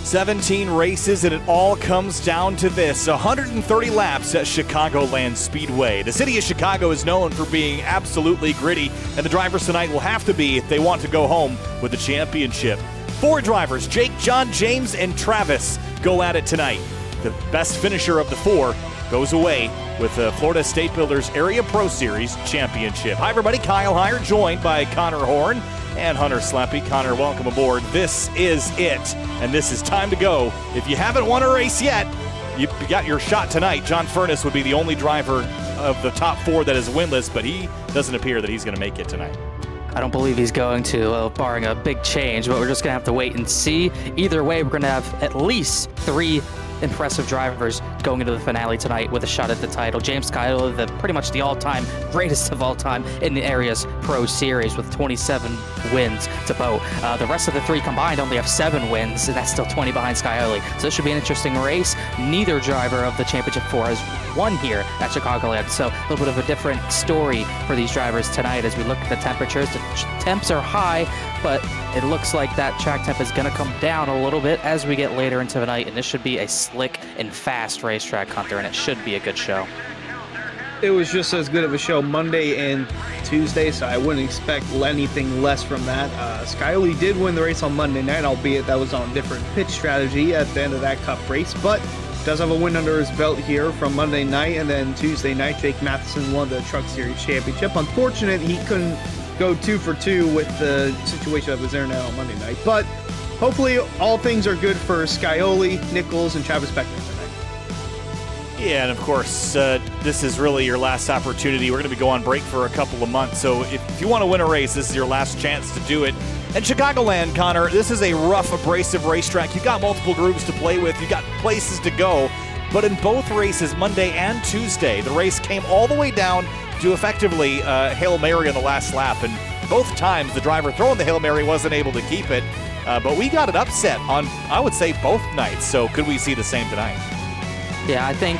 17 races, and it all comes down to this. 130 laps at Chicagoland Speedway. The city of Chicago is known for being absolutely gritty, and the drivers tonight will have to be if they want to go home with the championship. 4 drivers, Jake, John, James, and Travis, go at it tonight. The best finisher of the 4 goes away with the Florida State Builders Area Pro Series Championship. Hi, everybody. Kyle Heyer, joined by Connor Horn and Hunter Slappy. Connor, welcome aboard. This is it, and this is time to go. If you haven't won a race yet, you got your shot tonight. John Furness would be the only driver of the top 4 that is winless, but he doesn't appear that he's going to make it tonight. I don't believe he's going to, barring a big change, but we're just going to have to wait and see. Either way, we're going to have at least 3 impressive drivers going into the finale tonight with a shot at the title. James Kyle, pretty much the all-time greatest of all time in the area's Pro Series with 27 wins to boat. The rest of the 3 combined only have 7 wins, and that's still 20 behind Skyoli. So this should be an interesting race. Neither driver of the Championship 4 has won here at Chicagoland, so a little bit of a different story for these drivers tonight as we look at the temperatures. The temps are high, but it looks like that track temp is going to come down a little bit as we get later into the night, and this should be a slick and fast racetrack, Hunter, and it should be a good show. It was just as good of a show Monday and Tuesday, so I wouldn't expect anything less from that. Skyoli did win the race on Monday night, albeit that was on a different pitch strategy at the end of that Cup race, but does have a win under his belt here from Monday night, and then Tuesday night, Jake Matheson won the Truck Series Championship. Unfortunate he couldn't go 2 for 2 with the situation that was there now on Monday night, but hopefully all things are good for Skyoli, Nichols, and Travis Beckman tonight. Yeah, and of course, this is really your last opportunity. We're going to be going on break for a couple of months, so if you want to win a race, this is your last chance to do it. And Chicagoland, Connor, this is a rough, abrasive racetrack. You've got multiple grooves to play with. You've got places to go. But in both races, Monday and Tuesday, the race came all the way down to effectively Hail Mary on the last lap. And both times, the driver throwing the Hail Mary wasn't able to keep it. But we got an upset on, I would say, both nights. So could we see the same tonight? Yeah, I think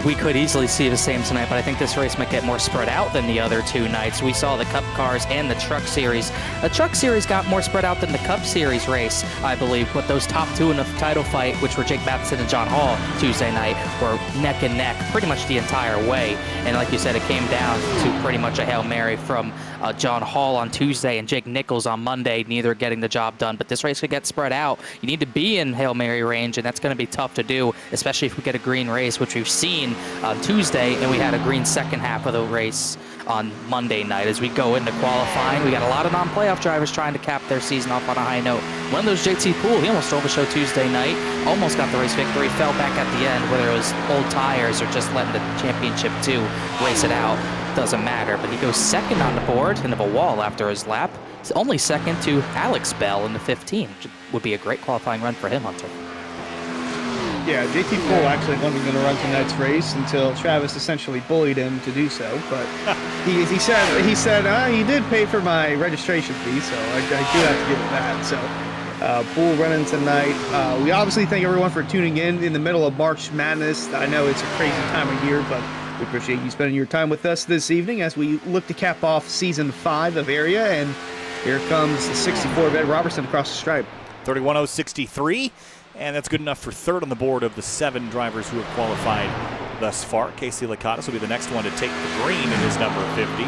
we could easily see the same tonight, but I think this race might get more spread out than the other 2 nights. We saw the Cup cars and the Truck Series. The Truck Series got more spread out than the Cup Series race, I believe, but those top 2 in the title fight, which were Jake Matheson and John Hall Tuesday night, were neck and neck pretty much the entire way. And like you said, it came down to pretty much a Hail Mary from John Hall on Tuesday and Jake Nichols on Monday, neither getting the job done. But this race could get spread out. You need to be in Hail Mary range, and that's going to be tough to do, especially if we get a green race, which we've seen on Tuesday, and we had a green second half of the race on Monday night. As we go into qualifying, we got a lot of non-playoff drivers trying to cap their season off on a high note. One of those, JT Poole, he almost stole the show Tuesday night, almost got the race victory, fell back at the end, whether it was old tires or just letting the championship 2 race it out, doesn't matter. But he goes second on the board into a wall after his lap. It's only second to Alex Bell in the 15, which would be a great qualifying run for him, Hunter. Yeah, JT Poole actually wasn't going to run tonight's race until Travis essentially bullied him to do so. But he said he did pay for my registration fee, so I do have to give it that. So Poole running tonight. We obviously thank everyone for tuning in the middle of March Madness. I know it's a crazy time of year, but we appreciate you spending your time with us this evening as we look to cap off Season 5 of Area. And here comes the 64 of Ed Robertson across the stripe. 31.063. And that's good enough for 3rd on the board of the 7 drivers who have qualified thus far. Casey Lakatos will be the next one to take the green in his number 50.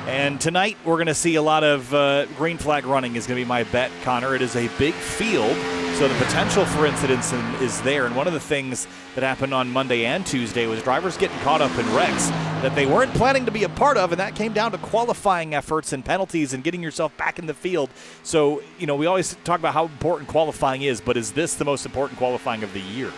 And tonight we're going to see a lot of green flag running is going to be my bet, Connor. It is a big field, so the potential for incidents is there. And one of the things that happened on Monday and Tuesday was drivers getting caught up in wrecks that they weren't planning to be a part of, and that came down to qualifying efforts and penalties and getting yourself back in the field. So, you know, we always talk about how important qualifying is, but is this the most important qualifying of the year?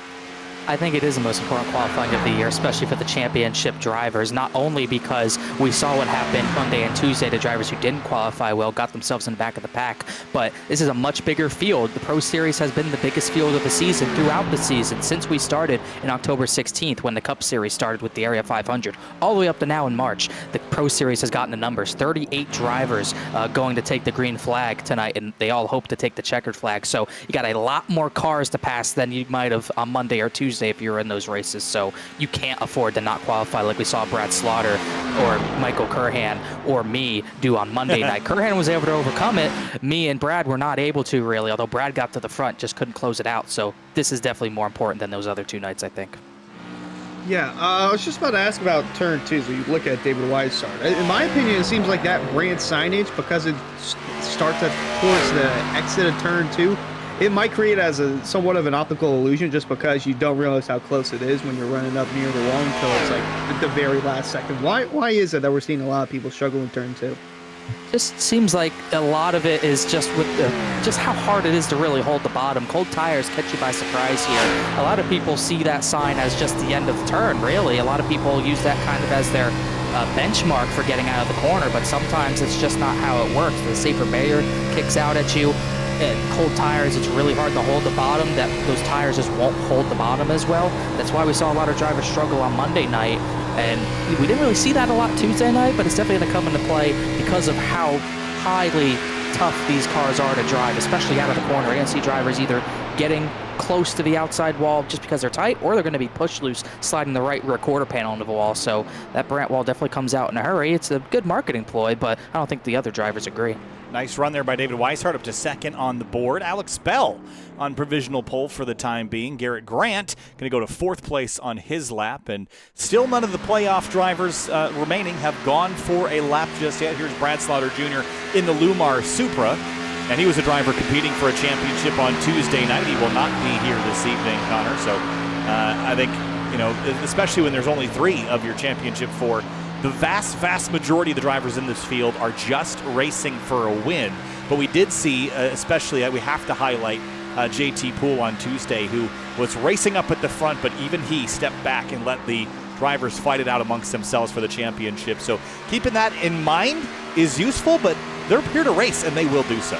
I think it is the most important qualifying of the year, especially for the championship drivers, not only because we saw what happened Monday and Tuesday to drivers who didn't qualify well, got themselves in the back of the pack, but this is a much bigger field. The Pro Series has been the biggest field of the season throughout the season since we started in October 16th when the Cup Series started with the Area 500, all the way up to now in March. The Pro Series has gotten the numbers, 38 drivers going to take the green flag tonight, and they all hope to take the checkered flag. So you got a lot more cars to pass than you might have on Monday or Tuesday Tuesday if you're in those races. So you can't afford to not qualify like we saw Brad Slaughter or Michael Curhan or me do on Monday night. Curhan was able to overcome it. Me and Brad were not able to really, although Brad got to the front, just couldn't close it out. So this is definitely more important than those other 2 nights, I think. Yeah, I was just about to ask about turn 2. So you look at David Weishart. In my opinion, it seems like that brand signage, because it starts towards the exit of turn 2, it might create as a somewhat of an optical illusion, just because you don't realize how close it is when you're running up near the wall until it's like at the very last second. Why is it that we're seeing a lot of people struggle in turn 2? Just seems like a lot of it is just with just how hard it is to really hold the bottom. Cold tires catch you by surprise here. A lot of people see that sign as just the end of the turn, really. A lot of people use that kind of as their benchmark for getting out of the corner, but sometimes it's just not how it works. The safer barrier kicks out at you. And cold tires, it's really hard to hold the bottom. Those tires just won't hold the bottom as well. That's why we saw a lot of drivers struggle on Monday night. And we didn't really see that a lot Tuesday night, but it's definitely going to come into play because of how highly tough these cars are to drive, especially out of the corner. You're going to see drivers either getting close to the outside wall just because they're tight, or they're going to be pushed loose, sliding the right rear quarter panel into the wall. So that Brandt wall definitely comes out in a hurry. It's a good marketing ploy, but I don't think the other drivers agree. Nice run there by David Weishart, up to second on the board. Alex Bell on provisional pole for the time being. Garrett Grant going to go to fourth place on his lap. And still none of the playoff drivers remaining have gone for a lap just yet. Here's Brad Slaughter Jr. in the Lumar Supra. And he was a driver competing for a championship on Tuesday night. He will not be here this evening, Connor. So I think, especially when there's only 3 of your championship 4, the vast majority of the drivers in this field are just racing for a win. But we did see, especially, we have to highlight JT Poole on Tuesday, who was racing up at the front, but even he stepped back and let the drivers fight it out amongst themselves for the championship. So keeping that in mind is useful, but they're here to race, and they will do so.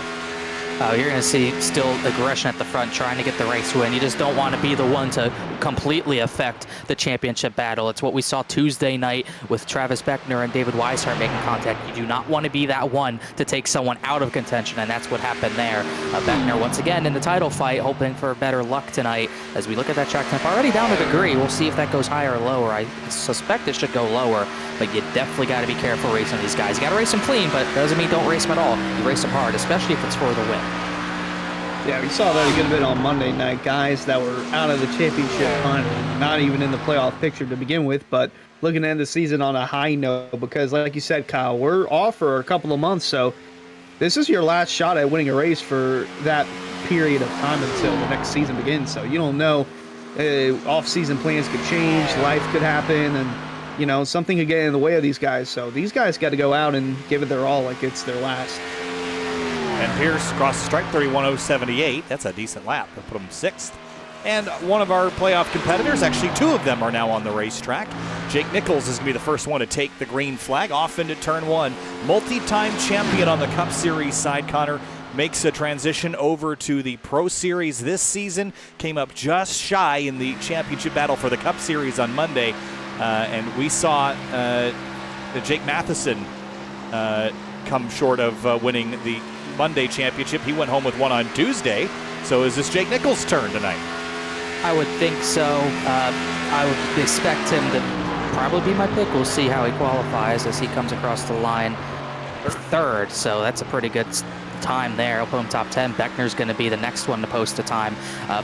You're going to see still aggression at the front, trying to get the race win. You just don't want to be the one to completely affect the championship battle. It's what we saw Tuesday night with Travis Beckner and David Weishart making contact. You do not want to be that one to take someone out of contention, and that's what happened there. Beckner once again in the title fight, hoping for better luck tonight. As we look at that track temp, already down a degree. We'll see if that goes higher or lower. I suspect it should go lower, but you definitely got to be careful racing these guys. You got to race them clean, but doesn't mean don't race them at all. You race them hard, especially if it's for the win. Yeah, we saw that a good bit on Monday night. Guys that were out of the championship hunt, not even in the playoff picture to begin with, but looking to end the season on a high note because, like you said, Kyle, we're off for a couple of months, so this is your last shot at winning a race for that period of time until the next season begins. So you don't know. Off-season plans could change, life could happen, and, something could get in the way of these guys. So these guys got to go out and give it their all like it's their last. And Pierce across the stripe, 31.078. That's a decent lap. That put him 6th. And one of our playoff competitors, actually 2 of them are now on the racetrack. Jake Nichols is going to be the first one to take the green flag off into turn 1. Multi-time champion on the Cup Series side, Connor, makes a transition over to the Pro Series this season. Came up just shy in the championship battle for the Cup Series on Monday. And we saw Jake Matheson come short of winning the Monday championship. He went home with one on Tuesday. So is this Jake Nichols' turn tonight? I would think so. I would expect him to probably be my pick. We'll see how he qualifies as he comes across the line 3rd. So that's a pretty good time there. I'll put him top 10. Beckner's going to be the next one to post a time.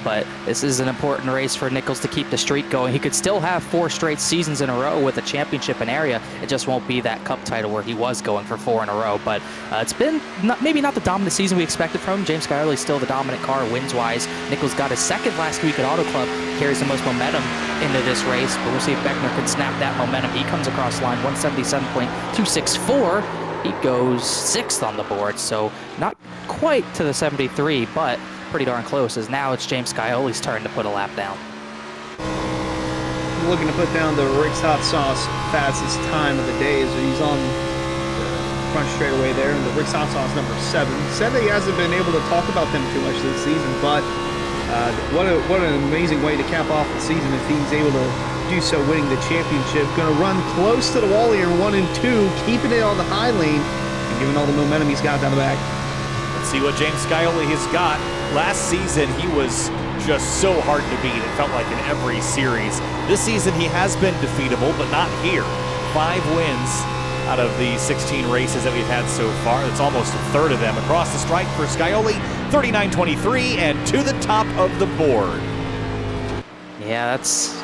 But this is an important race for Nichols to keep the streak going. He could still have 4 straight seasons in a row with a championship in area. It just won't be that Cup title where he was going for 4 in a row. But it's been maybe not the dominant season we expected from him. James Scioli's still the dominant car wins-wise. Nichols got his 2nd last week at Auto Club. Carries the most momentum into this race. But we'll see if Beckner can snap that momentum. He comes across line 177.264. He goes 6th on the board, so not quite to the 73, but pretty darn close, as now it's James Scioli's turn to put a lap down. Looking to put down the Rick's Hot Sauce fastest time of the day, so he's on the front straightaway there, and the Rick's Hot Sauce number 7. Said that he hasn't been able to talk about them too much this season, but what an amazing way to cap off the season if he's able to do so, winning the championship. Going to run close to the wall here, 1 and 2, keeping it on the high lane and giving all the momentum he's got down the back. Let's see what James Scioli has got. Last season, he was just so hard to beat. It felt like in every series. This season he has been defeatable, but not here. 5 wins out of the 16 races that we've had so far. That's almost a third of them. Across the stripe for Scioli, 39.23, and to the top of the board. Yeah, that's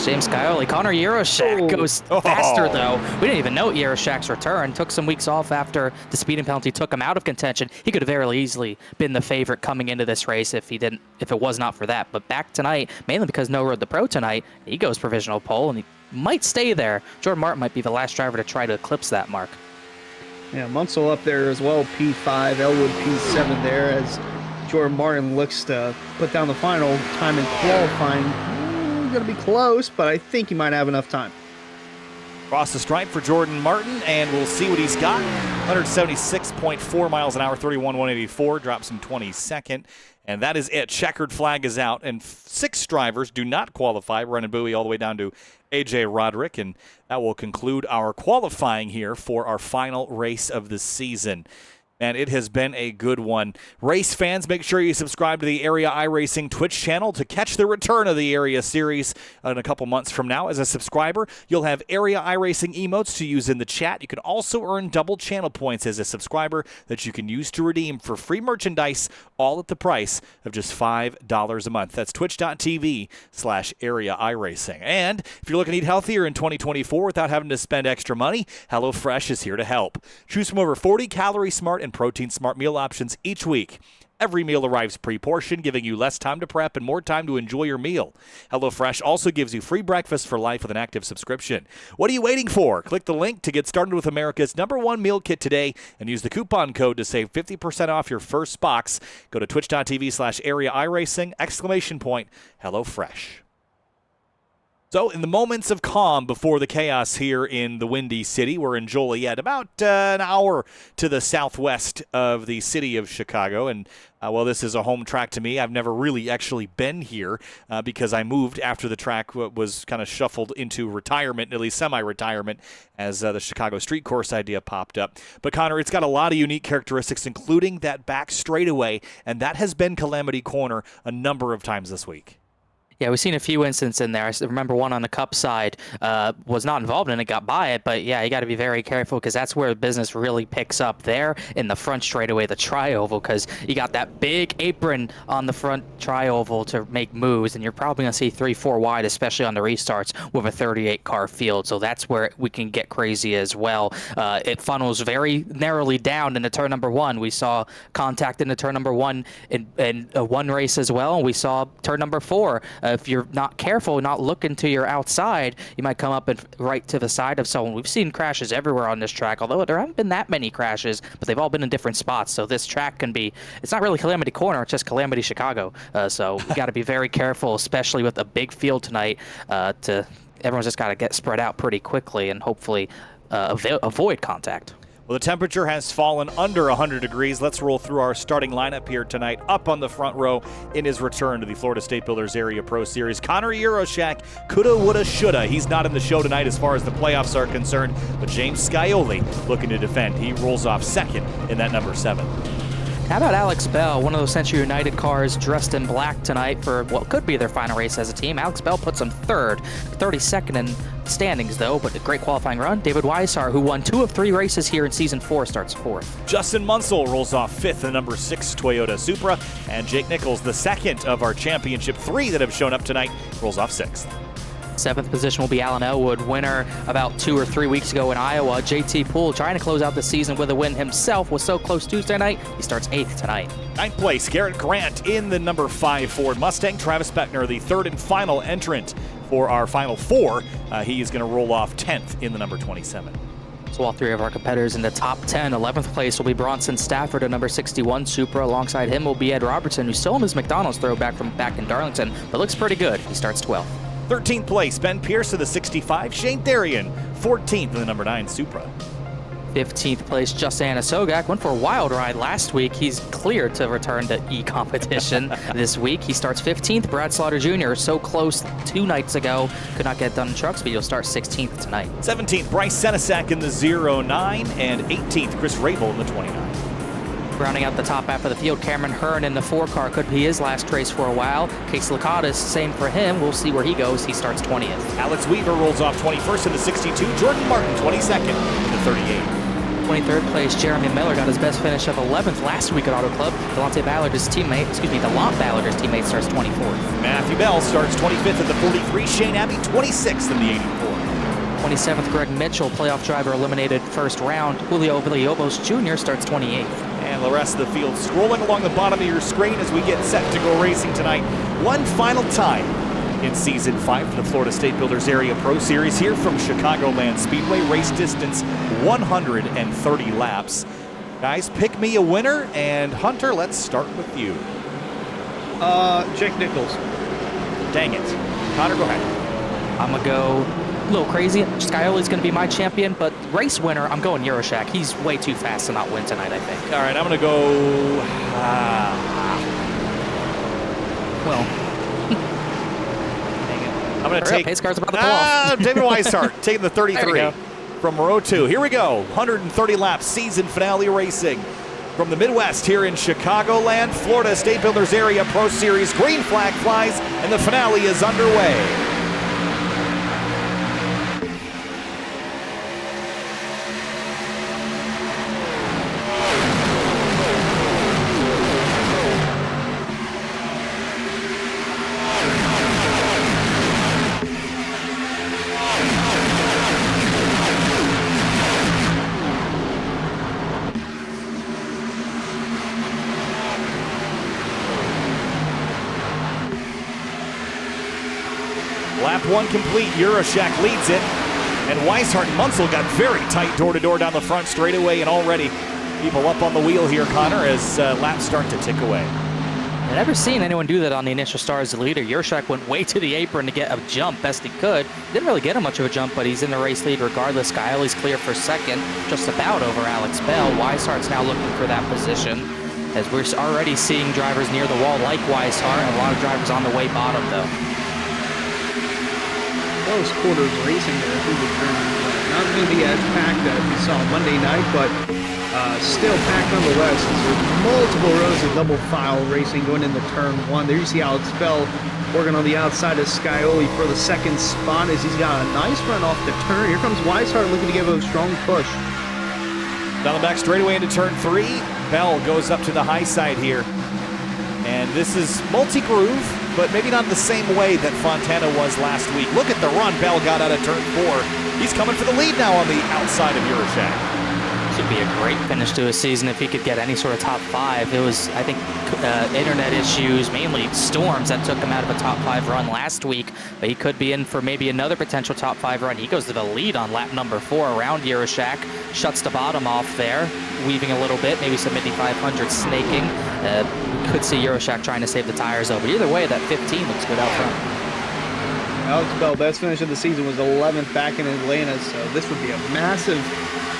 James Scioli. Connor Yaroshak goes faster, though. We didn't even know Yaroshak's return. Took some weeks off after the speeding penalty took him out of contention. He could have very easily been the favorite coming into this race if it was not for that. But back tonight, mainly because No Road to Pro tonight, he goes provisional pole, and he might stay there. Jordan Martin might be the last driver to try to eclipse that mark. Yeah, Munsell up there as well, P5, Elwood P7 there, as Jordan Martin looks to put down the final time in qualifying. Going to be close, but I think he might have enough time. Across the stripe for Jordan Martin, and we'll see what he's got. 176.4 miles an hour, 31.184, drops him 22nd. And that is it. Checkered flag is out, and 6 drivers do not qualify. Running buoy all the way down to A.J. Roderick, and that will conclude our qualifying here for our final race of the season. And it has been a good one. Race fans, make sure you subscribe to the Area iRacing Twitch channel to catch the return of the Area Series in a couple months from now. As a subscriber, you'll have Area iRacing emotes to use in the chat. You can also earn double channel points as a subscriber that you can use to redeem for free merchandise, all at the price of just $5 a month. That's twitch.tv/Area iRacing. And if you're looking to eat healthier in 2024 without having to spend extra money, HelloFresh is here to help. Choose from over 40 calorie smart and protein smart meal options each week. Every meal arrives pre-portioned, giving you less time to prep and more time to enjoy your meal. HelloFresh also gives you free breakfast for life with an active subscription. What are you waiting for? Click the link to get started with America's #1 meal kit today and use the coupon code to save 50% off your first box. Go to twitch.tv/Area iRacing, HelloFresh. So in the moments of calm before the chaos here in the Windy City, we're in Joliet, about an hour to the southwest of the city of Chicago. And well, this is a home track to me. I've never really actually been here because I moved after the track was kind of shuffled into retirement, at least semi-retirement, as the Chicago street course idea popped up. But Connor, it's got a lot of unique characteristics, including that back straightaway, and that has been Calamity Corner a number of times this week. Yeah, we've seen a few instances in there. I remember one on the Cup side was not involved in it, got by it. But, yeah, you got to be very careful because that's where business really picks up there in the front straightaway, the tri-oval, because you got that big apron on the front tri-oval to make moves, and you're probably going to see 3-4 wide, especially on the restarts with a 38-car field. So that's where we can get crazy as well. It funnels very narrowly down into turn number 1. We saw contact into turn number 1 in one race as well, and we saw turn number 4. If you're not careful, not looking to your outside, you might come up and right to the side of someone. We've seen crashes everywhere on this track, although there haven't been that many crashes, but they've all been in different spots. So this track can be, it's not really Calamity Corner, it's just Calamity Chicago. So you got to be very careful, especially with a big field tonight. Everyone's just got to get spread out pretty quickly and hopefully avoid contact. Well, the temperature has fallen under 100 degrees. Let's roll through our starting lineup here tonight. Up on the front row in his return to the Florida State Builders Area Pro Series, Connor Yaroshak. Coulda, woulda, shoulda. He's not in the show tonight as far as the playoffs are concerned, but James Scioli looking to defend. He rolls off second in that number 7. How about Alex Bell, one of those Century United cars dressed in black tonight for what could be their final race as a team. Alex Bell puts him third, 32nd in standings though, but a great qualifying run. David Weishar, who won 2 of 3 races here in Season 4, starts 4th. Justin Munsell rolls off 5th in the number 6 Toyota Supra, and Jake Nichols, the second of our championship 3 that have shown up tonight, rolls off 6th. 7th position will be Alan Elwood, winner about 2 or 3 weeks ago in Iowa. JT Poole trying to close out the season with a win himself, was so close Tuesday night. He starts 8th tonight. 9th place, Garrett Grant in the number 5 Ford Mustang. Travis Beckner, the 3rd and final entrant for our final 4. He is going to roll off 10th in the number 27. So all 3 of our competitors in the top 10. 11th place will be Bronson Stafford, a number 61 Supra. Alongside him will be Ed Robertson, who's still in his McDonald's throwback from back in Darlington, but looks pretty good. He starts 12th. 13th place, Ben Pierce of the 65, Shane Therian, 14th in the number 9 Supra. 15th place, Justin Sogak went for a wild ride last week. He's cleared to return to e-competition this week. He starts 15th. Brad Slaughter Jr., so close 2 nights ago, could not get done in trucks, but he'll start 16th tonight. 17th, Bryce Senesac in the 09, and 18th, Chris Rabel in the 29. Rounding out the top half of the field, Cameron Hearn in the 4-car could be his last race for a while. Case Lacatus, same for him. We'll see where he goes. He starts 20th. Alex Weaver rolls off 21st in the 62. Jordan Martin 22nd in the 38. 23rd place, Jeremy Miller got his best finish of 11th last week at Auto Club. Delonte Ballard, his teammate, DeLont Ballard, his teammate, starts 24th. Matthew Bell starts 25th at the 43. Shane Abbey 26th in the 84. 27th, Greg Mitchell, playoff driver, eliminated first round. Julio Villalobos Jr. starts 28th. And the rest of the field scrolling along the bottom of your screen as we get set to go racing tonight. One final time in Season 5 for the Florida State Builders Area Pro Series here from Chicagoland Speedway. Race distance 130 laps. Guys, pick me a winner, and Hunter, let's start with you. Jake Nichols. Dang it. Connor, go ahead. I'm going to go a little crazy. Scioli's going to be my champion, but race winner, I'm going Euroshak. He's way too fast to not win tonight, I think. All right, I'm going to go... Well... I'm going to take pace car's about to pull off. David Weishart taking the 33 from row 2. Here we go. 130 laps season finale racing from the Midwest here in Chicagoland, Florida State Builders Area Pro Series. Green flag flies and the finale is underway. Lap 1 complete, Euroshak leads it, and Weishart and Munsell got very tight door-to-door down the front straightaway, and already people up on the wheel here, Connor, as laps start to tick away. I've never seen anyone do that on the initial start as the leader. Euroshak went way to the apron to get a jump best he could. Didn't really get him much of a jump, but he's in the race lead regardless. Scioli's clear for second, just about over Alex Bell. Weishart's now looking for that position, as we're already seeing drivers near the wall like Weishart, and a lot of drivers on the way bottom, though. Close quarters racing there through the turn. Not going to be as packed as we saw Monday night, but still packed nonetheless. There's multiple rows of double file racing going into turn 1. There you see Alex Bell working on the outside of Scioli for the second spot as he's got a nice run off the turn. Here comes Weishart looking to give a strong push. Down the back straightaway into turn 3. Bell goes up to the high side here. And this is multi-groove, but maybe not the same way that Fontana was last week. Look at the run Bell got out of turn 4. He's coming for the lead now on the outside of Euroshak. This would be a great finish to a season if he could get any sort of top 5. It was, I think, internet issues, mainly storms, that took him out of a top 5 run last week, but he could be in for maybe another potential top 5 run. He goes to the lead on lap number 4 around Euroshak, shuts the bottom off there, weaving a little bit, maybe some Indy 500 snaking. Could see Euroshak trying to save the tires though, but either way, that 15 looks good out front. Alex Bell, best finish of the season was 11th back in Atlanta, so this would be a massive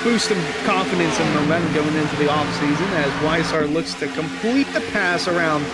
boost of confidence and momentum going into the offseason as Weishart looks to complete the pass around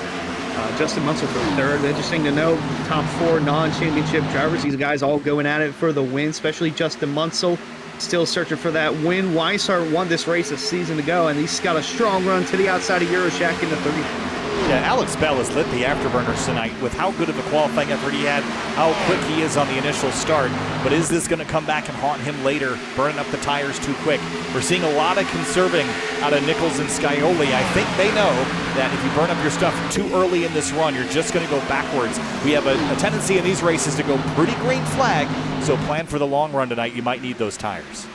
Justin Munsell for third. Interesting to note, top 4 non-championship drivers, these guys all going at it for the win, especially Justin Munsell, still searching for that win. Weishart won this race a season ago, and he's got a strong run to the outside of Euroshak in the 30. Yeah, Alex Bell has lit the afterburners tonight with how good of a qualifying effort he had, how quick he is on the initial start. But is this going to come back and haunt him later, burning up the tires too quick? We're seeing a lot of conserving out of Nichols and Scioli. I think they know that if you burn up your stuff too early in this run, you're just going to go backwards. We have a tendency in these races to go pretty green flag, so plan for the long run tonight. You might need those tires.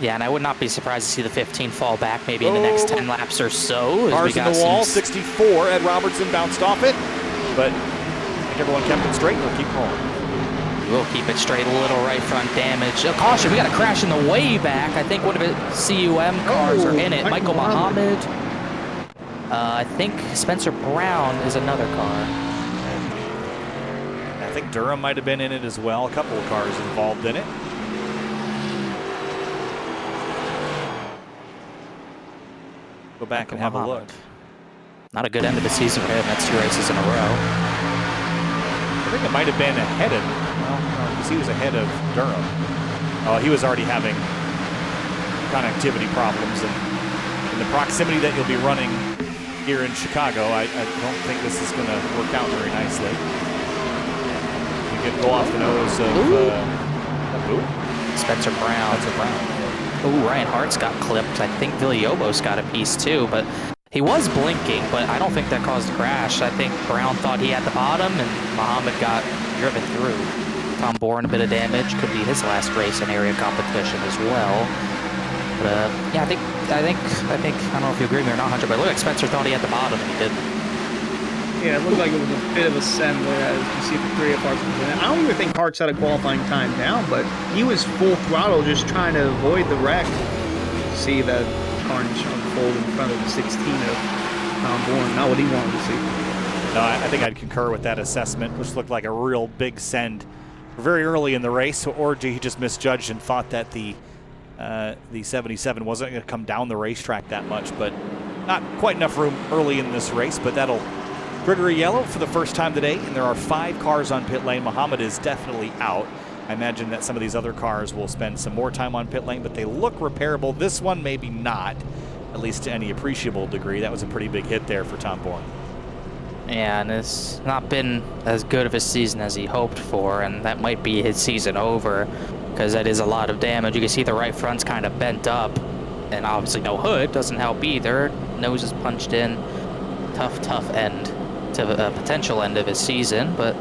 Yeah, and I would not be surprised to see the 15 fall back maybe in the next 10 laps or so. Cars in the wall, 64. Ed Robertson bounced off it, but I think everyone kept it straight. We'll keep rolling. We'll keep it straight. A little right front damage. Oh, caution, we got a crash in the way back. I think one of the CUM cars are in it. Michael Muhammad. I think Spencer Brown is another car. I think Durham might have been in it as well. A couple of cars involved in it. Go back and have a look. Not a good end of the season for him. That's 2 races in a row. I think it might have been ahead of, well, because he was ahead of Durham. He was already having connectivity problems, and in the proximity that you'll be running here in Chicago. I don't think this is going to work out very nicely. You get go off the nose of Spencer Brown. Ooh, Ryan Hart's got clipped. I think Villalobos got a piece too, but he was blinking, but I don't think that caused a crash. I think Brown thought he had the bottom, and Muhammad got driven through. Tom Bourne, a bit of damage. Could be his last race in area competition as well. But yeah, I think I don't know if you agree with me or not, Hunter, but it looked like Spencer thought he had the bottom, and he didn't. Yeah, it looked like it was a bit of a send there, as you see the three of Hart's. I don't even think Hart's had a qualifying time down, but he was full throttle just trying to avoid the wreck. See that carnage unfold in front of the 16 of Tom Bourne, not what he wanted to see. No, I think I'd concur with that assessment, which looked like a real big send very early in the race. Or he just misjudged and thought that the 77 wasn't going to come down the racetrack that much, but not quite enough room early in this race. But that'll trigger a yellow for the first time today, and there are 5 cars on pit lane. Muhammad is definitely out. I imagine that some of these other cars will spend some more time on pit lane, but they look repairable. This one maybe not, at least to any appreciable degree. That was a pretty big hit there for Tom Bourne. Yeah, and it's not been as good of a season as he hoped for, and that might be his season over, because that is a lot of damage. You can see the right front's kind of bent up, and obviously no hood doesn't help either. Nose is punched in. Tough end to a potential end of his season, but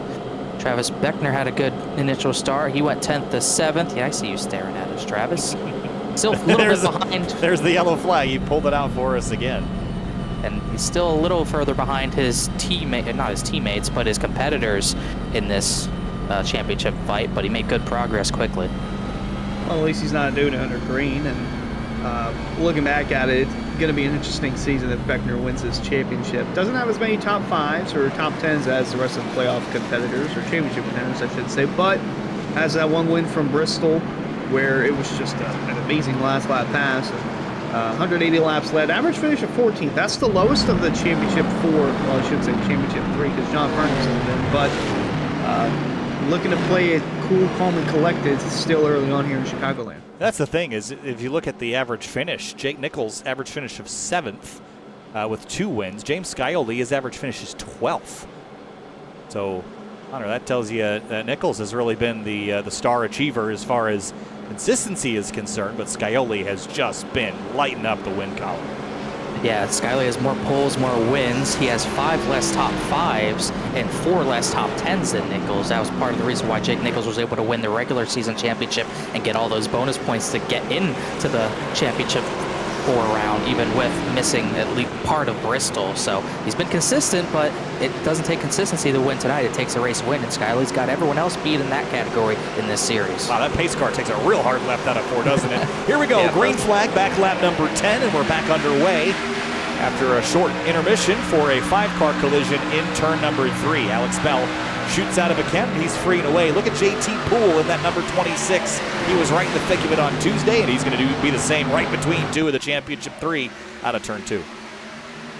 Travis Beckner had a good initial start. He went 10th to 7th. Yeah, I see you staring at us, Travis. Still a little bit behind. There's the yellow flag. He pulled it out for us again. And he's still a little further behind his not his teammates, but his competitors in this championship fight, but he made good progress quickly. Well, at least he's not doing it under green, and looking back at it, it's going to be an interesting season if Beckner wins this championship. Doesn't have as many top 5s or top 10s as the rest of the playoff competitors, or championship contenders, I should say, but has that one win from Bristol where it was just an amazing last lap pass. 180 laps led, average finish of 14th. That's the lowest of the championship 4, well, I should say championship 3, because John Ferguson has been, but looking to play it cool, calm, and collected. It's still early on here in Chicagoland. That's the thing, is if you look at the average finish, Jake Nichols' average finish of 7th with 2 wins. James Scioli, his average finish is 12th. So, Hunter, that tells you that Nichols has really been the star achiever as far as consistency is concerned, but Scioli has just been lighting up the win column. Yeah, Scioli has more poles, more wins. He has 5 less top 5s and 4 less top 10s than Nichols. That was part of the reason why Jake Nichols was able to win the regular season championship and get all those bonus points to get into the championship 4 round, even with missing at least part of Bristol. So he's been consistent, but it doesn't take consistency to win tonight. It takes a race win, and Scioli's got everyone else beat in that category in this series. Wow, that pace car takes a real hard left out of 4, doesn't it? Here we go, yeah, green flag, back lap number 10, and we're back underway after a short intermission for a 5-car collision in turn number 3. Alex Bell shoots out of a cannon. He's free and away. Look at JT Poole in that number 26. He was right in the thick of it on Tuesday, and he's going to be the same right between 2 of the championship 3 out of turn 2.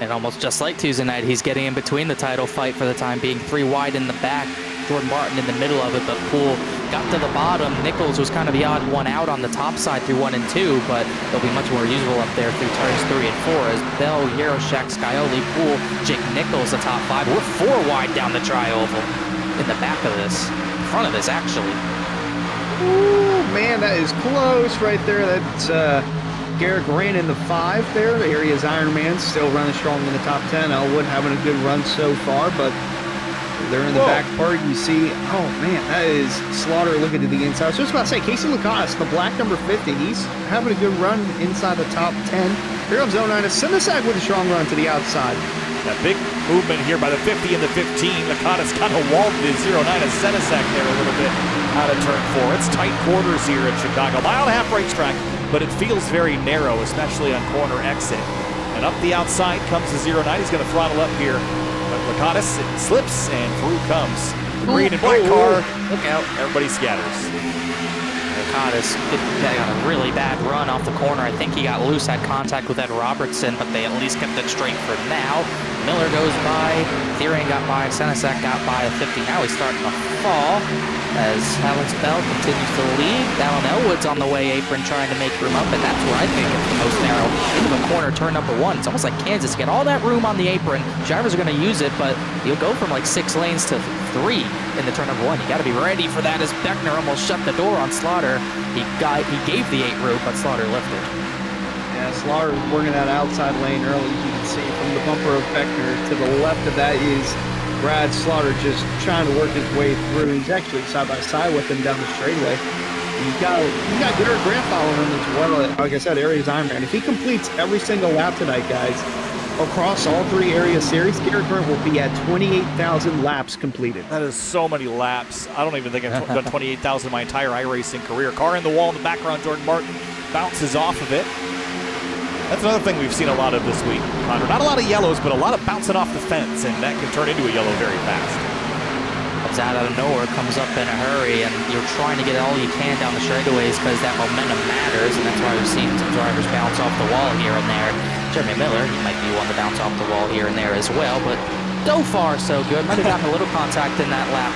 And almost just like Tuesday night, he's getting in between the title fight for the time being. 3 wide in the back. Jordan Martin in the middle of it, but Poole got to the bottom. Nichols was kind of the odd one out on the top side through 1 and 2, but they'll be much more usable up there through turns 3 and 4 as Bell, Yaroshak, Scioli, Poole, Jake Nichols, the top 5. We're 4 wide down the tri-oval in the back of this, front of this actually. Ooh, man, that is close right there. That's Garrick ran in the 5 there. The area's Ironman still running strong in the top 10. Elwood having a good run so far, but they're in the back part. You see, oh man, that is Slaughter looking to the inside. I was just about to say, Casey Lacoste, the black number 50, he's having a good run inside the top 10. Here comes 09, Senesac with a strong run to the outside. That big movement here by the 50 and the 15. Lacoste kind of walled the 09 of Senesac there a little bit out of turn 4. It's tight quarters here at Chicago. Mile-and-a-half racetrack, but it feels very narrow, especially on corner exit. And up the outside comes the 09. He's going to throttle up here. But Lacoste slips, and through comes the green and white car. Look out, everybody scatters. Lacoste got a really bad run off the corner. I think he got loose, had contact with Ed Robertson, but they at least kept it straight for now. Miller goes by, Thierian got by, Senesac got by at 50. Now he's starting to fall as Alex Bell continues to lead. Alan Elwood's on the way apron trying to make room up, and that's where I think it's the most narrow into the corner corner, turn number 1. It's almost like Kansas. You get all that room on the apron. Drivers are going to use it, but you'll go from like 6 lanes to 3 in the turn number 1. You got to be ready for that as Beckner almost shut the door on Slaughter. He gave the 8 route, but Slaughter lifted. Yeah, Slaughter is working that outside lane early. You can see from the bumper of Beckner to the left of that is Brad Slaughter just trying to work his way through. He's actually side by side with him down the straightaway. You got Garrett Grant following him as well. Like I said, Aries Ironman. If he completes every single lap tonight, guys, across all 3 area series, Garrett Grant will be at 28,000 laps completed. That is so many laps. I don't even think I've done 28,000 my entire iRacing career. Car in the wall in the background, Jordan Martin bounces off of it. That's another thing we've seen a lot of this week, Connor. Not a lot of yellows, but a lot of bouncing off the fence, and that can turn into a yellow very fast. Comes out of nowhere, comes up in a hurry, and you're trying to get all you can down the straightaways because that momentum matters, and that's why we've seen some drivers bounce off the wall here and there. Jeremy Miller, he might be one to bounce off the wall here and there as well, but so far so good. Might have gotten a little contact in that lap,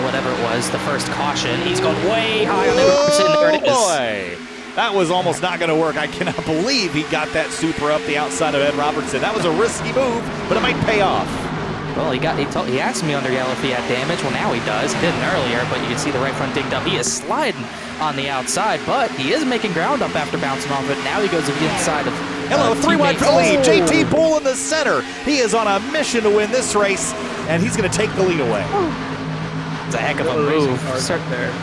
whatever it was, the first caution. He's going way high on the Robertson. There it is. Boy, that was almost not going to work. I cannot believe he got that super up the outside of Ed Robertson. That was a risky move, but it might pay off. Well, he asked me under yellow if he had damage. Well, now he does. He didn't earlier, but you can see the right front dinged up. He is sliding on the outside, but he is making ground up after bouncing off it. Now he goes to the inside of Hello, 3 wide for the lead. JT Poole in the center. He is on a mission to win this race, and he's going to take the lead away. It's a heck of a move. There.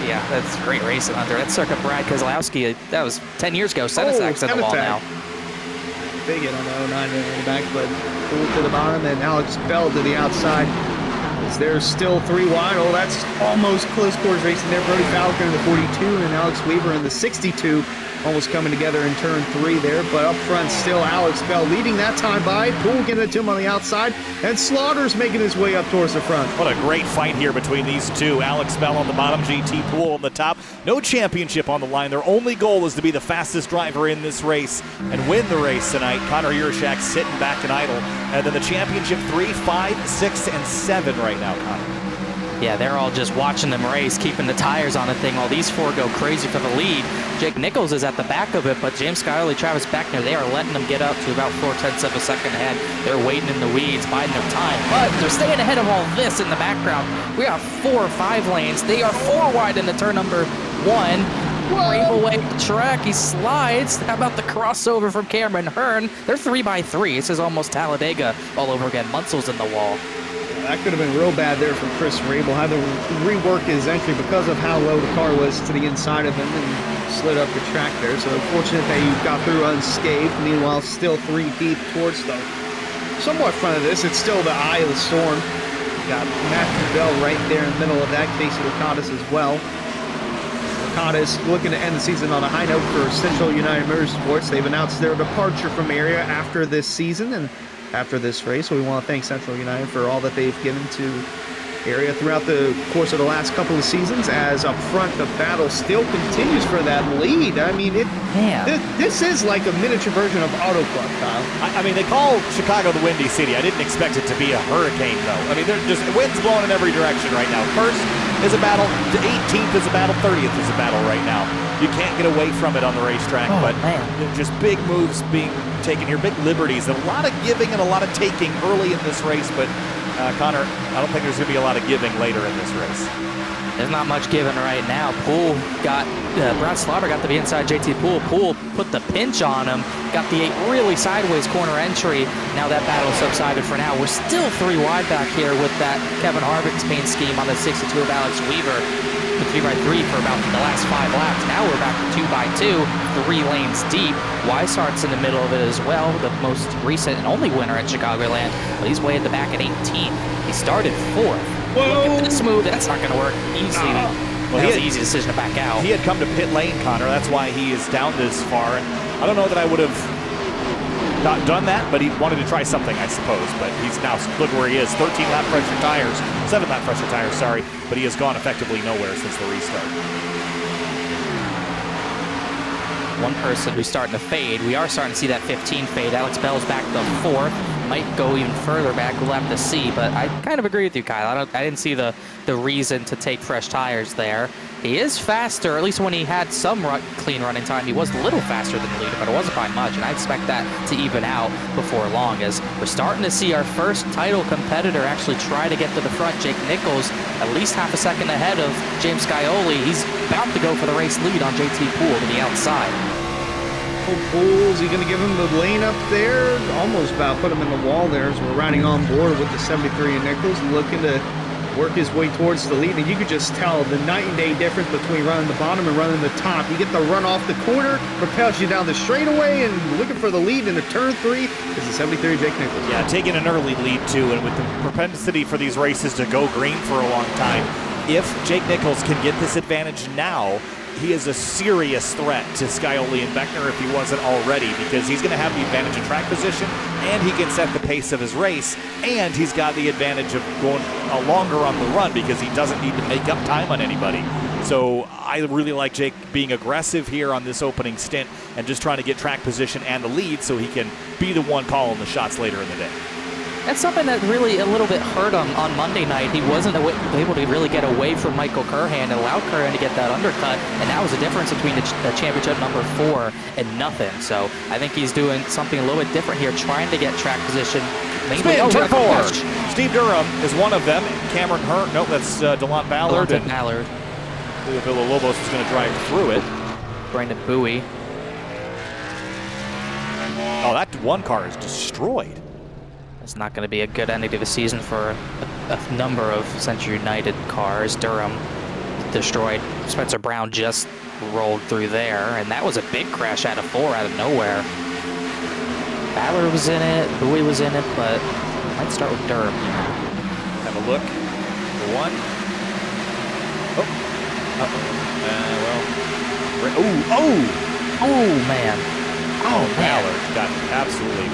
Yeah, that's great racing under. That's circa Brad Keselowski. That was 10 years ago. Senatac's in the wall now. Big hit on the 09 in the back, but Poole to the bottom, and Alex Bell to the outside. As there's still 3 wide. Oh, that's almost close quarters racing there. Brody Falconer in the 42 and Alex Weaver in the 62. Almost coming together in turn 3 there, but up front still Alex Bell leading that time by. Poole getting it to him on the outside, and Slaughter's making his way up towards the front. What a great fight here between these two. Alex Bell on the bottom, JT Poole on the top. No championship on the line. Their only goal is to be the fastest driver in this race and win the race tonight. Connor Yurchak sitting back and idle. And then the championship 3, 5, 6, and 7 right now, Connor. Yeah, they're all just watching them race, keeping the tires on the thing while these 4 go crazy for the lead. Jake Nichols is at the back of it, but James Skylerly, Travis Beckner, they are letting them get up to about 0.4 of a second ahead. They're waiting in the weeds, biding their time, but they're staying ahead of all this in the background. We have 4 or 5 lanes. They are 4 wide in the turn number 1. Brave away the track, he slides. How about the crossover from Cameron Hearn? They're 3 by 3. This is almost Talladega all over again. Munsel's in the wall. That could have been real bad there from Chris Rabel. Had to rework his entry because of how low the car was to the inside of him and slid up the track there. So fortunate that he got through unscathed. Meanwhile, still 3 deep towards the somewhat front of this. It's still the eye of the storm. Got Matthew Bell right there in the middle of that. Casey Lacadas as well. Lacadas looking to end the season on a high note for Central United Motorsports. They've announced their departure from area after this season and after this race. So we want to thank Central United for all that they've given to area throughout the course of the last couple of seasons, as up front the battle still continues for that lead. I mean, this is like a miniature version of Auto Club, Kyle. I mean, they call Chicago the Windy City. I didn't expect it to be a hurricane, though. I mean, there's just wind's blowing in every direction right now. First is a battle, the 18th is a battle, 30th is a battle right now. You can't get away from it on the racetrack, but just big moves being taken here, big liberties, and a lot of giving and a lot of taking early in this race, but Connor, I don't think there's going to be a lot of giving later in this race. There's not much giving right now. Poole got, Brad Slaughter got to the inside JT Poole. Poole put the pinch on him, got the really sideways corner entry. Now that battle subsided for now. We're still 3 wide back here with that Kevin Harvick's paint scheme on the 62 of Alex Weaver. 3 by 3 for about the last 5 laps. Now we're back to 2 by 2, 3 lanes deep. Weishart's in the middle of it as well, the most recent and only winner at Chicagoland. But he's way at the back at 18. He started 4th. Look at this move. That's not going to work easily. Well, that was an easy decision to back out. He had come to pit lane, Connor. That's why he is down this far. And I don't know that I would have not done that, but he wanted to try something, I suppose. But he's now, look where he is, 13 lap pressure tires, 7 lap pressure tires, sorry. But he has gone effectively nowhere since the restart. One person who's starting to fade. We are starting to see that 15 fade. Alex Bell's back to 4th. Might go even further back. We'll have to see. But I kind of agree with you, Kyle. I didn't see the reason to take fresh tires there. He is faster, at least when he had some clean running time. He was a little faster than the leader, but it wasn't by much, and I expect that to even out before long, as we're starting to see our first title competitor actually try to get to the front. Jake Nichols, at least half a second ahead of James Scioli. He's about to go for the race lead on JT Poole to the outside. Poole's he going to give him the lane up there? Almost about put him in the wall there as we're riding on board with the 73 and Nichols, looking to work his way towards the lead, and you could just tell the night and day difference between running the bottom and running the top. You get the run off the corner, propels you down the straightaway, and looking for the lead into turn 3 is the 73 Jake Nichols. Yeah, taking an early lead too, and with the propensity for these races to go green for a long time, if Jake Nichols can get this advantage now, he is a serious threat to Scioli and Beckner if he wasn't already, because he's going to have the advantage of track position, and he can set the pace of his race, and he's got the advantage of going longer on the run because he doesn't need to make up time on anybody. So I really like Jake being aggressive here on this opening stint and just trying to get track position and the lead so he can be the one calling the shots later in the day. That's something that really a little bit hurt on Monday night. He wasn't able to really get away from Michael Curhan and allowed Curhan to get that undercut, and that was the difference between the championship number 4 and nothing. So I think he's doing something a little bit different here, trying to get track position. Spin, turn 4. Steve Durham is one of them. Cameron Hurt, nope, that's DeLont Ballard. Ballard. Villalobos is going to drive through it. Brandon Bowie. Oh, that one car is destroyed. It's not going to be a good ending to the season for a number of Century United cars. Durham destroyed. Spencer Brown just rolled through there, and that was a big crash out of 4 out of nowhere. Ballard was in it, Bowie was in it, but I might start with Durham here. Have a look. One. Oh, man. Oh, Ballard got absolutely...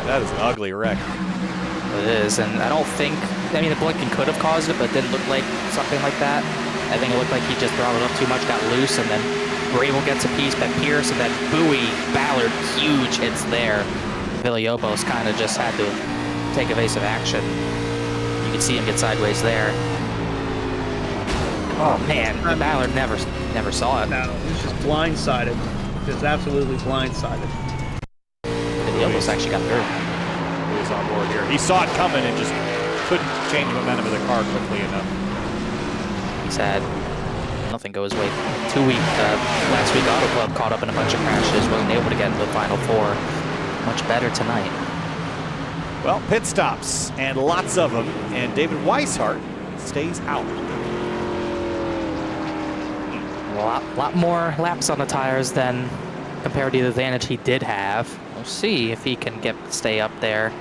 That is an ugly wreck. It is, and I don't think... I mean, the blinking could have caused it, but it didn't look like something like that. I think it looked like he just throttled up too much, got loose, and then Rabel gets a piece, but Pierce, and then Bowie, Ballard, huge hits there. Villalobos kind of just had to take evasive action. You can see him get sideways there. Oh, man, Ballard never saw it. No, he's just blindsided. Just absolutely blindsided. Villalobos actually got through. He was on board here. He saw it coming and just couldn't change momentum of the car quickly enough. He's had nothing go his way. 2 weeks, last week Auto Club caught up in a bunch of crashes, wasn't able to get into the Final 4. Much better tonight. Well, pit stops, and lots of them, and David Weishart stays out. A lot more laps on the tires than compared to the advantage he did have. We'll see if he can stay up there.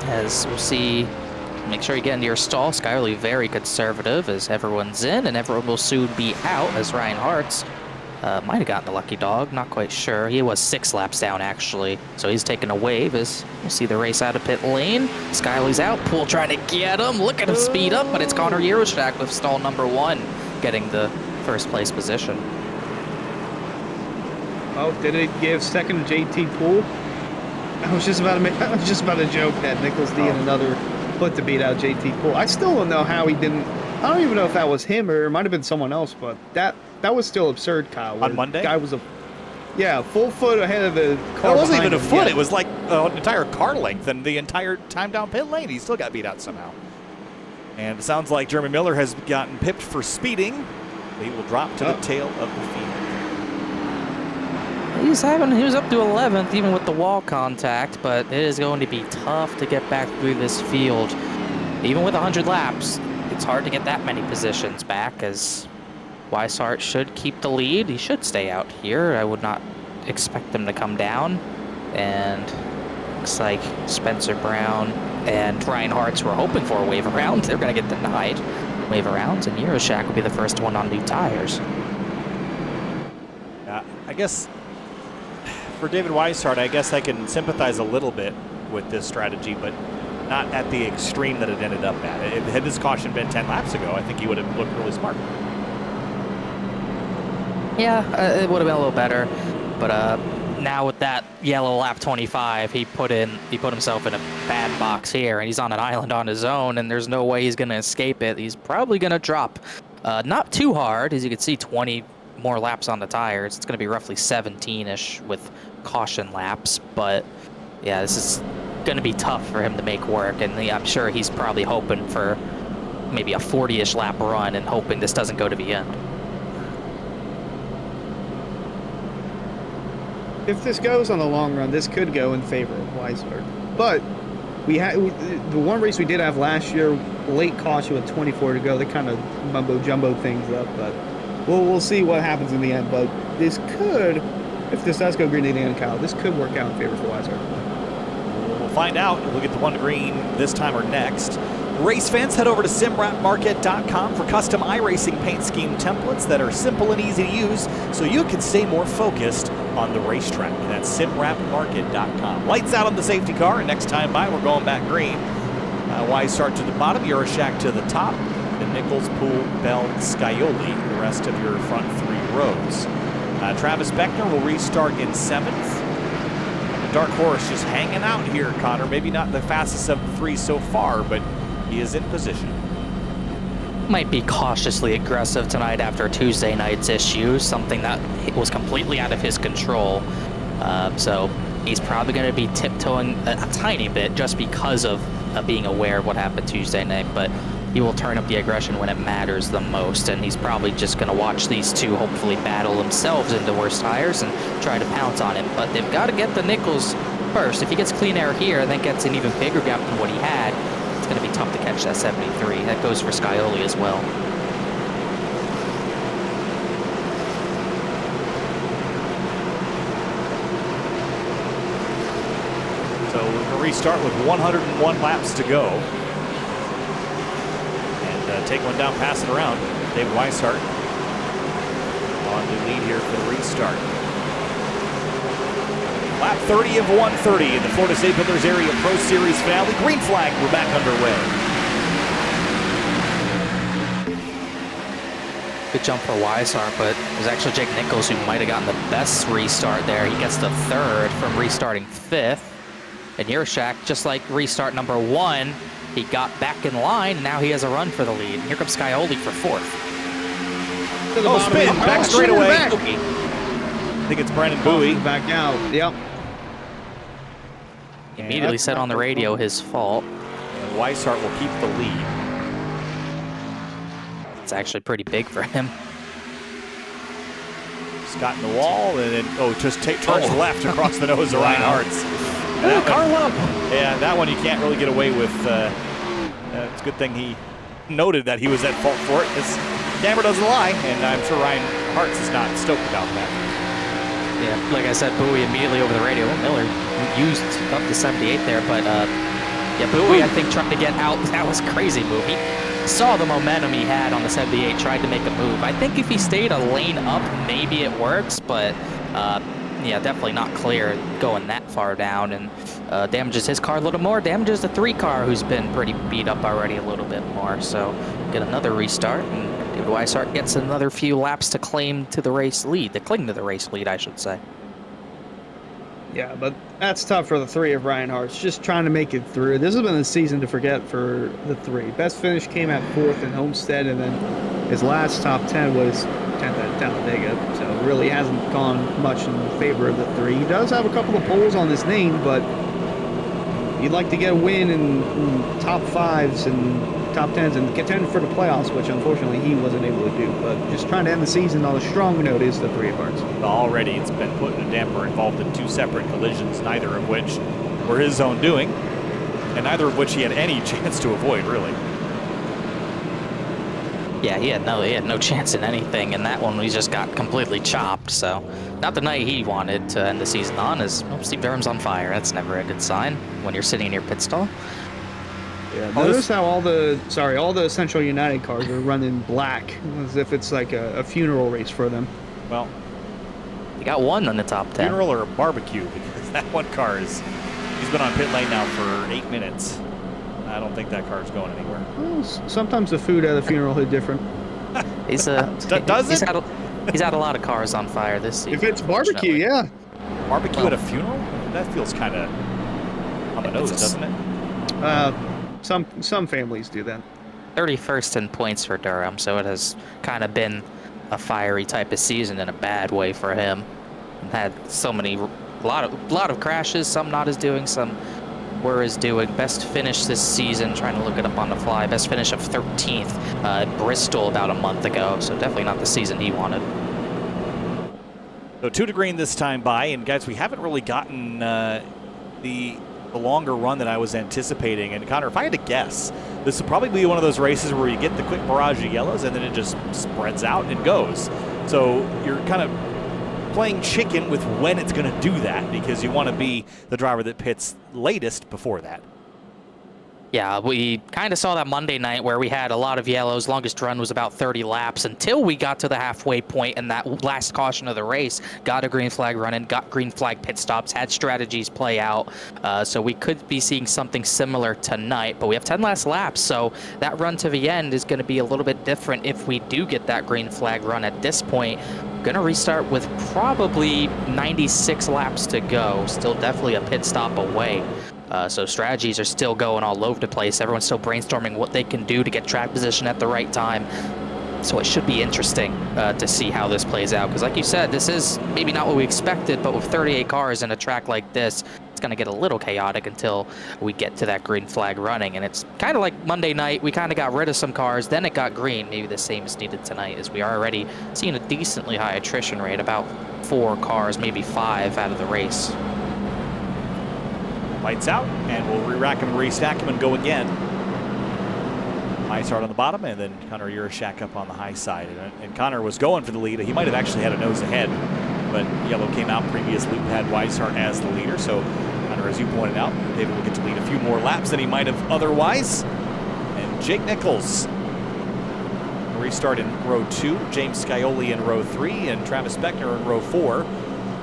As we'll see, make sure you get into your stall. Skylerly very conservative as everyone's in, and everyone will soon be out as Ryan Hartz might have gotten the lucky dog, not quite sure. He was 6 laps down actually, so he's taking a wave as we'll see the race out of pit lane. Skylerly's out, Poole trying to get him. Look at him speed up, but it's Connor Yeroshak with stall number 1 getting the first place position. Oh, did it give second to JT Poole? I was just about to joke that Nichols needed another foot to beat out JT Poole. I still don't know how he didn't. I don't even know if that was him or it might have been someone else, but that was still absurd, Kyle. On Monday? Guy was a full foot ahead of the car. It wasn't even a foot. Yeah. It was like an entire car length and the entire time down pit lane. He still got beat out somehow. And it sounds like Jeremy Miller has gotten pipped for speeding. He will drop to the tail of the field. He was up to 11th even with the wall contact, but it is going to be tough to get back through this field. Even with 100 laps, it's hard to get that many positions back as Weishart should keep the lead. He should stay out here. I would not expect him to come down. And looks like Spencer Brown and Ryan Hartz were hoping for a wave around. They're going to get denied wave arounds, and Yeroshak will be the first one on new tires. I guess for David Weishart, I guess I can sympathize a little bit with this strategy, but not at the extreme that it ended up at. Had this caution been 10 laps ago, I think he would have looked really smart. Yeah, it would have been a little better, but now with that yellow lap 25, he put himself in a bad box here, and he's on an island on his own, and there's no way he's going to escape it. He's probably going to drop not too hard, as you can see, 20 more laps on the tires. It's going to be roughly 17-ish with caution laps, but yeah, this is going to be tough for him to make work, and I'm sure he's probably hoping for maybe a 40-ish lap run and hoping this doesn't go to the end. If this goes on the long run, this could go in favor of Weishart. But the one race we did have last year, late caution with 24 to go. They kind of mumbo jumbo things up, but we'll see what happens in the end. But this could, if this does go green in the end, Kyle, this could work out in favor for Weishart. We'll find out. We'll get the one to green this time or next. Race fans, head over to simwrapmarket.com for custom iRacing paint scheme templates that are simple and easy to use so you can stay more focused on the racetrack. That's simwrapmarket.com. Lights out on the safety car, and next time by, we're going back green. Weishart to the bottom, Urashak to the top, and Nichols, Poole, Bell, Scioli, the rest of your front three rows. Travis Beckner will restart in 7th. The dark horse just hanging out here, Connor. Maybe not the fastest of the three so far, but he is in position. Might be cautiously aggressive tonight after Tuesday night's issue, something that was completely out of his control. So he's probably going to be tiptoeing a tiny bit just because of being aware of what happened Tuesday night, but he will turn up the aggression when it matters the most, and he's probably just going to watch these two hopefully battle themselves into worse tires and try to pounce on him. But they've got to get the Nichols first. If he gets clean air here and then gets an even bigger gap than what he had, it's going to be tough to catch that 73. That goes for Scioli as well. So we're going to restart with 101 laps to go. And take one down, pass it around. David Weishart on the lead here for the restart. Lap 30 of 130 in the Florida State Builders Area Pro Series finale. Green flag, we're back underway. Good jump for Weishart, but it was actually Jake Nichols who might have gotten the best restart there. He gets the 3rd from restarting 5th. And Urashak, just like restart number 1, he got back in line, and now he has a run for the lead. Here comes Scioli for 4th. Oh, spin, back straight away. Back. I think it's Brandon Bowie. Back out, yep. He immediately said on the radio his fault. And Weishart will keep the lead. It's actually pretty big for him. Scott in the wall, and then, just turns left across the nose of Ryan Hartz. Carlo! Yeah, that one you can't really get away with. It's a good thing he noted that he was at fault for it, because camera doesn't lie, and I'm sure Ryan Hartz is not stoked about that. Yeah, like I said, Bowie immediately over the radio. Miller used up to 78 there, but yeah, Bowie, I think, trying to get out. That was a crazy move. He saw the momentum he had on the 78, tried to make a move. I think if he stayed a lane up, maybe it works, but yeah, definitely not clear going that far down, and damages his car a little more, damages the 3 car, who's been pretty beat up already a little bit more. So get another restart, and David Weishart gets another few laps to cling to the race lead, I should say. Yeah, but that's tough for the 3 of Ryan Hartz, just trying to make it through. This has been a season to forget for the 3. Best finish came at 4th in Homestead, and then his last top 10 was 10th at Talladega, so really hasn't gone much in favor of the 3. He does have a couple of poles on his name, but you'd like to get a win in top 5s and top 10s and contend for the playoffs, which unfortunately he wasn't able to do. But just trying to end the season on a strong note is the 3 of Hartz. Already it's been put in a damper, involved in 2 separate collisions, neither of which were his own doing, and neither of which he had any chance to avoid, really. Yeah, he had no chance in anything, and that one he just got completely chopped. So, not the night he wanted to end the season on. As Steve Durham's on fire. That's never a good sign when you're sitting in your pit stall. Yeah, notice how all the Central United cars are running black, as if it's like a funeral race for them. Well, you got one on the top 10. Funeral or a barbecue, because that one car he's been on pit lane now for 8 minutes. I don't think that car's going anywhere. Well, sometimes the food at a funeral is different. He's had a lot of cars on fire this season. If it's barbecue, yeah. Barbecue at a funeral? That feels kind of on the nose, doesn't it? Some families do that. 31st in points for Durham, so it has kind of been a fiery type of season in a bad way for him. Had so many, a lot of crashes, some not as doing, some were as doing. Best finish this season, trying to look it up on the fly, best finish of 13th at Bristol about a month ago, so definitely not the season he wanted. So 2 to green this time by, and guys, we haven't really gotten the longer run that I was anticipating. And Connor, if I had to guess, this will probably be one of those races where you get the quick barrage of yellows and then it just spreads out and goes. So you're kind of playing chicken with when it's going to do that, because you want to be the driver that pits latest before that. Yeah, we kind of saw that Monday night where we had a lot of yellows. Longest run was about 30 laps until we got to the halfway point and that last caution of the race. Got a green flag running, got green flag pit stops, had strategies play out. So we could be seeing something similar tonight, but we have 10 last laps. So that run to the end is going to be a little bit different if we do get that green flag run at this point. Going to restart with probably 96 laps to go. Still definitely a pit stop away. So strategies are still going all over the place. Everyone's still brainstorming what they can do to get track position at the right time. So it should be interesting to see how this plays out. Because like you said, this is maybe not what we expected, but with 38 cars in a track like this, it's going to get a little chaotic until we get to that green flag running. And it's kind of like Monday night. We kind of got rid of some cars, then it got green. Maybe the same is needed tonight, as we are already seeing a decently high attrition rate, about 4 cars, maybe 5 out of the race. Lights out, and we'll re-rack him, restack him, and go again. High start on the bottom, and then Connor Urashak up on the high side. And Connor was going for the lead. He might have actually had a nose ahead, but yellow came out. Previous loop had Weishart as the leader. So Connor, as you pointed out, David will get to lead a few more laps than he might have otherwise. And Jake Nichols restart in row 2, James Scioli in row 3, and Travis Beckner in row 4.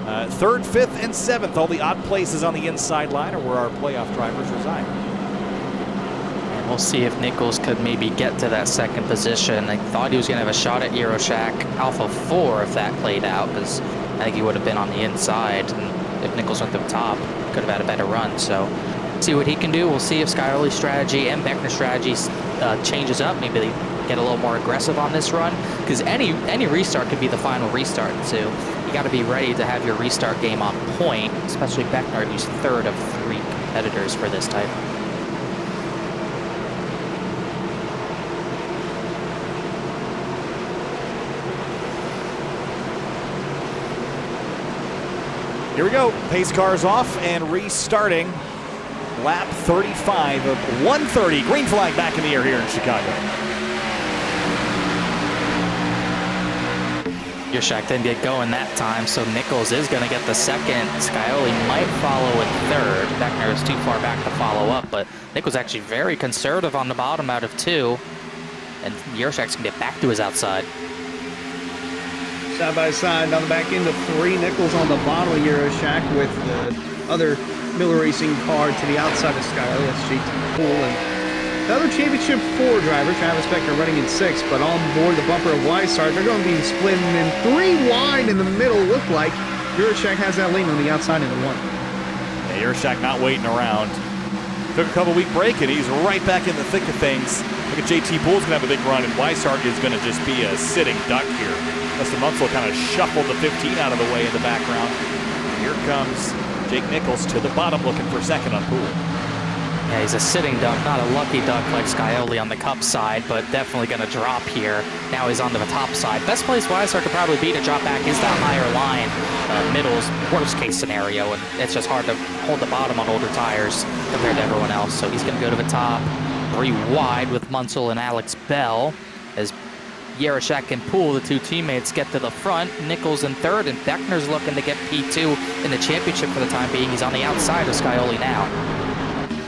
3rd, 5th, and 7th, all the odd places on the inside line are where our playoff drivers reside. And we'll see if Nichols could maybe get to that 2nd position. I thought he was going to have a shot at Urashak Alpha 4 if that played out, because I think he would have been on the inside. And if Nichols went to the top, could have had a better run. So see what he can do. We'll see if Scioli's strategy and Beckner's strategy changes up. Maybe they get a little more aggressive on this run, because any restart could be the final restart too. You got to be ready to have your restart game on point, especially Beckner, who's 3rd of 3 competitors for this type. Here we go. Pace cars off and restarting. Lap 35 of 130. Green flag back in the air here in Chicago. Urashak didn't get going that time, so Nichols is going to get the 2nd. Scioli might follow in 3rd. Beckner is too far back to follow up, but Nichols actually very conservative on the bottom out of 2. And Urashak's going to get back to his outside. Side by side down the back end of 3. Nichols on the bottom of Urashak with the other Miller Racing car to the outside of Scioli. That's JT Poole. And the other Championship 4 driver, Travis Beckner, running in 6th, but on board the bumper of Weishart. They're going to be splitting in 3 wide in the middle, look like. Urashak has that lane on the outside of the 1. Yeah, Urashak not waiting around. Took a couple-week break, and he's right back in the thick of things. Look at JT Poole's going to have a big run, and Weishart is going to just be a sitting duck here. Dustin Munsell kind of shuffled the 15 out of the way in the background. And here comes Jake Nichols to the bottom, looking for 2nd on Poole. Yeah, he's a sitting duck, not a lucky duck like Scioli on the Cup side, but definitely going to drop here. Now he's on the top side. Best place Weishart could probably be to drop back is that higher line. Middle's worst case scenario, and it's just hard to hold the bottom on older tires compared to everyone else. So he's going to go to the top, 3 wide with Munsell and Alex Bell, as Urashak and Poole, the 2 teammates, get to the front. Nichols in 3rd, and Beckner's looking to get P2 in the championship for the time being. He's on the outside of Scioli now.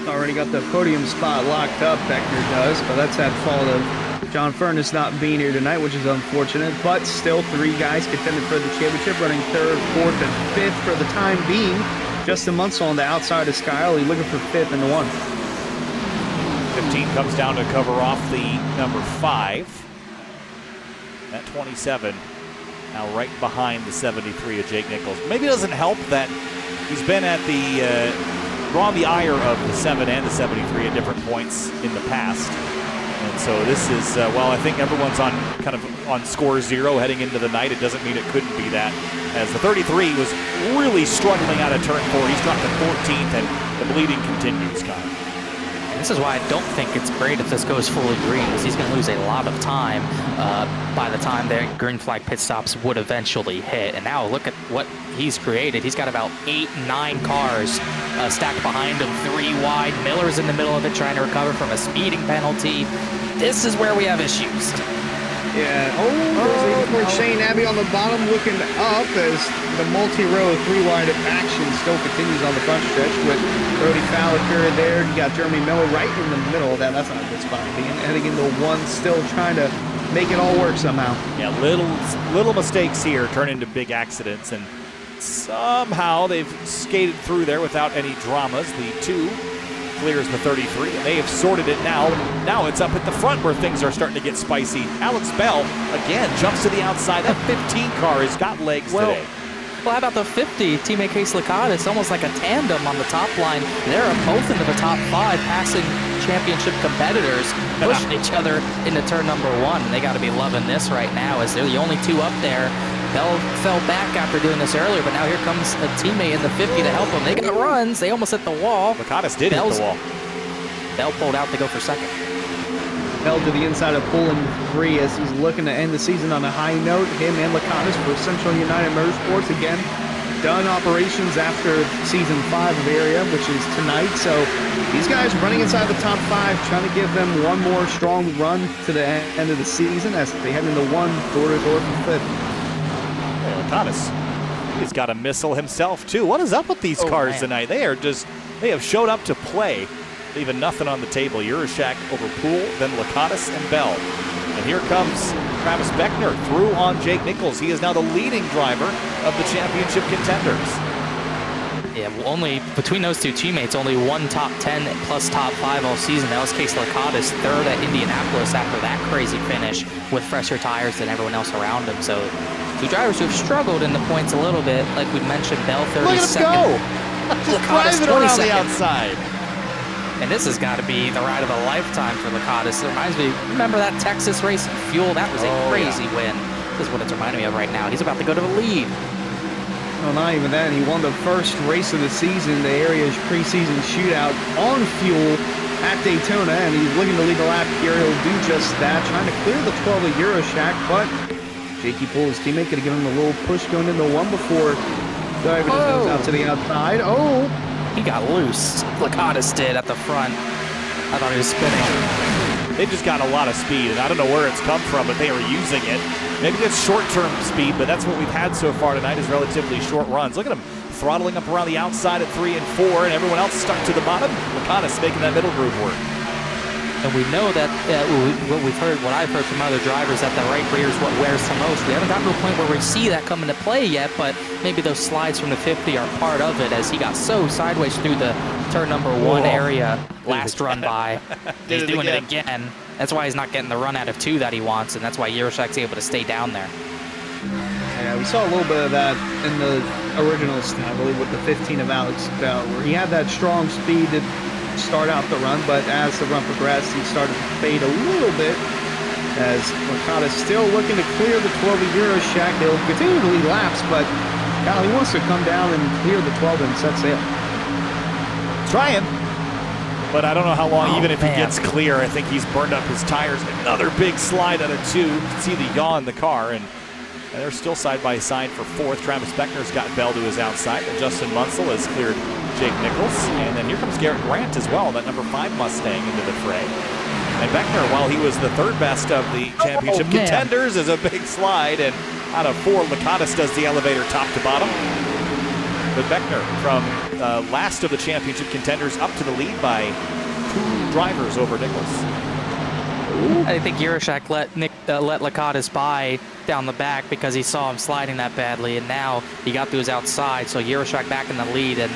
Already got the podium spot locked up, Beckner does, but that's that fault of John Furness not being here tonight, which is unfortunate, but still 3 guys contended for the championship, running 3rd, 4th, and 5th for the time being. Justin Munsell on the outside of Scioli, looking for 5th in the 1. 15 comes down to cover off the number 5. That 27 Now right behind the 73 of Jake Nichols. Maybe it doesn't help that he's been at drawn the ire of the 7 and the 73 at different points in the past. And so this is, well, I think everyone's on kind of on score 0 heading into the night. It doesn't mean it couldn't be that, as the 33 was really struggling out of turn 4. He's dropped to 14th, and the bleeding continues, Kyle. And this is why I don't think it's great if this goes fully green, because he's going to lose a lot of time by the time the green flag pit stops would eventually hit. And now look at what he's created. He's got about 8, 9 cars stacked behind him, 3 wide. Miller's in the middle of it trying to recover from a speeding penalty. This is where we have issues. Yeah. Oh, Shane Abbey on the bottom looking up as the multi-row 3 wide action still continues on the front stretch with Brody Falliker there. You got Jeremy Miller right in the middle of that. That's not a good spot to be in. Heading into 1, still trying to make it all work somehow. Yeah, little mistakes here turn into big accidents, and somehow they've skated through there without any dramas. The 2 clears the 33, and they have sorted it now. Now it's up at the front where things are starting to get spicy. Alex Bell, again, jumps to the outside. That 15 car has got legs today. Well, how about the 50? Teammate Case Licata, it's almost like a tandem on the top line. They're both into the top 5, passing championship competitors, pushing each other into turn number 1. They got to be loving this right now, as they're the only 2 up there. Bell fell back after doing this earlier, but now here comes a teammate in the 50 to help him. They got runs. They almost hit the wall. Licatis did hit the wall. Bell pulled out to go for second. Bell to the inside of pulling 3 as he's looking to end the season on a high note. Him and Licatis for Central United Motorsports again. Done operations after season 5 of area, which is tonight. So these guys running inside the top 5, trying to give them one more strong run to the end of the season as they head into 1 door-to-door for 5th. Licatis, he's got a missile himself too. What is up with these cars tonight? They have showed up to play, leaving nothing on the table. Yurashak over Poole, then Licatis and Bell. And here comes Travis Beckner through on Jake Nichols. He is now the leading driver of the championship contenders. Yeah, well, only between those 2 teammates, only 1 top 10 plus top 5 all season. That was Case Licata, 3rd at Indianapolis after that crazy finish with fresher tires than everyone else around him. So 2 drivers who have struggled in the points a little bit, like we mentioned. Bell 32nd. Look at him go! Just driving around the outside. And this has got to be the ride of a lifetime for Licatis. It reminds me, remember that Texas race in Fuel? That was a crazy win. This is what it's reminding me of right now. He's about to go to the lead. Well, not even that. He won the first race of the season, the area's preseason shootout on Fuel at Daytona, and he's looking to lead the lap here. He'll do just that, trying to clear the 12 of Euroshack, but Jakey Poole, his teammate, could have given him a little push going into 1 before driving his nose out to the outside. Oh! He got loose. Licatis did at the front. I thought he was spinning. They've just got a lot of speed, and I don't know where it's come from, but they are using it. Maybe it's short-term speed, but that's what we've had so far tonight is relatively short runs. Look at him throttling up around the outside at 3 and 4, and everyone else stuck to the bottom. Licatis making that middle groove work. And we know that what I've heard from other drivers, that the right rear is what wears the most. We haven't gotten to a point where we see that come into play yet, but maybe those slides from the 50 are part of it, as he got so sideways through the turn number 1 area last run by. He's doing it again. That's why he's not getting the run out of 2 that he wants, and that's why Yurashak's able to stay down there. Yeah, we saw a little bit of that in the original stint, I believe, with the 15 of Alex Bell, where he had that strong speed to start out the run, but as the run progressed, he started to fade a little bit, as Licatis still looking to clear the 12 of Euroshack. They'll continue to lead laps, but Kyle, he wants to come down and clear the 12 and set sail. Trying, but I don't know how long, even if he gets clear. I think he's burned up his tires. Another big slide out of 2. You can see the yaw in the car, and they're still side by side for 4th. Travis Beckner's got Bell to his outside, and Justin Munsell has cleared Jake Nichols, and then here comes Garrett Grant as well, that number 5 Mustang into the fray. And Beckner, while he was the 3rd best of the championship contenders, is a big slide, and out of 4, Licatis does the elevator top to bottom. But Beckner, from last of the championship contenders, up to the lead by 2 drivers over Nichols. I think Yurashak let Licatis by down the back because he saw him sliding that badly, and now he got to his outside, so Yurashak back in the lead, and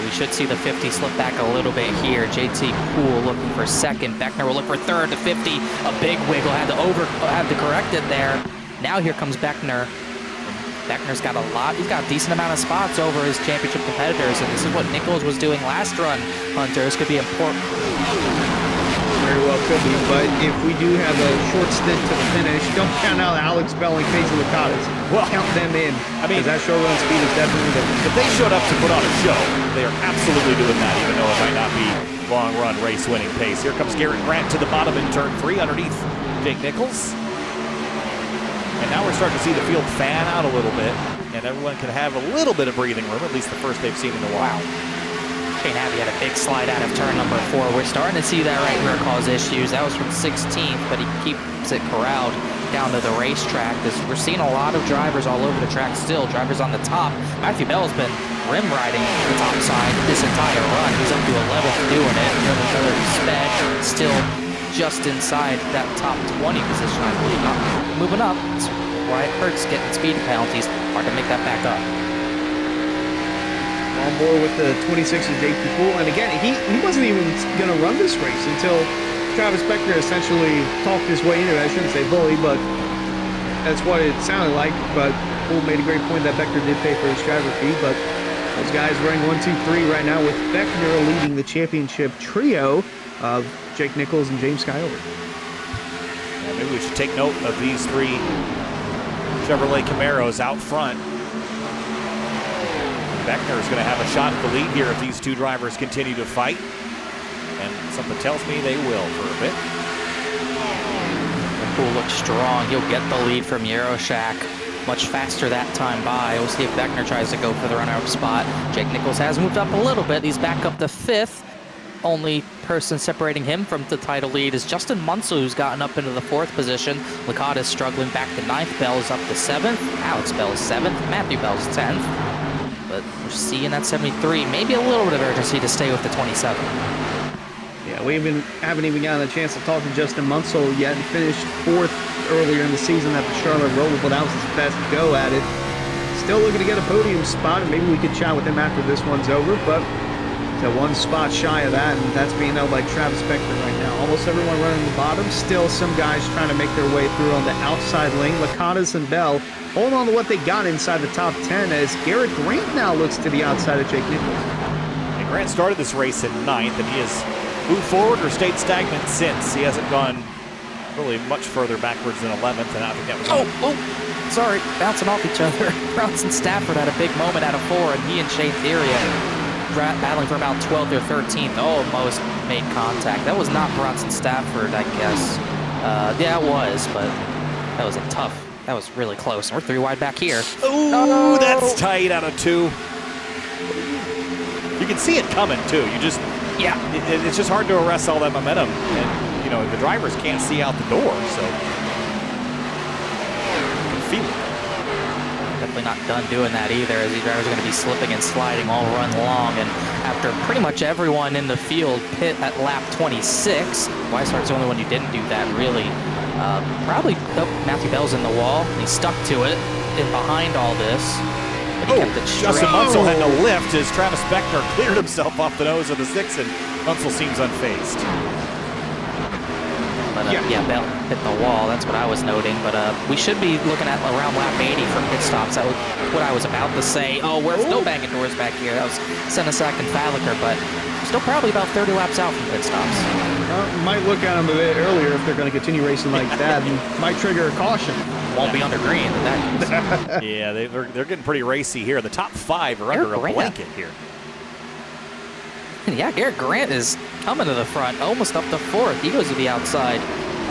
we should see the 50 slip back a little bit here. JT Poole looking for 2nd. Beckner will look for 3rd to 50. A big wiggle, had to correct it there. Now here comes Beckner. Beckner's got a lot. He's got a decent amount of spots over his championship competitors, and this is what Nichols was doing last run, Hunter. This could be important. Very well could be, but if we do have a short stint to the finish, don't count out Alex Bell and Casey Licatas. Well, count them in, I mean, because that short run speed is definitely there. If they showed up to put on a show, they are absolutely doing that, even though it might not be long run race winning pace. Here comes Garrett Grant to the bottom in turn 3 underneath Jake Nichols. And now we're starting to see the field fan out a little bit, and everyone can have a little bit of breathing room, at least the first they've seen in a while. Shane Abbey had a big slide out of turn number 4. We're starting to see that right rear cause issues. That was from 16th, but he keeps it corralled down to the racetrack. We're seeing a lot of drivers all over the track still. Drivers on the top. Matthew Bell's been rim riding the top side this entire run. He's up to 11th doing it. Another sped, still just inside that top 20 position, I believe. Not moving up. That's why it hurts getting speed penalties. Hard to make that back up. On board with the 26 of JP Poole, and again, he wasn't even going to run this race until Travis Beckner essentially talked his way into it. I shouldn't say bully, but that's what it sounded like. But Poole made a great point that Beckner did pay for his driver fee, but those guys running 1, 2, 3 right now with Beckner leading the championship trio of Jake Nichols and James Skyover. Yeah, maybe we should take note of these 3 Chevrolet Camaros out front. Beckner is going to have a shot at the lead here if these 2 drivers continue to fight. And something tells me they will for a bit. Poole looks strong. He'll get the lead from Euroshack much faster that time by. We'll see if Beckner tries to go for the run-out spot. Jake Nichols has moved up a little bit. He's back up to 5th. Only person separating him from the title lead is Justin Munsell, who's gotten up into the 4th position. Licata is struggling back to 9th. Bell is up to 7th. Alex Bell is 7th. Matthew Bell is 10th. But we're seeing that 73, maybe a little bit of urgency to stay with the 27. Yeah, we haven't even gotten a chance to talk to Justin Munsell yet. He finished 4th earlier in the season at the Charlotte Roval, but that was his best go at it. Still looking to get a podium spot, and maybe we could chat with him after this one's over, but so 1 spot shy of that, and that's being held by Travis Beckner right now. Almost everyone running the bottom. Still some guys trying to make their way through on the outside lane. Licatas and Bell hold on to what they got inside the top 10 as Garrett Grant now looks to the outside of Jake Nichols. And Grant started this race in 9th, and he has moved forward or stayed stagnant since. He hasn't gone really much further backwards than 11th, and I think that was... Sorry, bouncing off each other. Bronson Stafford had a big moment out of 4, and he and Shane Theria battling for about 12th or 13th, almost made contact. That was not Bronson Stafford, I guess. Yeah, it was, but that was that was really close. We're 3 wide back here. Oh, that's tight out of 2. You can see it coming, too. Yeah. It's just hard to arrest all that momentum. And, you know, the drivers can't see out the door, so you can feel it. Definitely not done doing that either, as these drivers are going to be slipping and sliding all run long. And after pretty much everyone in the field pit at lap 26, Weishart's the only one who didn't do that, really. Probably Matthew Bell's in the wall. He stuck to it in behind all this. But he kept it straight. Justin Munsell had to lift as Travis Beckner cleared himself off the nose of the 6, and Munsell seems unfazed. But yeah, Bell hit the wall. That's what I was noting. But we should be looking at around lap 80 for pit stops. That was what I was about to say. Oh, we're still banging doors back here. That was Senesac and Faliker, but still probably about 30 laps out from pit stops. Might look at them a bit earlier if they're going to continue racing like that, and might trigger a caution. Won't be under green in that case. Yeah, they're getting pretty racy here. The top 5 are under a blanket here. Yeah, Garrett Grant is coming to the front, almost up to 4th. He goes to the outside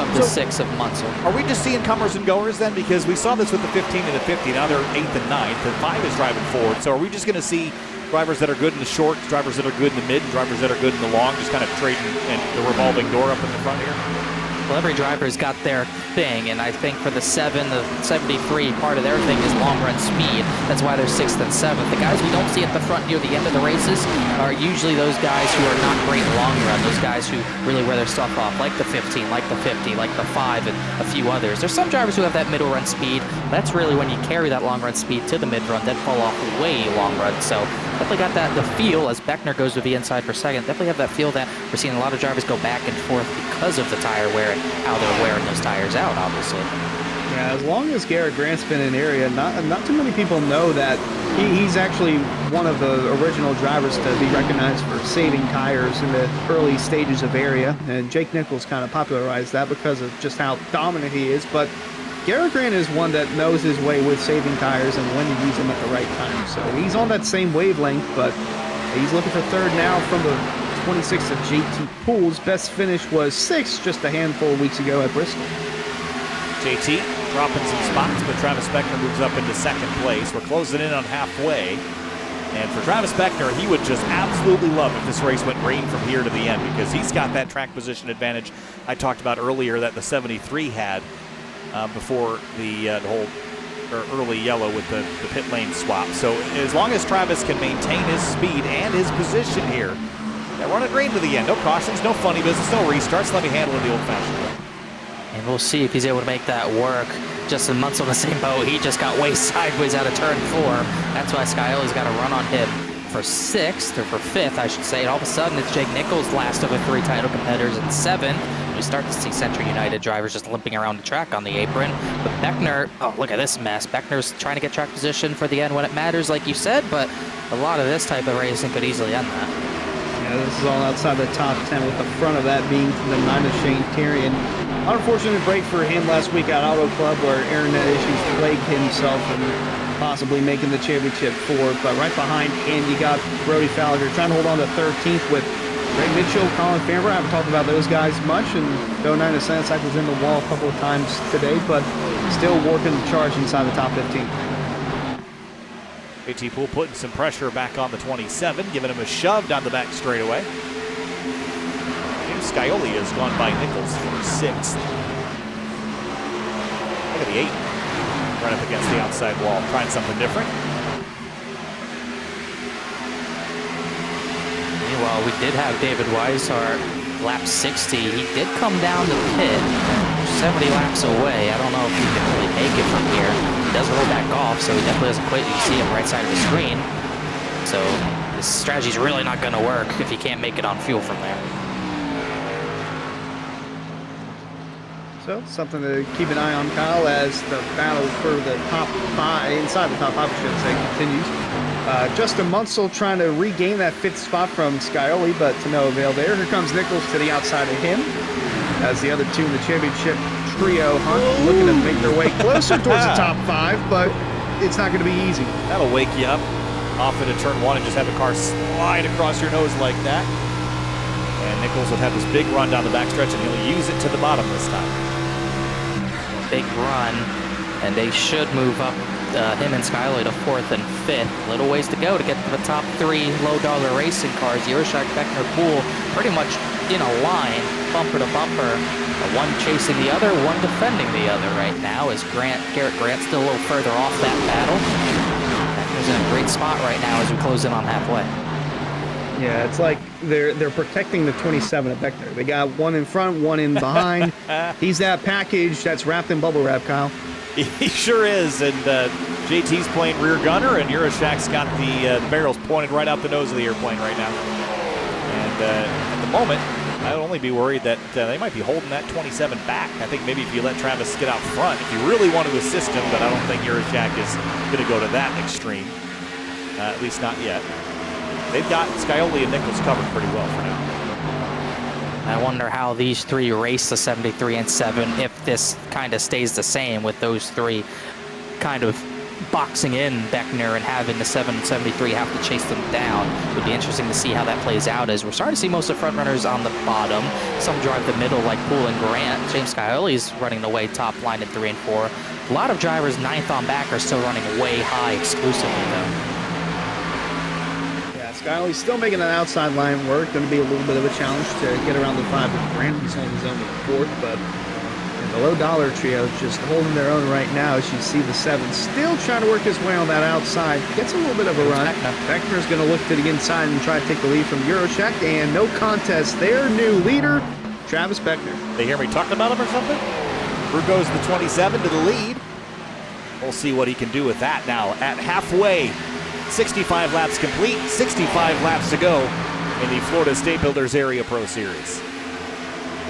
of the 6 of Munsell. Are we just seeing comers and goers then? Because we saw this with the 15 and the 50. Now they're 8th and 9th, and 5 is driving forward. So are we just going to see drivers that are good in the short, drivers that are good in the mid, and drivers that are good in the long, just kind of trading and the revolving door up in the front here? Well, every driver's got their thing, and I think for the 73, part of their thing is long run speed. That's why they're 6th and 7th. The guys we don't see at the front near the end of the races are usually those guys who are not great long run, those guys who really wear their stuff off, like the 15, like the 50, like the 5, and a few others. There's some drivers who have that middle run speed. That's really when you carry that long run speed to the mid run, then fall off way long run. So definitely got the feel as Beckner goes to the inside for 2nd. Definitely have that feel that we're seeing a lot of drivers go back and forth because of the tire wear and how they're wearing those tires out, obviously. Yeah, as long as Garrett Grant's been in area, not too many people know that he's actually one of the original drivers to be recognized for saving tires in the early stages of area. And Jake Nichols kind of popularized that because of just how dominant he is. But Garrett Grant is one that knows his way with saving tires and when to use them at the right time. So he's on that same wavelength, but he's looking for third now from the 26th of JT Poole's best finish was 6th just a handful of weeks ago at Bristol. JT dropping some spots, but Travis Beckner moves up into second place. We're closing in on halfway. And for Travis Beckner, he would just absolutely love if this race went green from here to the end, because he's got that track position advantage I talked about earlier that the 73 had before the whole early yellow with the pit lane swap. So as long as Travis can maintain his speed and his position here, yeah, run it green to the end. No cautions, no funny business, no restarts. Let me handle it the old-fashioned way. And we'll see if he's able to make that work. Justin Muntz on the same boat. He just got way sideways out of turn 4. That's why Scioli's got a run on him for 6th, or for 5th, I should say. And all of a sudden, it's Jake Nichols, last of the 3 title competitors, in 7th. We start to see Central United drivers just limping around the track on the apron. But Beckner, oh, look at this mess. Beckner's trying to get track position for the end when it matters, like you said, but a lot of this type of racing could easily end that. Yeah, this is all outside the top 10, with the front of that being the 9 of Shane Terry. And unfortunate break for him last week at Auto Club, where internet issues plagued himself and possibly making the championship 4th. But right behind him, you got Brody Fowler trying to hold on to 13th with Greg Mitchell, Colin Farmer. I haven't talked about those guys much, and Go 9 of Sensex was in the wall a couple of times today, but still working the charge inside the top 15. JT Poole putting some pressure back on the 27, giving him a shove down the back straightaway. James Scioli has gone by Nichols for 6th. Look at the 8. Right up against the outside wall, trying something different. Meanwhile, we did have David Weishart lap 60. He did come down the pit 70 laps away. I don't know if he can really make it from here. He does roll back off, so he definitely doesn't quit. You can see him right side of the screen. So this strategy's really not going to work if he can't make it on fuel from there. So something to keep an eye on, Kyle, as the battle for the top 5, inside the top 5, I should say, continues. Justin Munsell trying to regain that 5th spot from Scioli, but to no avail there. Here comes Nichols to the outside of him, as the other 2 in the championship trio hunt looking to make their way closer towards the top 5, but it's not going to be easy. That'll wake you up off into turn 1 and just have a car slide across your nose like that. And Nichols will have this big run down the backstretch, and he'll use it to the bottom this time. Big run, and they should move up him and Scioli to 4th and 5th. Little ways to go to get to the top 3 low-dollar racing cars. Yershak, Beckner, Poole pretty much in a line, bumper to bumper. One chasing the other, one defending the other right now, as Garrett Grant still a little further off that battle. Beckner's in a great spot right now as we close in on halfway. Yeah, it's like they're protecting the 27 of Beckner. They got one in front, one in behind. He's that package that's wrapped in bubble wrap, Kyle. He sure is, and JT's playing rear gunner, and Yershak's got the barrels pointed right out the nose of the airplane right now. And at the moment, I would only be worried that they might be holding that 27 back. I think maybe if you let Travis get out front, if you really want to assist him, but I don't think Yershak is going to go to that extreme, at least not yet. They've got Scioli and Nichols covered pretty well for now. I wonder how these 3 race the 73 and 7 if this kind of stays the same with those 3 kind of boxing in Beckner and having the 7 and 73 have to chase them down. It would be interesting to see how that plays out, as we're starting to see most of the front runners on the bottom. Some drive the middle like Poole and Grant. James Scioli's running the way top line in 3 and 4. A lot of drivers 9th on back are still running way high exclusively though. Scioli's still making that outside line work. Going to be a little bit of a challenge to get around the 5 with Grant. He's on his own with 4th, but the low-dollar trio just holding their own right now. As you see the 7 still trying to work his way on that outside. Gets a little bit of a run. Beckner's going to look to the inside and try to take the lead from Yershak, and no contest. Their new leader, Travis Beckner. They hear me talking about him or something? Here goes the 27 to the lead. We'll see what he can do with that now at halfway. 65 laps complete, 65 laps to go in the Florida State Builders Area Pro Series.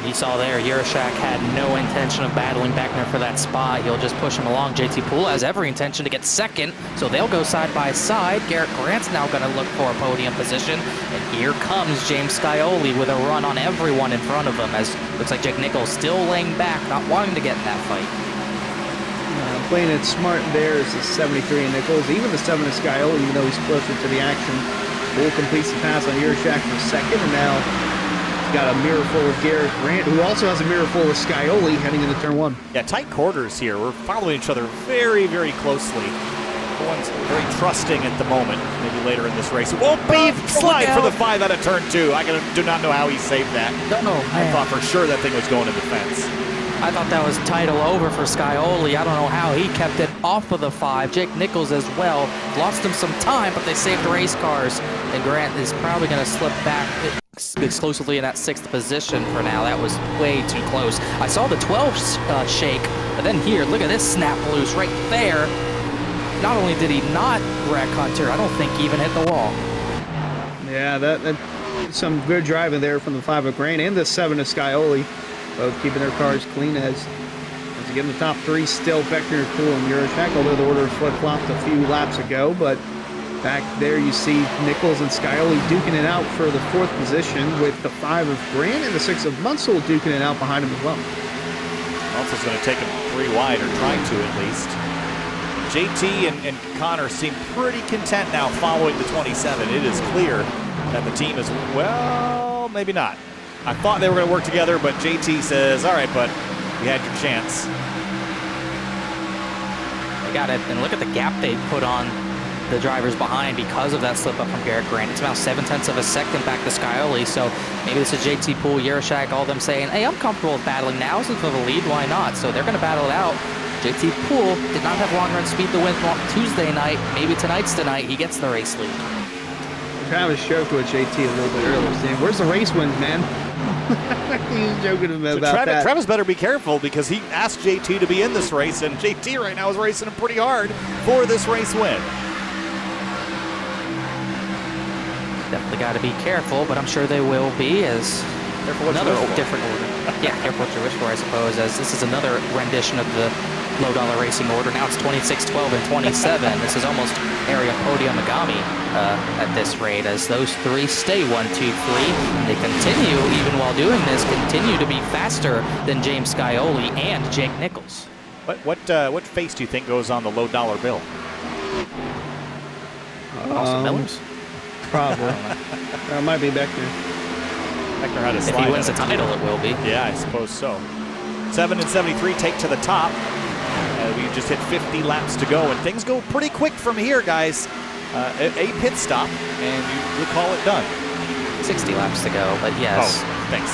You saw there, Yurashak had no intention of battling Beckner for that spot. He'll just push him along. JT Poole has every intention to get second, so they'll go side by side. Garrett Grant's now going to look for a podium position. And here comes James Scioli with a run on everyone in front of him, as looks like Jake Nichols still laying back, not wanting to get in that fight. Playing it smart there is the 73 of Nichols. Even the 7 of Scioli, even though he's closer to the action. Poole completes the pass on Yurashak for second, and now got a mirror full of Garrett Grant, who also has a mirror full of Scioli heading into turn 1. Yeah, tight quarters here. We're following each other very, very closely. One's very trusting at the moment. Maybe later in this race, it won't be slide for the 5 out of turn 2. I do not know how he saved that. No, I thought for sure that thing was going to the fence. I thought that was title over for Scioli. I don't know how he kept it off of the 5. Jake Nichols as well. Lost him some time, but they saved race cars. And Grant is probably going to slip back exclusively in that 6th position for now. That was way too close. I saw the 12 shake, but then here, look at this snap loose right there. Not only did he not wreck Hunter, I don't think he even hit the wall. Yeah, that some good driving there from the 5 of Grant and the 7 of Scioli. Both keeping their cars clean as again, the top 3 still Beckner, Poole, and Yurashak, although the order flip-flopped a few laps ago. But back there you see Nichols and Scioli duking it out for the 4th position, with the 5 of Grant and the 6 of Munsell duking it out behind him as well. Munsell's going to take him 3 wide, or trying to at least. JT and Connor seem pretty content now following the 27. It is clear that the team is, well, maybe not. I thought they were going to work together, but JT says, all right, bud, you had your chance. They got it, and look at the gap they put on the drivers behind because of that slip up from Garrett Grant. It's about 0.7 of a second back to Scioli, so maybe this is JT Poole, Yurashak, all of them saying, hey, I'm comfortable with battling now since we have a lead, why not? So they're going to battle it out. JT Poole did not have long run speed to win Tuesday night. Maybe tonight's the night he gets the race lead. Travis joked with JT a little bit earlier, saying, where's the race wins, man? He's joking about that. Travis better be careful, because he asked JT to be in this race, and JT right now is racing him pretty hard for this race win. Definitely got to be careful, but I'm sure they will be, as another different order. Yeah, careful what you wish for, I suppose, as this is another rendition of the low dollar racing order. Now it's 26, 12, and 27. This is almost area podium Megami at this rate, as those 3 stay 1, 2, 3. And they continue, even while doing this, continue to be faster than James Scioli and Jake Nichols. What face do you think goes on the low dollar bill? Austin Miller's? Probably. It might be Beckner. Beckner had a slide. If he wins the title, it will be. Yeah, I suppose so. 7 and 73 take to the top. We just hit 50 laps to go, and things go pretty quick from here, guys. A pit stop, and you'll call it done. 60 laps to go, but yes. Oh, thanks.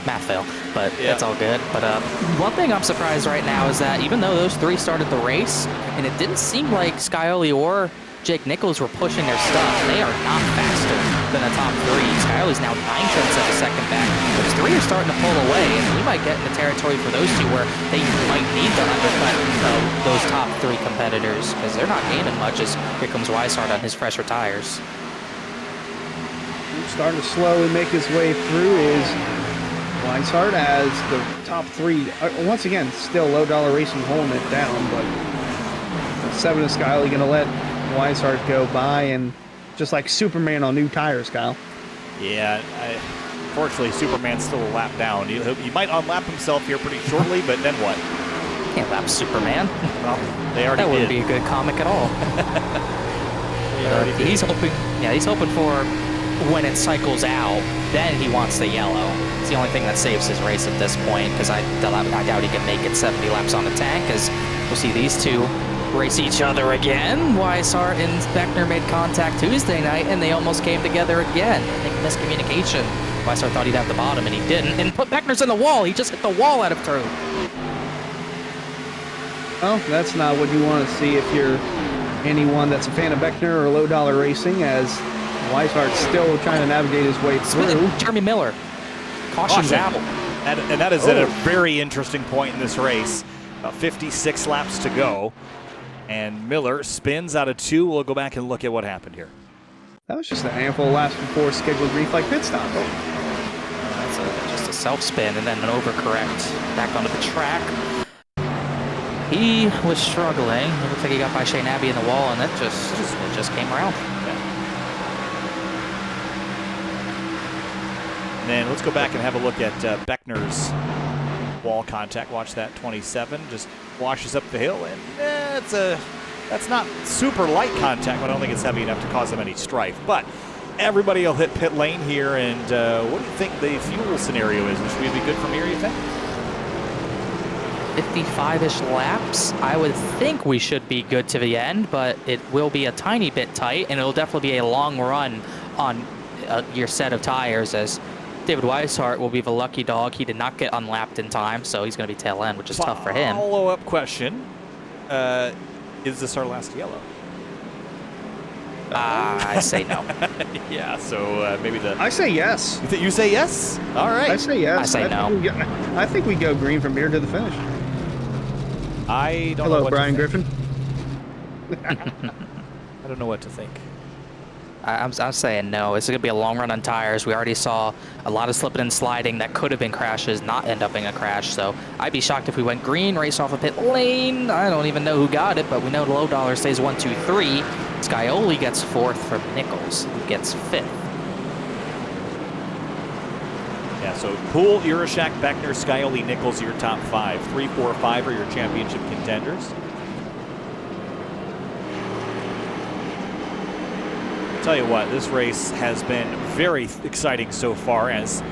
Math fail, but it's all good. But one thing I'm surprised right now is that even though those 3 started the race, and it didn't seem like Scioli or Jake Nichols were pushing their stuff, they are not faster than the top 3. Scioli's now 0.9 of a second back. Those 3 are starting to pull away, and we might get into territory for those 2 where they might need to undercut those top 3 competitors, because they're not gaining much, as here comes Weishart on his fresher tires. Starting to slowly make his way through is Weishart, as the top 3, once again, still low dollar racing holding it down, but 7 of Scioli going to let Weishart go by, and just like Superman on new tires, Kyle. Yeah, unfortunately, Superman's still a lap down. He might unlap himself here pretty shortly, but then what? Can't lap Superman. Well, they already That wouldn't did. be a good comic at all. He's hoping. Yeah, he's hoping for when it cycles out, then he wants the yellow. It's the only thing that saves his race at this point, because I doubt he can make it 70 laps on the tank, as we'll see these 2 race each other again. Weishart and Beckner made contact Tuesday night, and they almost came together again. I think miscommunication. Weishart thought he'd have the bottom, and he didn't. And put Beckner's in the wall. He just hit the wall out of turn. Well, that's not what you want to see if you're anyone that's a fan of Beckner or low dollar racing, as Weishart's still trying to navigate his way through. Jeremy Miller. Caution's out. And that is at a very interesting point in this race. About 56 laps to go. And Miller spins out of 2. We'll go back and look at what happened here. That was just a handful of laps before scheduled green flag pit stop. That's just a self-spin and then an overcorrect back onto the track. He was struggling. It looks like he got by Shane Abbey in the wall, and it just came around. And then let's go back and have a look at Beckner's wall contact. Watch that 27, just washes up the hill, and that's not super light contact, but I don't think it's heavy enough to cause them any strife. But everybody will hit pit lane here, and what do you think the fuel scenario is? Should we be good from here, you think? 55-ish laps. I would think we should be good to the end, but it will be a tiny bit tight, and it'll definitely be a long run on your set of tires, as David Weishart will be the lucky dog. He did not get unlapped in time, so he's going to be tail end, which is tough for him. Follow-up question. Is this our last yellow? I say no. Yeah, so maybe the... I say yes. You say yes? All right. I say yes. I say no. I think we go green from here to the finish. I don't know Hello, what Brian to think. Griffin. I don't know what to think. I'm saying no. It's going to be a long run on tires. We already saw a lot of slipping and sliding that could have been crashes, not end up being a crash. So I'd be shocked if we went green, race off a pit lane. I don't even know who got it, but we know the low dollar stays 1, 2, 3. Scioli gets 4th from Nichols, who gets 5th. Yeah, so Poole, Urashak, Beckner, Scioli, Nichols, your top 5. 3, 4, 5 are your championship contenders. Tell you what, this race has been very exciting so far, as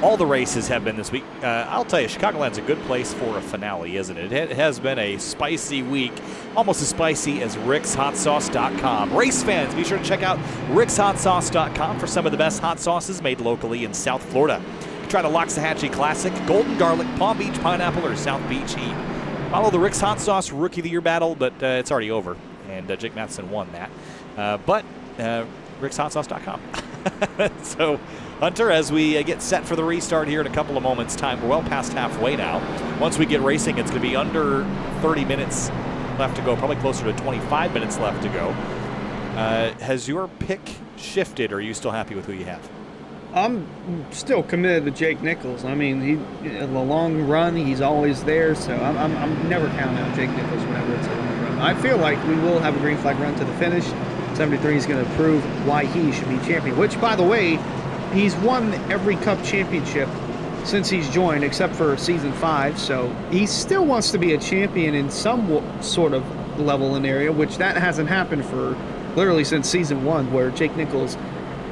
all the races have been this week. I'll tell you, Chicagoland's a good place for a finale, isn't it? It has been a spicy week, almost as spicy as rickshotsauce.com. Race fans, be sure to check out rickshotsauce.com for some of the best hot sauces made locally in South Florida. Try the Loxahatchee Classic, Golden Garlic, Palm Beach Pineapple, or South Beach Heat. Follow the Rick's Hot Sauce Rookie of the Year battle, but it's already over, and Jake Matheson won that. But rickshotsauce.com. So, Hunter, as we get set for the restart here in a couple of moments' time, we're well past halfway now. Once we get racing, it's going to be under 30 minutes left to go, probably closer to 25 minutes left to go. Has your pick shifted, or are you still happy with who you have? I'm still committed to Jake Nichols. I mean, in the long run, he's always there, so I'm never counting out Jake Nichols whenever it's a long run. I feel like we will have a green flag run to the finish. 73 is going to prove why he should be champion, which, by the way, he's won every Cup championship since he's joined, except for Season 5, so he still wants to be a champion in some sort of level and area, which that hasn't happened for literally since Season 1, where Jake Nichols,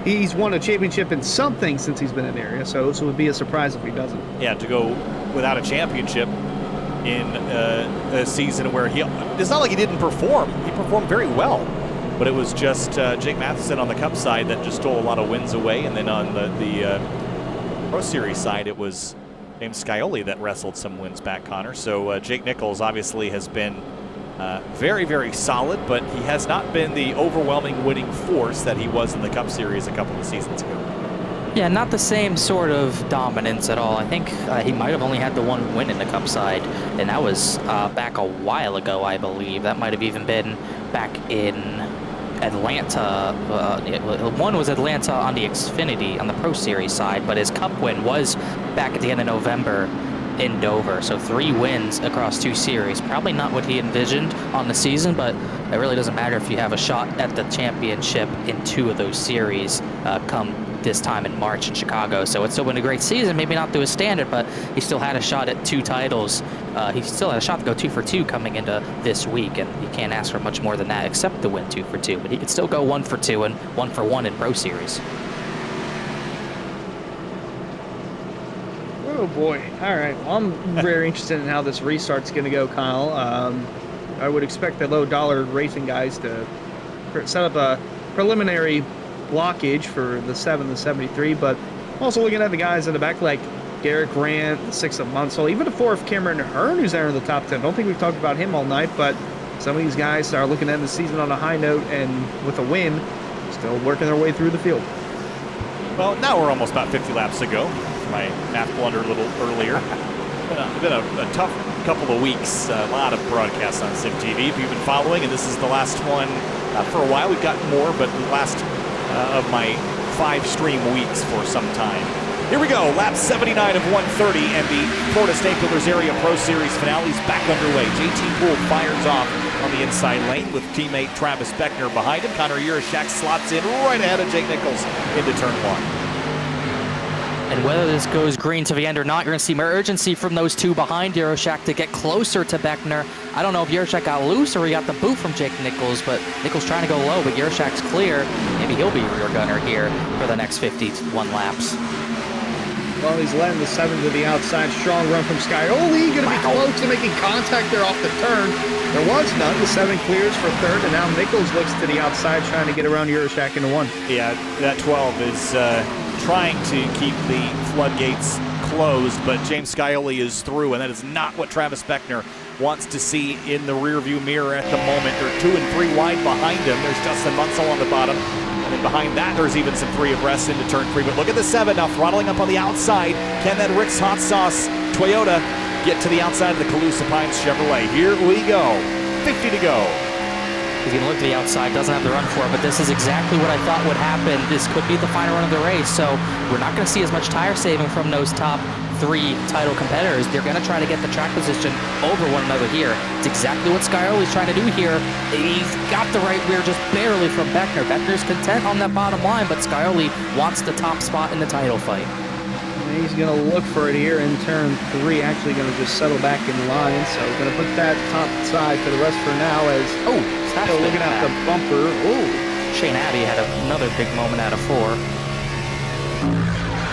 he's won a championship in something since he's been in the area, so it would be a surprise if he doesn't. Yeah, to go without a championship in a season where it's not like he didn't perform. He performed very well. But it was just Jake Matheson on the Cup side that just stole a lot of wins away. And then on the Pro Series side, it was James Scioli that wrestled some wins back, Connor. So Jake Nichols obviously has been very, very solid, but he has not been the overwhelming winning force that he was in the Cup Series a couple of seasons ago. Yeah, not the same sort of dominance at all. I think he might have only had the one win in the Cup side, and that was back a while ago, I believe. That might have even been back in Atlanta. One was Atlanta on the Xfinity on the Pro Series side, but his Cup win was back at the end of November in Dover. So 3 wins across 2 series. Probably not what he envisioned on the season, but it really doesn't matter if you have a shot at the championship in 2 of those series come this time in March in Chicago. So it's still been a great season, maybe not to his standard, but he still had a shot at 2 titles. He still had a shot to go 2 for 2 coming into this week, and you can't ask for much more than that except to win 2 for 2. But he could still go 1 for 2 and 1 for 1 in Pro Series. Oh boy. All right. Well, I'm very interested in how this restart's going to go, Kyle. I would expect the low dollar racing guys to set up a preliminary blockage for the 7 and the 73, but also looking at the guys in the back like Garrett Grant, the 6th of Munsell, even the 4th Cameron Hearn, who's there in the top 10. I don't think we've talked about him all night, but some of these guys are looking at the season on a high note and with a win, still working their way through the field. Well, now we're almost about 50 laps to go. My math blunder a little earlier. Been a tough couple of weeks. A lot of broadcasts on Sim TV if you've been following, and this is the last one for a while. We've got more, but the last of my 5 stream weeks for some time. Here we go, lap 79 of 130, and the Florida State Builders Area Pro Series finale is back underway. JT Poole fires off on the inside lane with teammate Travis Beckner behind him. Connor Urashak slots in right ahead of Jake Nichols into turn one. And whether this goes green to the end or not, you're going to see more urgency from those two behind Urashak to get closer to Beckner. I don't know if Urashak got loose or he got the boot from Jake Nichols, but Nichols trying to go low, but Urashak's clear. Maybe he'll be rear gunner here for the next 51 laps. Well, he's letting the 7 to the outside. Strong run from Scioli. Going to be close to making contact there off the turn. There was none. The 7 clears for third, and now Nichols looks to the outside trying to get around Urashak into 1. Yeah, that 12 is trying to keep the floodgates closed, but James Scioli is through, and that is not what Travis Beckner wants to see in the rearview mirror at the moment. They're 2 and 3 wide behind him. There's Justin Munsell on the bottom. And then behind that, there's even some 3 abreast into turn 3. But look at the 7 now throttling up on the outside. Can that Rick's Hot Sauce Toyota get to the outside of the Calusa Pines Chevrolet? Here we go. 50 to go. He's going to look to the outside, doesn't have the run for it, but this is exactly what I thought would happen. This could be the final run of the race, so we're not going to see as much tire saving from those top 3 title competitors. They're going to try to get the track position over one another here. It's exactly what Scioli's trying to do here. He's got the right rear just barely from Beckner. Beckner's content on that bottom line, but Scioli wants the top spot in the title fight. He's going to look for it here in turn 3, actually going to just settle back in line, so going to put that top side for the rest for now as, still looking at the bumper. Shane Abbey had another big moment out of 4.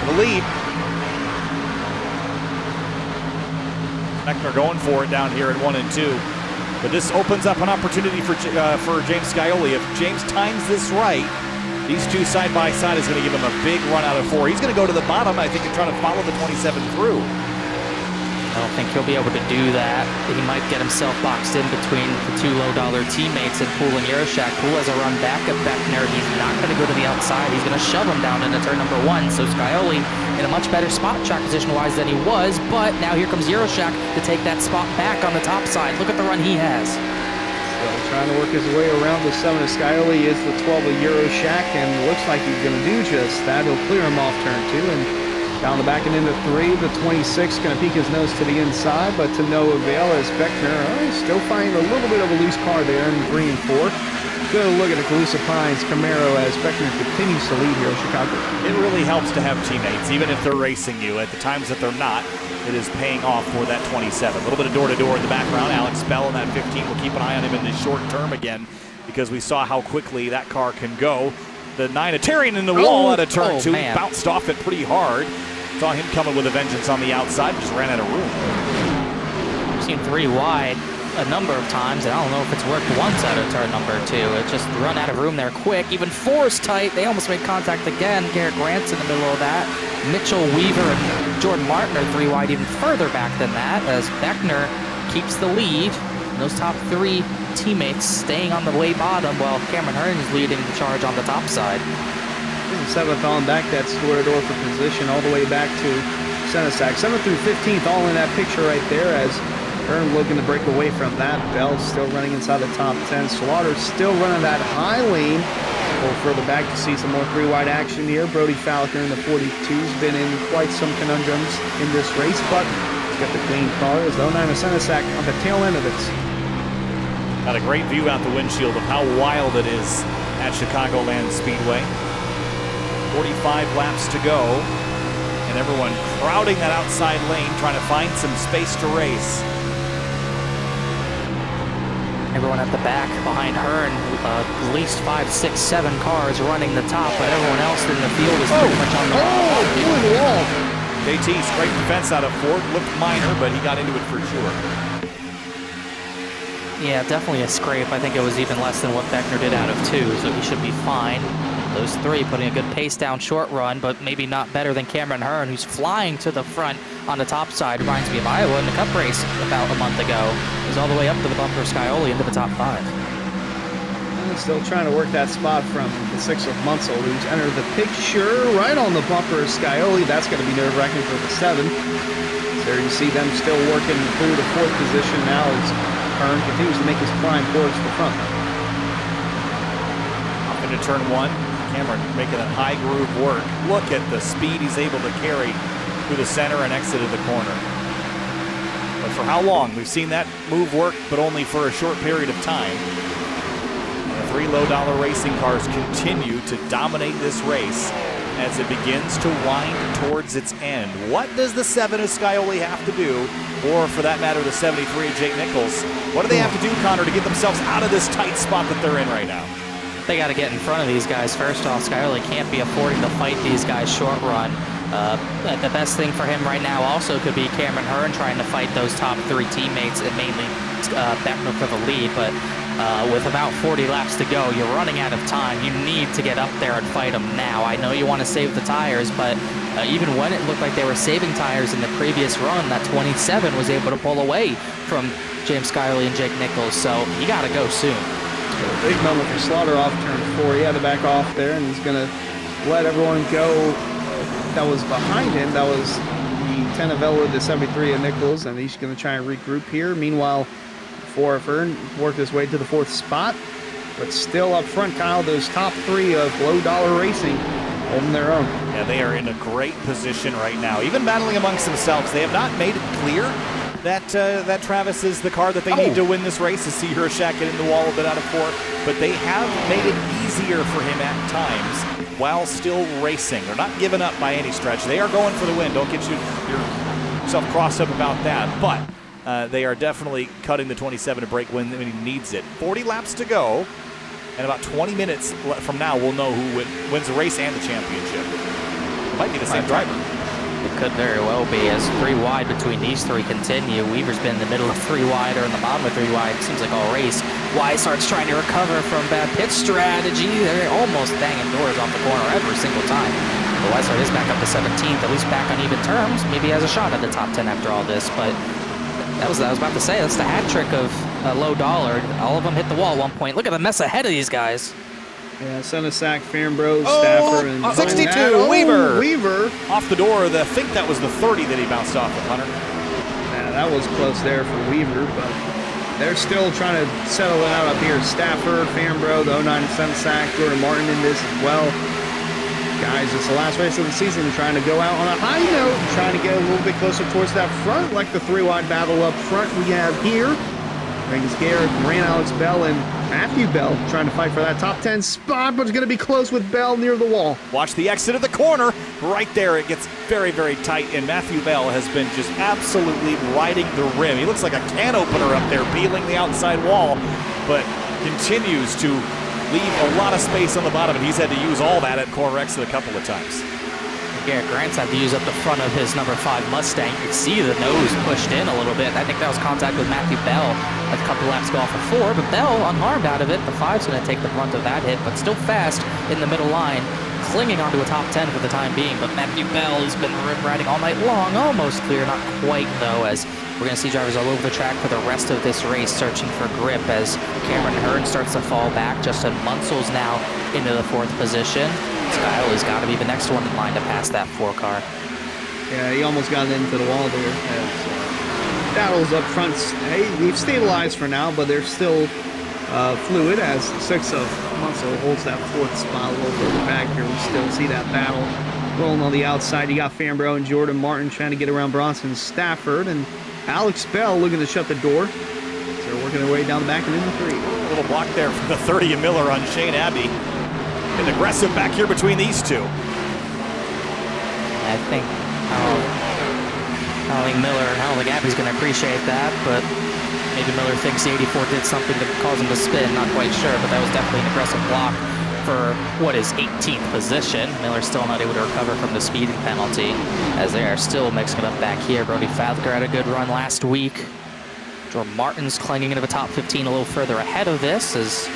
The lead. Beckner going for it down here at 1 and 2. But this opens up an opportunity for James Scioli. If James times this right, these two side by side is going to give him a big run out of 4. He's going to go to the bottom, I think, and try to follow the 27 through. I don't think he'll be able to do that. He might get himself boxed in between the 2 low-dollar teammates and Poole and Urashak. Poole has a run back at Beckner. He's not going to go to the outside. He's going to shove him down into turn number 1. So Scioli in a much better spot track position-wise than he was, but now here comes Urashak to take that spot back on the top side. Look at the run he has. Still trying to work his way around the 7 of Scioli is the 12 of Urashak, and looks like he's going to do just that. He'll clear him off turn 2, and down the back and into 3, the 26 going to peek his nose to the inside, but to no avail as Beckner still finding a little bit of a loose car there in 3 and 4. Good look at the Calusa Pines Camaro as Beckner continues to lead here in Chicago. It really helps to have teammates, even if they're racing you. At the times that they're not, it is paying off for that 27. A little bit of door-to-door in the background. Alex Bell in that 15. We'll keep an eye on him in the short term again because we saw how quickly that car can go. The 9 of tearing in the wall out of turn 2. Man. Bounced off it pretty hard. Saw him coming with a vengeance on the outside. Just ran out of room. We've seen 3 wide a number of times, and I don't know if it's worked once out of turn number 2. It just run out of room there quick. Even 4 is tight. They almost made contact again. Garrett Grant's in the middle of that. Mitchell Weaver and Jordan Martin are 3 wide even further back than that as Beckner keeps the lead. And those top 3 teammates staying on the way bottom while Cameron Hearn is leading the charge on the top side. 7th on back that door for position all the way back to Senesac. 7th through 15th all in that picture right there as Hearn looking to break away from that. Bell still running inside the top 10. Slaughter still running that high lane. We'll further back to see some more 3 wide action here. Brody Falconer in the 42's been in quite some conundrums in this race, but he's got the clean car as the 09 of Senesac on the tail end of it. Got a great view out the windshield of how wild it is at Chicagoland Speedway. 45 laps to go, and everyone crowding that outside lane, trying to find some space to race. Everyone at the back behind Hearn, at least 5, 6, 7 cars running the top, but everyone else in the field is pretty much on the wall. JT scraped the fence out of 4, looked minor, but he got into it for sure. Yeah, definitely a scrape. I think it was even less than what Beckner did out of 2, so he should be fine. Those 3 putting a good pace down short run, but maybe not better than Cameron Hearn, who's flying to the front on the top side. Reminds me of Iowa in the Cup race about a month ago. He was all the way up to the bumper of Scioli into the top 5. And still trying to work that spot from the 6 of Munsell, who's entered the picture right on the bumper of Scioli. That's going to be nerve-wracking for the 7. There you see them still working through the 4th position now as Hearn continues to make his climb towards the front. Up into turn 1. Cameron making that high groove work. Look at the speed he's able to carry through the center and exit of the corner. But for how long? We've seen that move work, but only for a short period of time. And the 3 low-dollar racing cars continue to dominate this race as it begins to wind towards its end. What does the 7 of Scioli have to do, or for that matter, the 73 of Jake Nichols? What do they have to do, Connor, to get themselves out of this tight spot that they're in right now? They got to get in front of these guys. First off, Scioli can't be affording to fight these guys short run. The best thing for him right now also could be Cameron Hearn trying to fight those top 3 teammates and mainly Beckner for the lead. But with about 40 laps to go, you're running out of time. You need to get up there and fight them now. I know you want to save the tires, but even when it looked like they were saving tires in the previous run, that 27 was able to pull away from James Scioli and Jake Nichols. So you got to go soon. Big moment for Slaughter off turn 4. He had to back off there, and he's going to let everyone go that was behind him. That was the 10 of Elwood, the 73 of Nichols, and he's going to try and regroup here. Meanwhile, 4 of Hearn worked his way to the 4th spot, but still up front, Kyle, those top 3 of low-dollar racing holding their own. Yeah, they are in a great position right now. Even battling amongst themselves, they have not made it clear that Travis is the car that they need to win this race. To see Hirschak getting the wall a bit out of 4, but they have made it easier for him at times while still racing. They're not giving up by any stretch. They are going for the win. Don't get yourself crossed up about that, but they are definitely cutting the 27 to break when he needs it. 40 laps to go, and about 20 minutes from now, we'll know who wins the race and the championship. It might be the same driver. It could very well be, as 3 wide between these 3 continue. Weaver's been in the middle of 3 wide or in the bottom of 3 wide. It seems like all race. Wise starts trying to recover from bad pit strategy. They're almost banging doors off the corner every single time. But Weishart is back up to 17th, at least back on even terms. Maybe he has a shot at the top 10 after all this. But I was about to say, that's the hat trick of low dollar. All of them hit the wall at one point. Look at the mess ahead of these guys. Yeah, Senesac, Fambro, Stafford, and 62, Weaver. Weaver. Off the door, I think that was the 30 that he bounced off with, Hunter. Yeah, that was close there for Weaver, but they're still trying to settle it out up here. Stafford, Fambro, the 09 Senesac, Jordan Martin in this as well. Guys, it's the last race of the season, trying to go out on a high note, trying to get a little bit closer towards that front, like the 3-wide battle up front we have here. Reagan Garrett, Grant Alex Bell, and Matthew Bell trying to fight for that top 10 spot, but it's going to be close with Bell near the wall. Watch the exit of the corner. Right there, it gets very, very tight, and Matthew Bell has been just absolutely riding the rim. He looks like a can opener up there, peeling the outside wall, but continues to leave a lot of space on the bottom, and he's had to use all that at corner exit a couple of times. Garrett Grant's had to use up the front of his number 5 Mustang. You can see the nose pushed in a little bit. I think that was contact with Matthew Bell a couple laps ago off of 4, but Bell unharmed out of it. The 5's going to take the brunt of that hit, but still fast in the middle line, clinging onto a top 10 for the time being. But Matthew Bell has been riding all night long, almost clear, not quite though, as we're going to see drivers all over the track for the rest of this race searching for grip as Cameron Hearn starts to fall back. Justin Munsel's now into the 4th position. Scioli's got to be the next one in line to pass that 4 car. Yeah, he almost got into the wall there. Battles up front. Hey, we've stabilized for now, but they're still fluid as 6 of Munsell holds that 4th spot a little further back here. We still see that battle rolling on the outside. You got Fambro and Jordan Martin trying to get around Bronson Stafford, and Alex Bell looking to shut the door. So they're working their way down the back and into 3. A little block there from the 30 of Miller on Shane Abbey. And aggressive back here between these 2. I don't think Abbey's going to appreciate that, but maybe Miller thinks the 84 did something to cause him to spin. Not quite sure, but that was definitely an aggressive block for what is 18th position. Miller's still not able to recover from the speeding penalty, as they are still mixing it up back here. Brody Falker had a good run last week. Jordan Martin's clinging into the top 15 a little further ahead of this, is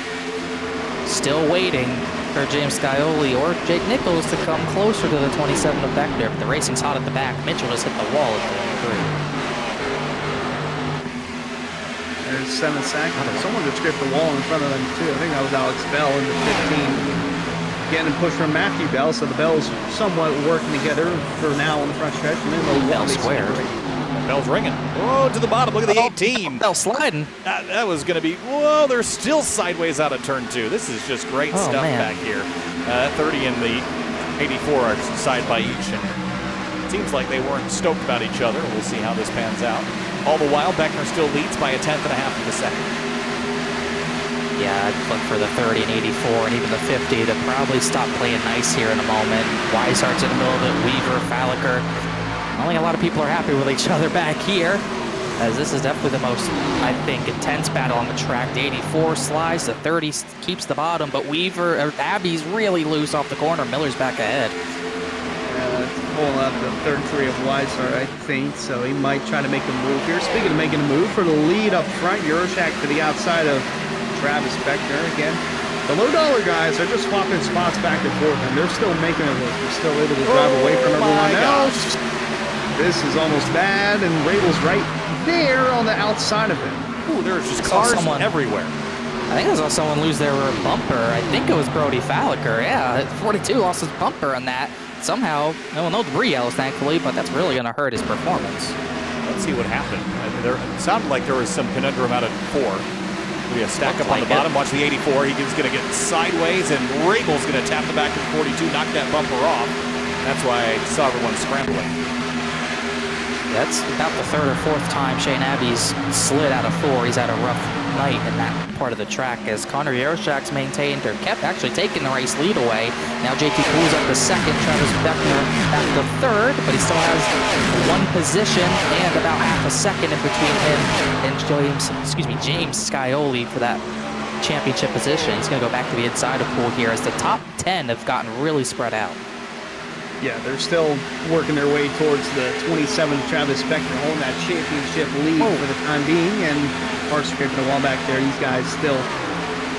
still waiting for James Scioli or Jake Nichols to come closer to the 27 of Beckner. But the racing's hot at the back. Mitchell just hit the wall at the 3. There's Senesac. Someone just scraped the wall in front of them too. I think that was Alex Bell in the 15. Getting a push from Matthew Bell, so the Bells somewhat working together for now on the front stretch. And then the Bell squared. Bell's ringing. Whoa, to the bottom. Look at the 18. Bell sliding. That was going to be, whoa, they're still sideways out of turn 2. This is just great stuff back here. 30 and the 84 are side by each, and it seems like they weren't stoked about each other. We'll see how this pans out. All the while, Beckner still leads by a 1/10 of a second. Yeah, I'd look for the 30 and 84 and even the 50 to probably stop playing nice here in a moment. Weishart's in the middle of it, Weaver, Falliker. I don't think a lot of people are happy with each other back here, as this is definitely the most, I think, intense battle on the track. The 84 slides, the 30 keeps the bottom, but Abbey's really loose off the corner. Miller's back ahead. Pulling up the 33 of Weishart, I think, so he might try to make a move here. Speaking of making a move, for the lead up front, Euroshak to the outside of Travis Beckner. Again, the low-dollar guys are just swapping spots back and forth, and they're still making it work. They're still able to drive away from everyone else. This is almost bad, and Rabel's right there on the outside of him. Ooh, there's just cars everywhere. I think I saw someone lose their bumper. I think it was Brody Falliker. Yeah, 42 lost his bumper on that. Somehow, no debris yells, thankfully, but that's really going to hurt his performance. Let's see what happened. It sounded like there was some conundrum out of 4. We have stack up on the bottom. Watch the 84. He's going to get sideways, and Rabel's going to tap the back of the 42, knock that bumper off. That's why I saw everyone scrambling. That's about the 3rd or 4th time Shane Abbey's slid out of 4. He's had a rough night in that part of the track, as Connor Yeroshak's maintained or kept actually taking the race lead away. Now JT Poole's up to 2nd, Travis Beckner back to 3rd, but he still has 1 position and about half a second in between him and James Scioli for that championship position. He's going to go back to the inside of Poole here, as the top 10 have gotten really spread out. Yeah, they're still working their way towards the 27th. Travis Beckner holding that championship lead for the time being, and Park scraping the wall back there. These guys still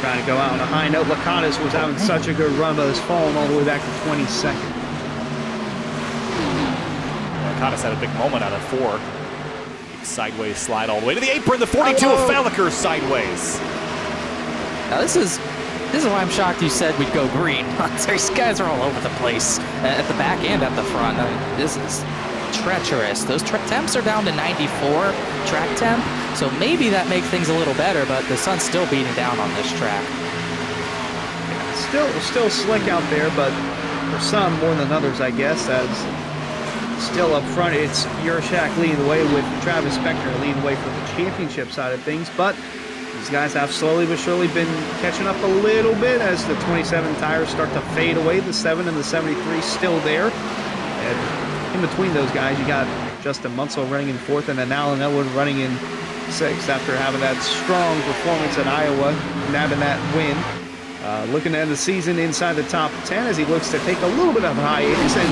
trying to go out on a high note. Lakatos was having such a good run, but has fallen all the way back to 22nd. Lakatos had a big moment out of 4. Sideways slide all the way to the apron. The 42 of Falliker sideways. Now this is why I'm shocked you said we'd go green. These guys are all over the place, at the back and at the front. I mean, this is treacherous. Those temps are down to 94 track temp, so maybe that makes things a little better, but the sun's still beating down on this track. Yeah, still slick out there, but for some more than others, I guess, as still up front, it's Yeroshak leading the way with Travis Beckner leading the way for the championship side of things, but these guys have slowly but surely been catching up a little bit as the 27 tires start to fade away. The 7 and the 73 still there. And in between those guys, you got Justin Munsell running in 4th, and then Alan Elwood running in 6th after having that strong performance at Iowa, nabbing that win. Looking to end the season inside the top 10 as he looks to take a little bit of hiatus, and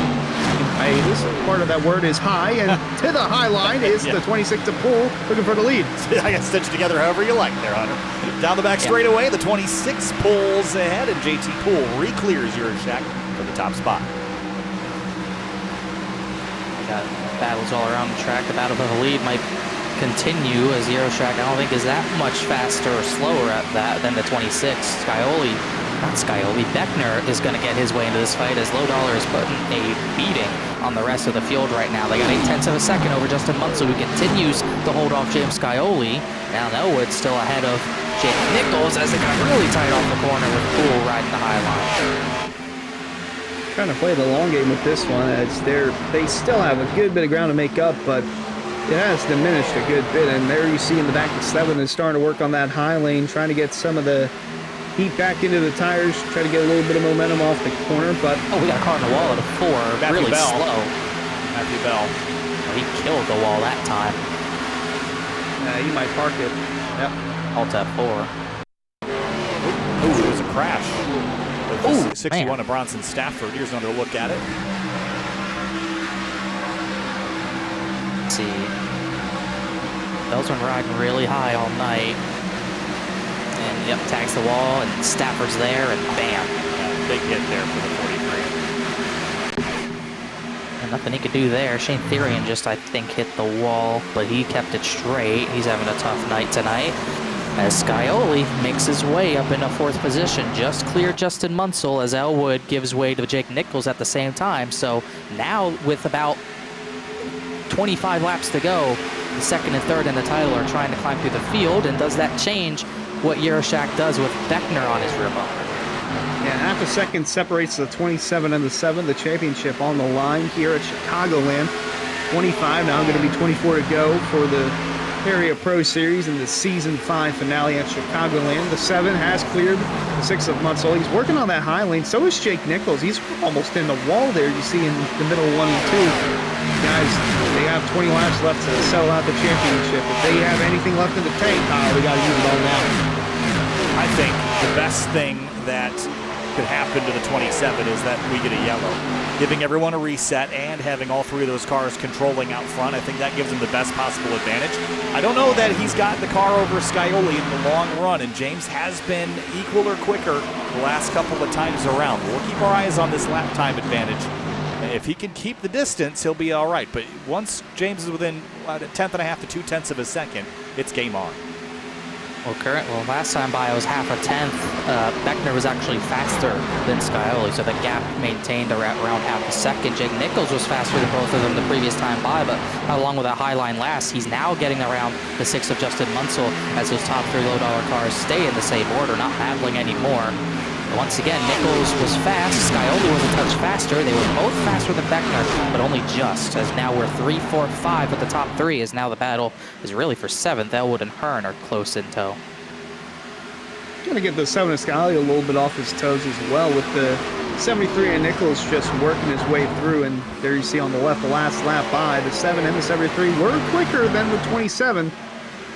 hiatus, part of that word is high, and to the high line is the 26 to Poole looking for the lead. I can stitch it together however you like there, Hunter. Down the back straightaway, the 26 pulls ahead, and JT Poole re-clears Yeroshak for the top spot. We got battles all around the track. The battle for the lead might continue, as Yeroshak, I don't think, is that much faster or slower at that than the 26. Beckner is going to get his way into this fight, as Low Dollar is putting a beating on the rest of the field right now. They got 8/10 of a second over Justin Munsell, who continues to hold off James Scioli. Now Elwood's still ahead of Jake Nichols, as they got really tight off the corner with Poole riding the high line. Trying to play the long game with this one, as they still have a good bit of ground to make up, but it has diminished a good bit. And there you see in the back, the 7 is starting to work on that high lane, trying to get some of the heat back into the tires, try to get a little bit of momentum off the corner. But we got a car in the wall at a 4, really slow. Matthew Bell. Well, he killed the wall that time. He might park it. Yep. Alt F4. Ooh, it was a crash. Ooh, 61 man. of Bronson Stafford. Here's another look at it. Let's see. Bell's been riding really high all night. And yep, tags the wall, and Stafford's there, and bam. Yeah, big hit there for the 43. And nothing he could do there. Shane Therian just, I think, hit the wall, but he kept it straight. He's having a tough night tonight, as Scioli makes his way up into 4th position. Just cleared Justin Munsell, as Elwood gives way to Jake Nichols at the same time. So now, with about 25 laps to go, the 2nd and 3rd in the title are trying to climb through the field. And does that change what Yeroshak does with Beckner on his rear bumper? Yeah, Yeah, half a second separates the 27 and the 7. The championship on the line here at Chicagoland. 25 now, going to be 24 to go for the Area Pro Series in the Season 5 finale at Chicagoland. The 7 has cleared the 6 of Munsell. He's working on that high lane. So is Jake Nichols. He's almost in the wall there. You see in the middle 1 and 2. Guys, they have 20 laps left to settle out the championship. If they have anything left in the tank, Kyle, we got to use it all now. I think the best thing that could happen to the 27 is that we get a yellow. Giving everyone a reset and having all 3 of those cars controlling out front, I think that gives him the best possible advantage. I don't know that he's got the car over Scioli in the long run, and James has been equal or quicker the last couple of times around. We'll keep our eyes on this lap time advantage. If he can keep the distance, he'll be all right. But once James is within a tenth and a half to 2/10 of a second, it's game on. Well, last time by it was half a tenth. Beckner was actually faster than Scioli, so the gap maintained around half a second. Jake Nichols was faster than both of them the previous time by, but along with a high line last, he's now getting around the 6 of Justin Munsell as those top 3 low-dollar cars stay in the same order, not battling anymore. Once again, Nichols was fast, Scioli was a touch faster. They were both faster than Beckner, but only just, as now we're 3, 4, 5 with the top 3, as now the battle is really for 7th. Elwood and Hearn are close in tow. Going to get the 7 of Scioli a little bit off his toes as well, with the 73 and Nichols just working his way through. And there you see on the left, the last lap by, the 7 and the 73 were quicker than the 27.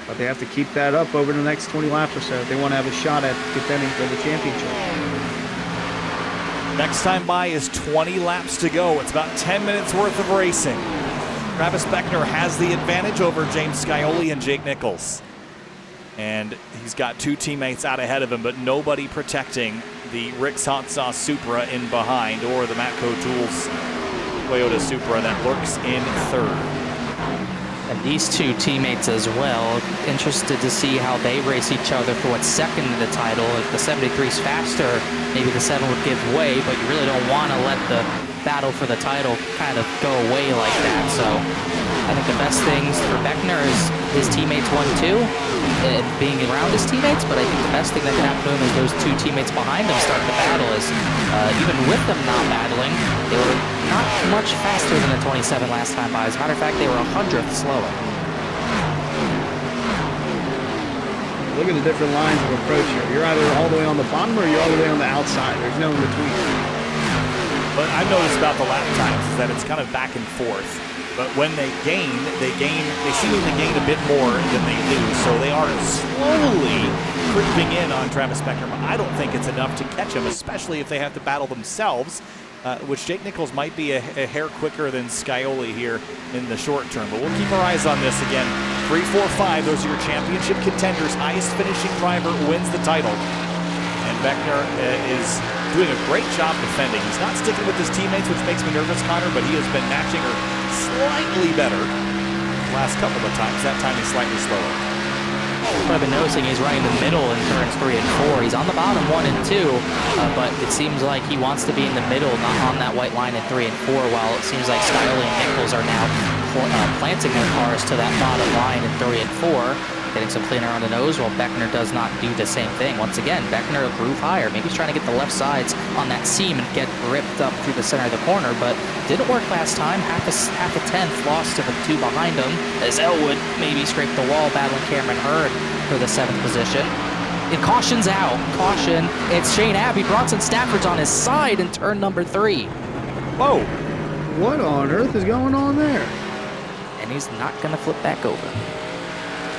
But they have to keep that up over the next 20 laps or so if they want to have a shot at contending for the championship. Next time by is 20 laps to go. It's about 10 minutes worth of racing. Travis Beckner has the advantage over James Scioli and Jake Nichols. And he's got 2 teammates out ahead of him, but nobody protecting the Rick's Hot Sauce Supra in behind, or the Matco Tools Toyota Supra that lurks in 3rd. And these 2 teammates as well, interested to see how they race each other for what's second in the title. If the 73's faster, maybe the 7 would give way, but you really don't want to let the battle for the title kind of go away like that. So I think the best things for Beckner is his teammates 1-2 and being around his teammates, but I think the best thing that can happen to him is those 2 teammates behind him starting to battle. Is even with them not battling, they were not much faster than the 27 last time by. As a matter of fact, they were 100th slower. Look at the different lines of approach here. You're either all the way on the bottom or you're all the way on the outside. There's no in between. But I've noticed about the lap times is that it's kind of back and forth. But when they seemingly gain a bit more than they lose. So they are slowly creeping in on Travis Beckner. But I don't think it's enough to catch him, especially if they have to battle themselves, which Jake Nichols might be a hair quicker than Scioli here in the short term. But we'll keep our eyes on this again. 3, 4, 5, those are your championship contenders. Highest finishing driver wins the title. And Beckner is doing a great job defending. He's not sticking with his teammates, which makes me nervous, Connor, but he has been matching her slightly better the last couple of times. That time he's slightly slower. What I've been noticing is running the middle in turns 3 and 4. He's on the bottom 1 and 2, but it seems like he wants to be in the middle, not on that white line in 3 and 4, while it seems like Scioli and Nichols are now planting their cars to that bottom line in 3 and 4, getting some cleaner on the nose, while Beckner does not do the same thing. Once again, Beckner a groove higher. Maybe he's trying to get the left sides on that seam and get ripped up through the center of the corner, but didn't work last time. Half a tenth lost to the 2 behind him, as Elwood maybe scraped the wall, battling Cameron Hurd for the 7th position. And caution's out. Caution. It's Shane Abbey. Bronson Stafford's on his side in turn number 3. Whoa. What on earth is going on there? And he's not going to flip back over.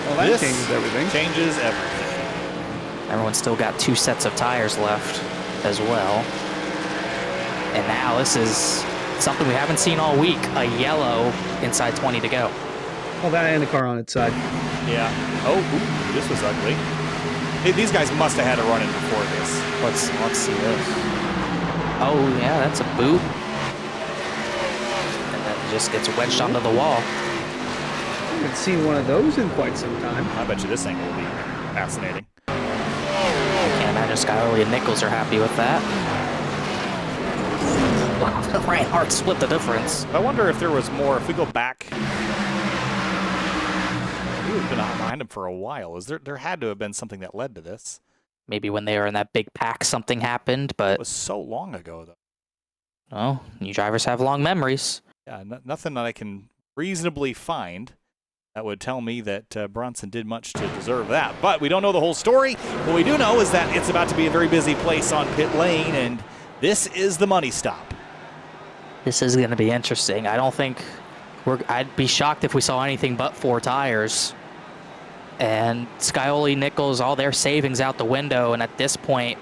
Well, that changes everything. Changes everything. Everyone's still got 2 sets of tires left as well. And now this is something we haven't seen all week. A yellow inside 20 to go. Well, that and the car on its side. Yeah. Oh, ooh, this was ugly. Hey, these guys must have had a run-in before this. Let's see this. Oh, yeah, that's a boot. And then just gets wedged onto the wall. I haven't seen one of those in quite some time. I bet you this thing will be fascinating. I can't imagine Scioli and Nichols are happy with that. Wow, Reinhardt split the difference. I wonder if there was more, if we go back. We've been behind him for a while. There had to have been something that led to this. Maybe when they were in that big pack, something happened, It but was so long ago, though. oh, new drivers have long memories. Yeah, nothing that I can reasonably find that would tell me that Bronson did much to deserve that. But we don't know the whole story. What we do know is that it's about to be a very busy place on pit lane, and this is the money stop. This is going to be interesting. I don't think I'd be shocked if we saw anything but 4 tires. And Scioli, Nichols, all their savings out the window. And at this point,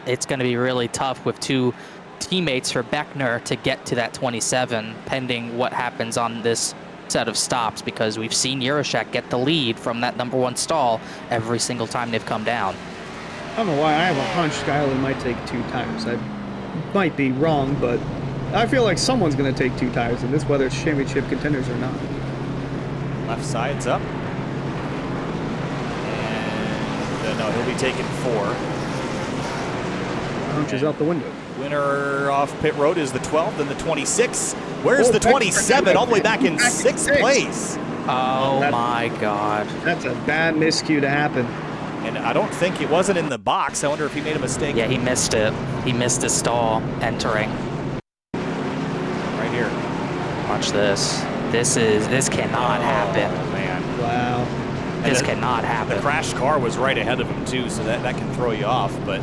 it's going to be really tough with 2 teammates for Beckner to get to that 27, pending what happens on this set of stops, because we've seen Euroshak get the lead from that number 1 stall every single time they've come down. I don't know why. I have a hunch Skyler might take 2 tires. I might be wrong, but I feel like someone's going to take 2 tires in this, whether it's championship contenders or not. Left side's up. And no, he'll be taking 4. Hunch is out the window. Winner off pit road is the 12th and the 26th. Where's the 27? All the way back in 6th place. Oh my God. That's a bad miscue to happen. And I don't think it wasn't in the box. I wonder if he made a mistake. Yeah, he missed it. He missed his stall entering. Right here. Watch this. This cannot happen. Oh, man. Wow. This cannot happen. The crashed car was right ahead of him, too, so that can throw you off. But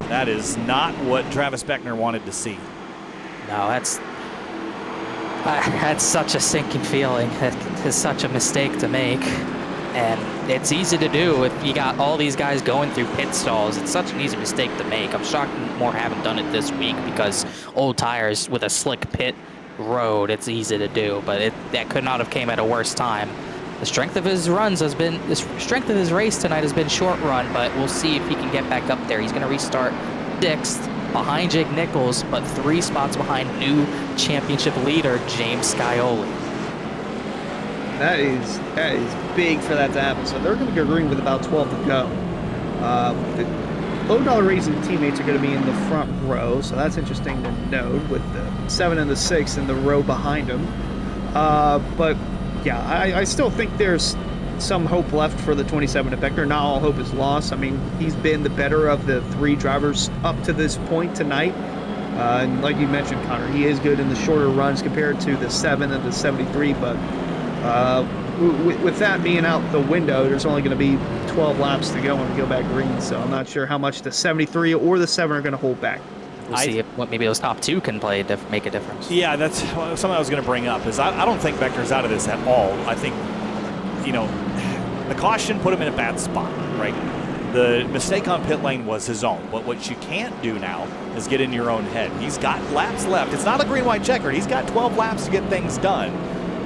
that is not what Travis Beckner wanted to see. No, that's such a sinking feeling. It is such a mistake to make. And it's easy to do if you got all these guys going through pit stalls. It's such an easy mistake to make. I'm shocked more haven't done it this week, because old tires with a slick pit road, it's easy to do. But that could not have came at a worse time. The strength of his strength of his race tonight has been short run, but we'll see if he can get back up there. He's going to restart 6th behind Jake Nichols, but 3 spots behind new championship leader James Scioli. That is big for that to happen. So they're going to go green with about 12 to go. The low-dollar racing teammates are going to be in the front row, so that's interesting to note, with the 7 and the 6 in the row behind them. But yeah, I still think there's some hope left for the 27 at Beckner. Not all hope is lost. I mean, he's been the better of the 3 drivers up to this point tonight. And like you mentioned, Connor, he is good in the shorter runs compared to the 7 and the 73, but with that being out the window, there's only going to be 12 laps to go when we go back green, so I'm not sure how much the 73 or the 7 are going to hold back. We'll see if maybe those top 2 can make a difference. Yeah, that's something I was going to bring up. Is I don't think Beckner's out of this at all. I think, the caution put him in a bad spot, right? The mistake on pit lane was his own. But what you can't do now is get in your own head. He's got laps left. It's not a green-white checkered. He's got 12 laps to get things done.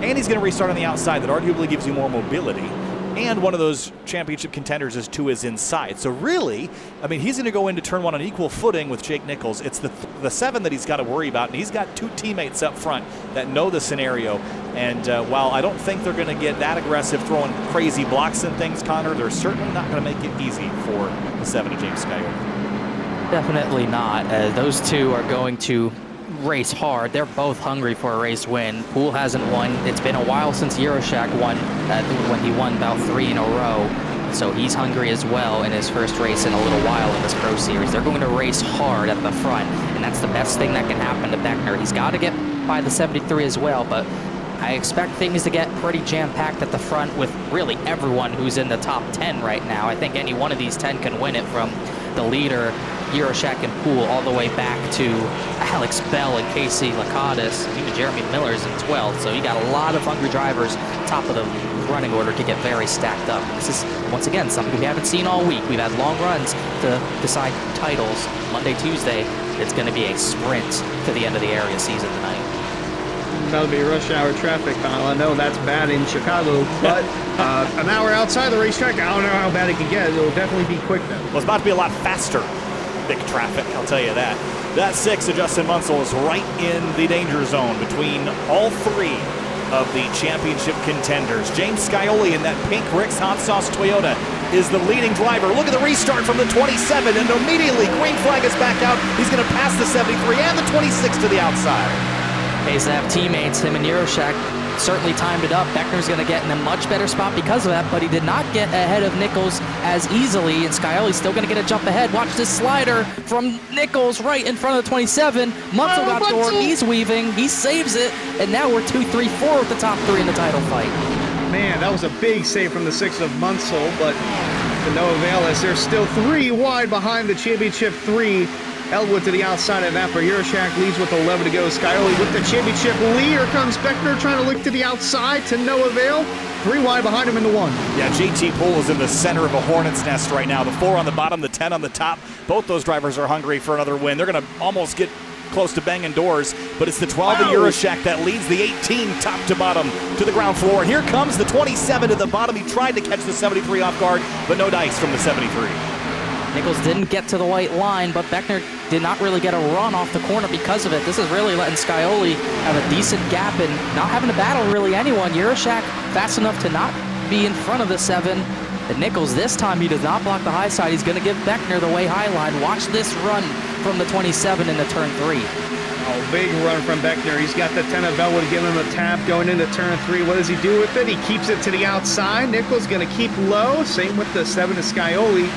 And he's going to restart on the outside. That arguably gives you more mobility. And one of those championship contenders is to his inside. So really, I mean, he's going to go into turn 1 on equal footing with Jake Nichols. It's the 7 that he's got to worry about. And he's got 2 teammates up front that know the scenario. And while I don't think they're going to get that aggressive throwing crazy blocks and things, Connor, they're certainly not going to make it easy for the 7 of James Scioli. Definitely not. Those 2 are going to race hard. They're both hungry for a race win. Poole hasn't won. It's been a while since Euroshak won, when he won about 3 in a row. So he's hungry as well in his first race in a little while in this Pro Series. They're going to race hard at the front, and that's the best thing that can happen to Beckner. He's got to get by the 73 as well, but I expect things to get pretty jam-packed at the front with really everyone who's in the top 10 right now. I think any one of these 10 can win it, from the leader, Euroshak and Poole, all the way back to Alex Bell and Casey Lakatos. Even Jeremy Miller's in 12th, so you got a lot of hungry drivers top of the running order to get very stacked up. This is, once again, something we haven't seen all week. We've had long runs to decide titles. Monday, Tuesday, it's going to be a sprint to the end of the area season tonight. That'll be rush hour traffic, Kyle. I know that's bad in Chicago, but an hour outside the racetrack, I don't know how bad it can get. It'll definitely be quick, though. Well, it's about to be a lot faster, big traffic, I'll tell you that. That 6 of Justin Munsell is right in the danger zone between all 3 of the championship contenders. James Scioli in that pink Rick's Hot Sauce Toyota is the leading driver. Look at the restart from the 27, and immediately green flag is back out. He's going to pass the 73 and the 26 to the outside. Pays to have teammates, him and Euroshak, certainly timed it up. Beckner's going to get in a much better spot because of that, but he did not get ahead of Nichols as easily, and Scioli's still going to get a jump ahead. Watch this slider from Nichols right in front of the 27. Munsell got door, he's weaving, he saves it, and now we're 2, 3, 4 with the top 3 in the title fight. Man, that was a big save from the 6 of Munsell, but to no avail as they're still 3 wide behind the championship 3. Elwood to the outside of that, but Yurashak leads with 11 to go. Scioli with the championship lead. Here comes Beckner trying to look to the outside to no avail. 3 wide behind him in the 1. Yeah, JT Poole is in the center of a hornet's nest right now. The 4 on the bottom, the 10 on the top. Both those drivers are hungry for another win. They're going to almost get close to banging doors, but it's the 12 of Yurashak that leads the 18 top to bottom to the ground floor. And here comes the 27 to the bottom. He tried to catch the 73 off guard, but no dice from the 73. Nichols didn't get to the white line, but Beckner did not really get a run off the corner because of it. This is really letting Scioli have a decent gap and not having to battle really anyone. Yurashak fast enough to not be in front of the 7. And Nichols, this time, he does not block the high side. He's going to give Beckner the way high line. Watch this run from the 27 into turn 3. Oh, big run from Beckner. He's got the 10 of Elwood giving him a tap going into turn 3. What does he do with it? He keeps it to the outside. Nichols going to keep low. Same with the 7 of Scioli.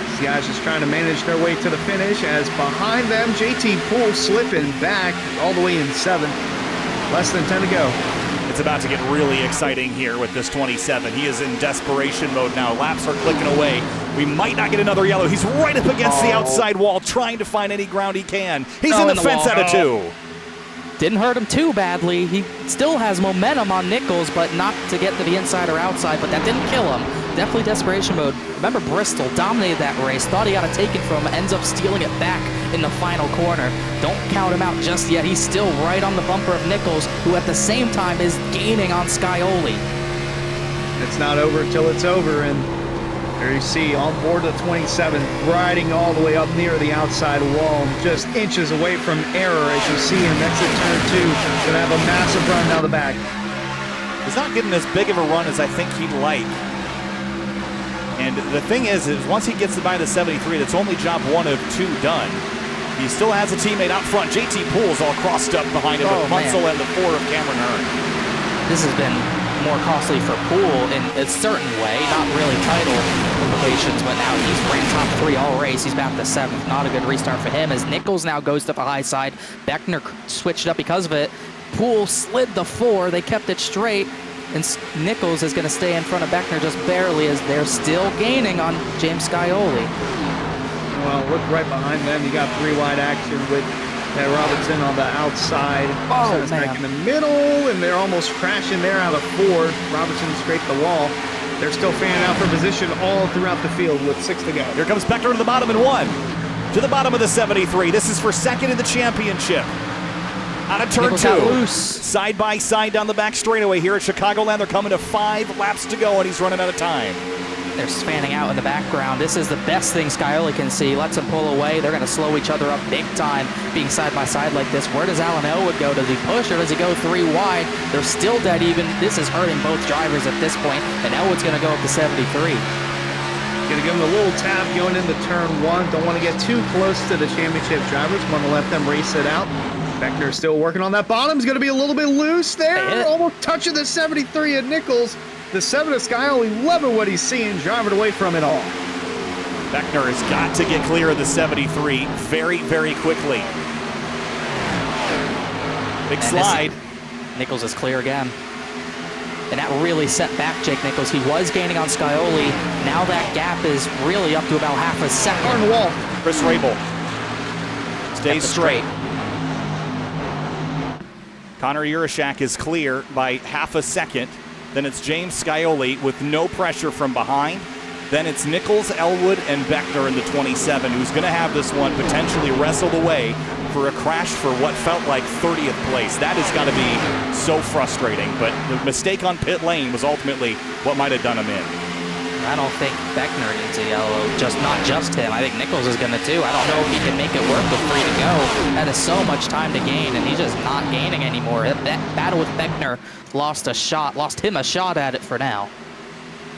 These guys just trying to manage their way to the finish as behind them, JT Poole slipping back all the way in 7th. Less than 10 to go. It's about to get really exciting here with this 27. He is in desperation mode now. Laps are clicking away. We might not get another yellow. He's right up against the outside wall, trying to find any ground he can. He's in the fence out of 2. Didn't hurt him too badly. He still has momentum on Nichols, but not to get to the inside or outside, but that didn't kill him. Definitely desperation mode. Remember, Bristol dominated that race, thought he got it taken from him, ends up stealing it back in the final corner. Don't count him out just yet. He's still right on the bumper of Nichols, who at the same time is gaining on Scioli. It's not over until it's over, and there you see on board the 27, riding all the way up near the outside wall, just inches away from error as you see him exit turn 2. Gonna have a massive run down the back. He's not getting as big of a run as I think he'd like. And the thing is once he gets by the 73, that's only job 1 of 2 done. He still has a teammate out front. JT Poole's all crossed up behind him, with Munsell and the 4 of Cameron Hearn. This has been more costly for Poole in a certain way, not really title implications, but now he's ranked top 3 all race. He's back to 7th. Not a good restart for him as Nichols now goes to the high side. Beckner switched up because of it. Poole slid the 4. They kept it straight. And Nichols is going to stay in front of Beckner just barely as they're still gaining on James Scioli. Well, look right behind them. You got 3 wide action with Robertson on the outside. Oh, man. Back in the middle, and they're almost crashing there out of 4. Robertson scraped the wall. They're still fanning out for position all throughout the field with 6 to go. Here comes Beckner to the bottom in 1. To the bottom of the 73. This is for 2nd in the championship. Out of turn 2, side by side down the back straightaway here at Chicagoland. They're coming to 5 laps to go, and he's running out of time. They're fanning out in the background. This is the best thing Scioli can see. Lets him pull away. They're going to slow each other up big time, being side by side like this. Where does Alan Elwood go? Does he push or does he go 3 wide? They're still dead even. This is hurting both drivers at this point, and Elwood's going to go up to 73. Going to give him a little tap going into turn 1. Don't want to get too close to the championship drivers. Want to let them race it out. Beckner still working on that bottom. He's going to be a little bit loose there. Almost touching the 73 at Nichols. The 7 of Scioli loving what he's seeing, driving away from it all. Beckner has got to get clear of the 73 very, very quickly. Big slide. Nichols is clear again. And that really set back Jake Nichols. He was gaining on Scioli. Now that gap is really up to about half a second. On the wall. Chris Rabel stays straight. Connor Yurashak is clear by half a second. Then it's James Scioli with no pressure from behind. Then it's Nichols, Elwood, and Beckner in the 27, who's going to have this one potentially wrestled away for a crash for what felt like 30th place. That has got to be so frustrating, but the mistake on pit lane was ultimately what might have done him in. I don't think Beckner needs a yellow, not just him. I think Nichols is going to too. I don't know if he can make it work with 3 to go. That is so much time to gain, and he's just not gaining anymore. That battle with Beckner lost him a shot at it for now.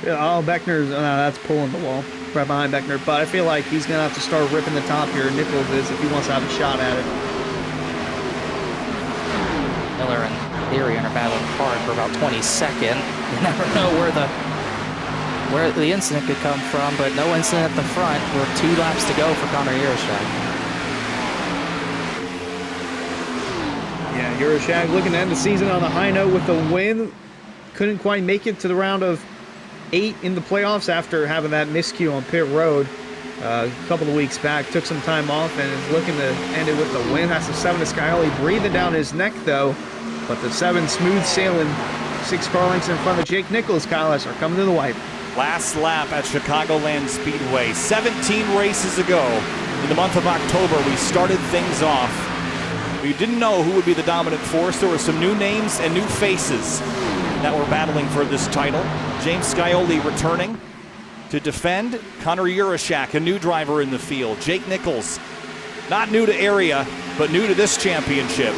Yeah, Beckner's, that's pulling the wall right behind Beckner, but I feel like he's going to have to start ripping the top here. Nichols is if he wants to have a shot at it. Miller and Darian are battling hard for about 22nd. You never know where the incident could come from, but no incident at the front. We're 2 laps to go for Connor Yurashak. Yeah, Yurashak looking to end the season on a high note with the win. Couldn't quite make it to the round of 8 in the playoffs after having that miscue on pit road a couple of weeks back. Took some time off and is looking to end it with the win. That's the 7 to Scioli, breathing down his neck though. But the 7 smooth sailing, 6 car lengths in front of Jake Nichols, Kyle, are coming to the wipe. Last lap at Chicagoland Speedway. 17 races ago, in the month of October, we started things off. We didn't know who would be the dominant force. There were some new names and new faces that were battling for this title. James Scioli returning to defend. Connor Yurashak, a new driver in the field. Jake Nichols, not new to area, but new to this championship.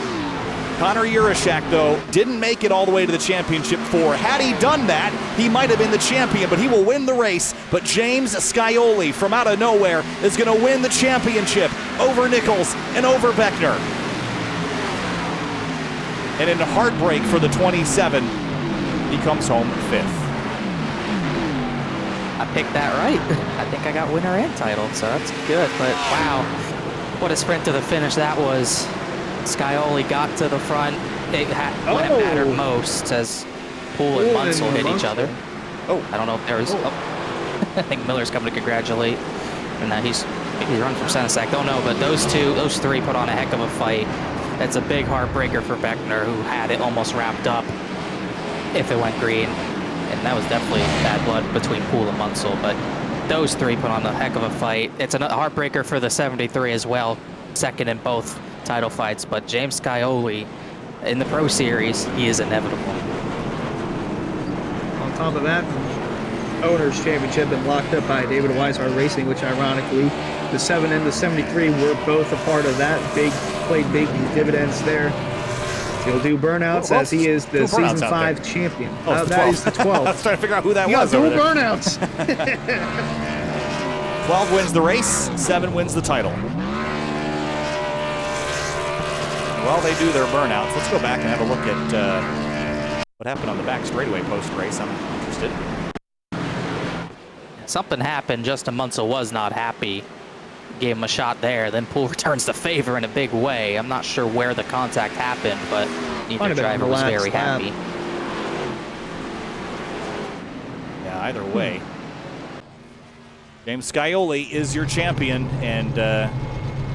Connor Yurashak, though, didn't make it all the way to the championship 4. Had he done that, he might have been the champion, but he will win the race. But James Scioli, from out of nowhere, is going to win the championship over Nichols and over Beckner. And in a heartbreak for the 27, he comes home 5th. I picked that right. I think I got winner and title, so that's good. But wow, what a sprint to the finish that was. Scioli got to the front. When it mattered most, as Poole and Munsell hit each other. Oh, I don't know if there was. Oh. I think Miller's coming to congratulate. And now he's run from Senesac. Don't know, but those 3 put on a heck of a fight. That's a big heartbreaker for Beckner, who had it almost wrapped up if it went green. And that was definitely bad blood between Poole and Munsell. But those 3 put on a heck of a fight. It's a heartbreaker for the 73 as well. Second in both title fights, but James Scioli in the Pro Series, he is inevitable. On top of that, Owners Championship been locked up by David Weishart Racing, which ironically, the 7 and the 73 were both a part of that. Played big dividends there. He'll do burnouts as he is the Season 5 champion. That is the 12. I was trying to figure out who that was. Dual burnouts. 12 wins the race, 7 wins the title. While they do their burnouts, let's go back and have a look at what happened on the back straightaway post-race. I'm interested. Something happened. Justin Munsell was not happy. Gave him a shot there. Then Poole returns the favor in a big way. I'm not sure where the contact happened, but neither driver was very happy. Yeah, either way. James Scioli is your champion, and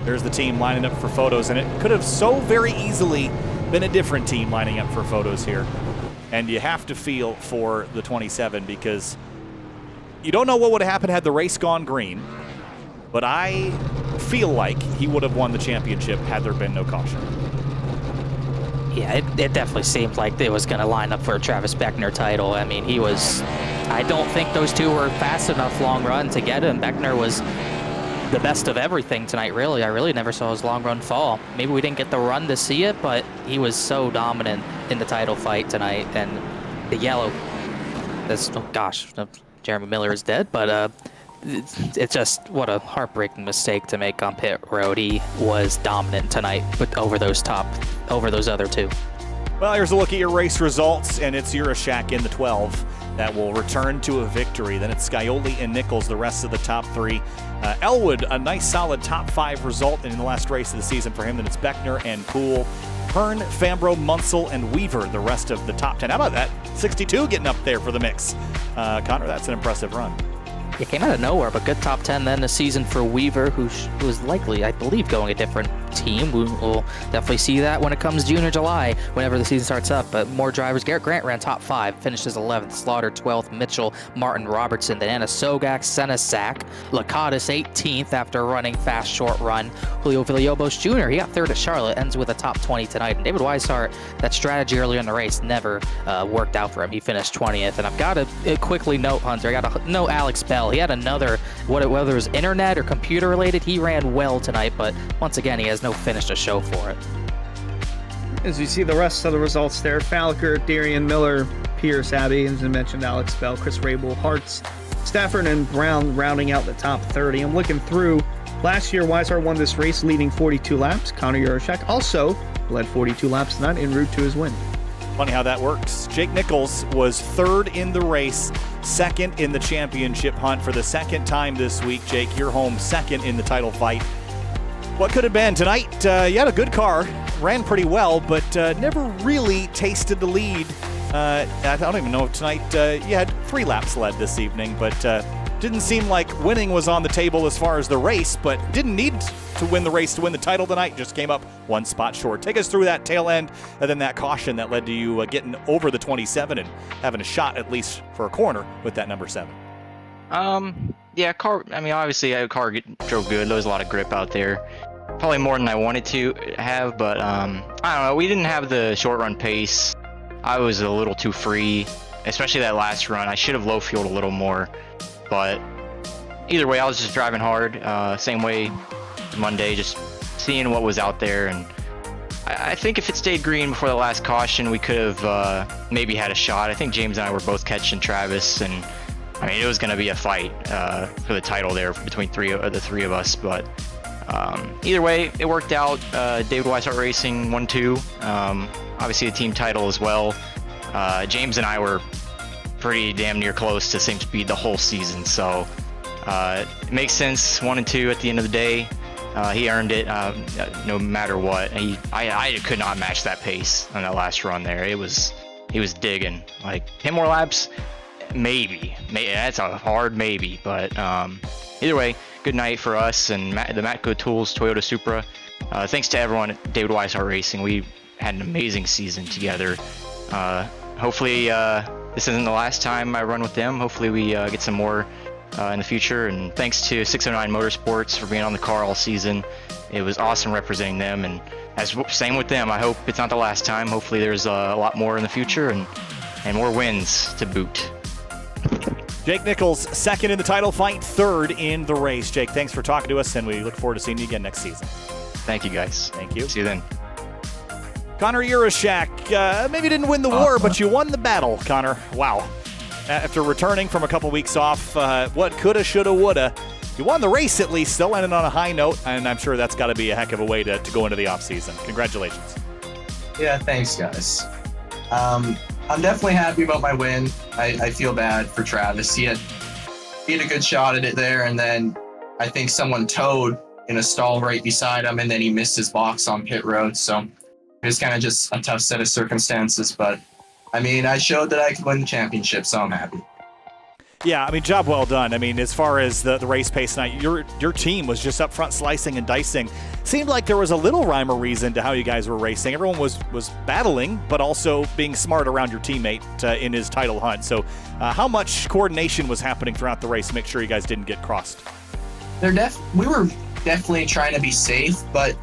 there's the team lining up for photos, and it could have so very easily been a different team lining up for photos here. And you have to feel for the 27 because you don't know what would have happened had the race gone green, but I feel like he would have won the championship had there been no caution. Yeah, it definitely seemed like it was going to line up for a Travis Beckner title. I mean, I don't think those 2 were fast enough long run to get him. Beckner was the best of everything tonight, really. I really never saw his long run fall. Maybe we didn't get the run to see it, but he was so dominant in the title fight tonight. And the yellow, oh gosh, Jeremy Miller is dead, but it's just what a heartbreaking mistake to make on pit road. He was dominant tonight, but over those other 2. Well, here's a look at your race results, and it's Yurashak in the 12 that will return to a victory. Then it's Scioli and Nichols, the rest of the top 3. Elwood, a nice solid top 5 result in the last race of the season for him. Then it's Beckner and Poole. Hearn, Fambro, Munsell, and Weaver, the rest of the top 10. How about that? 62 getting up there for the mix. Connor, that's an impressive run. It came out of nowhere, but good top 10 then this season for Weaver, who was likely, I believe, going a different team. We'll definitely see that when it comes June or July, whenever the season starts up. But more drivers. Garrett Grant ran top 5, finished as 11th. Slaughter 12th. Mitchell, Martin, Robertson. Then Anna Sogak, Senesac. Lakatos 18th after running fast short run. Julio Villalobos Jr., he got 3rd at Charlotte, ends with a top 20 tonight. And David Weishart, that strategy earlier in the race never worked out for him. He finished 20th. And I've got to quickly note, Hunter, I got to note Alex Bell. He had another, whether it was internet or computer related, he ran well tonight, but once again, he has no finish to show for it. As we see the rest of the results there, Falker, Darian Miller, Pierce, Abbey, as I mentioned, Alex Bell, Chris Rabel, Hartz, Stafford, and Brown rounding out the top 30. I'm looking through. Last year, Weishart won this race leading 42 laps. Connor Yurashak also led 42 laps tonight en route to his win. Funny how that works. Jake Nichols was third in the race, second in the championship hunt for the second time this week. Jake, you're home second in the title fight. What could have been tonight? You had a good car, ran pretty well, but never really tasted the lead. I don't even know if tonight you had 3 laps led this evening, but didn't seem like winning was on the table as far as the race, but didn't need to win the race to win the title tonight. Just came up 1 spot short. Take us through that tail end and then that caution that led to you getting over the 27 and having a shot at least for a corner with that number 7. Yeah, car. I mean, obviously, car drove good. There was a lot of grip out there. Probably more than I wanted to have, but I don't know. We didn't have the short run pace. I was a little too free, especially that last run. I should have low fueled a little more, but either way, I was just driving hard. Same way Monday, just seeing what was out there, and I think if it stayed green before the last caution, we could have maybe had a shot. I think James and I were both catching Travis, and I mean, it was going to be a fight for the title there between the three of us, but either way, it worked out. David Weishart Racing 1-2. Obviously, a team title as well. James and I were pretty damn near close to same speed the whole season, so it makes sense. 1 and 2 at the end of the day. He earned it no matter what. I could not match that pace on that last run there. He was digging. Like 10 more laps, maybe. That's a hard maybe, but either way, good night for us and the Matco Tools Toyota Supra. Thanks to everyone at David Weishart Racing. We had an amazing season together. Hopefully this isn't the last time I run with them. Hopefully we get some more in the future. And thanks to 609 Motorsports for being on the car all season. It was awesome representing them. And same with them. I hope it's not the last time. Hopefully there's a lot more in the future and more wins to boot. Jake Nichols, second in the title fight, third in the race. Jake, thanks for talking to us, and we look forward to seeing you again next season. Thank you, guys. Thank you. See you then. Connor Urashak, maybe didn't win the war, but you won the battle, Connor. Wow. After returning from a couple weeks off, what coulda, shoulda, woulda, you won the race at least, still ended on a high note, and I'm sure that's got to be a heck of a way to go into the offseason. Congratulations. Yeah, thanks, guys. I'm definitely happy about my win. I feel bad for Travis. He had a good shot at it there, and then I think someone towed in a stall right beside him, and then he missed his box on pit road. So it was kind of just a tough set of circumstances, but I mean, I showed that I could win the championship, so I'm happy. Yeah, I mean, job well done. I mean, as far as the race pace tonight, your team was just up front slicing and dicing. Seemed like there was a little rhyme or reason to how you guys were racing. Everyone was battling, but also being smart around your teammate in his title hunt. So how much coordination was happening throughout the race to make sure you guys didn't get crossed? We were definitely trying to be safe, but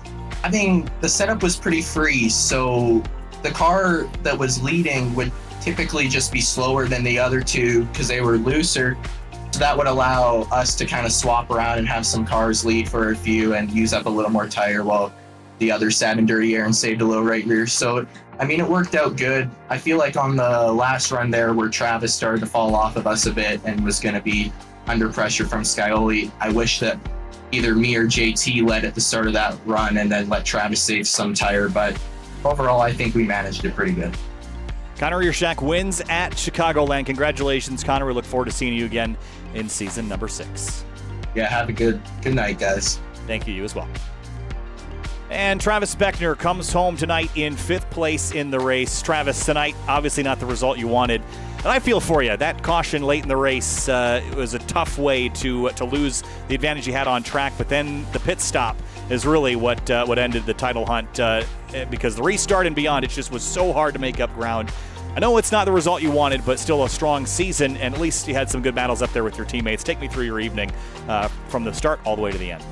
I mean, the setup was pretty free, so the car that was leading would typically just be slower than the other two because they were looser. So that would allow us to kind of swap around and have some cars lead for a few and use up a little more tire while the others sat in dirty air and saved a little right rear. So, I mean, it worked out good. I feel like on the last run there where Travis started to fall off of us a bit and was going to be under pressure from Scioli, I wish that either me or JT led at the start of that run and then let Travis save some tire. But overall, I think we managed it pretty good. Connor Urashak wins at Chicagoland. Congratulations, Connor. We look forward to seeing you again in season number 6. Yeah, have a good night, guys. Thank you. You as well. And Travis Beckner comes home tonight in 5th place in the race. Travis, tonight, obviously not the result you wanted. And I feel for you. That caution late in the race it was a tough way to lose the advantage you had on track. But then the pit stop is really what ended the title hunt because the restart and beyond, it just was so hard to make up ground. I know it's not the result you wanted, but still a strong season, and at least you had some good battles up there with your teammates. Take me through your evening from the start all the way to the end.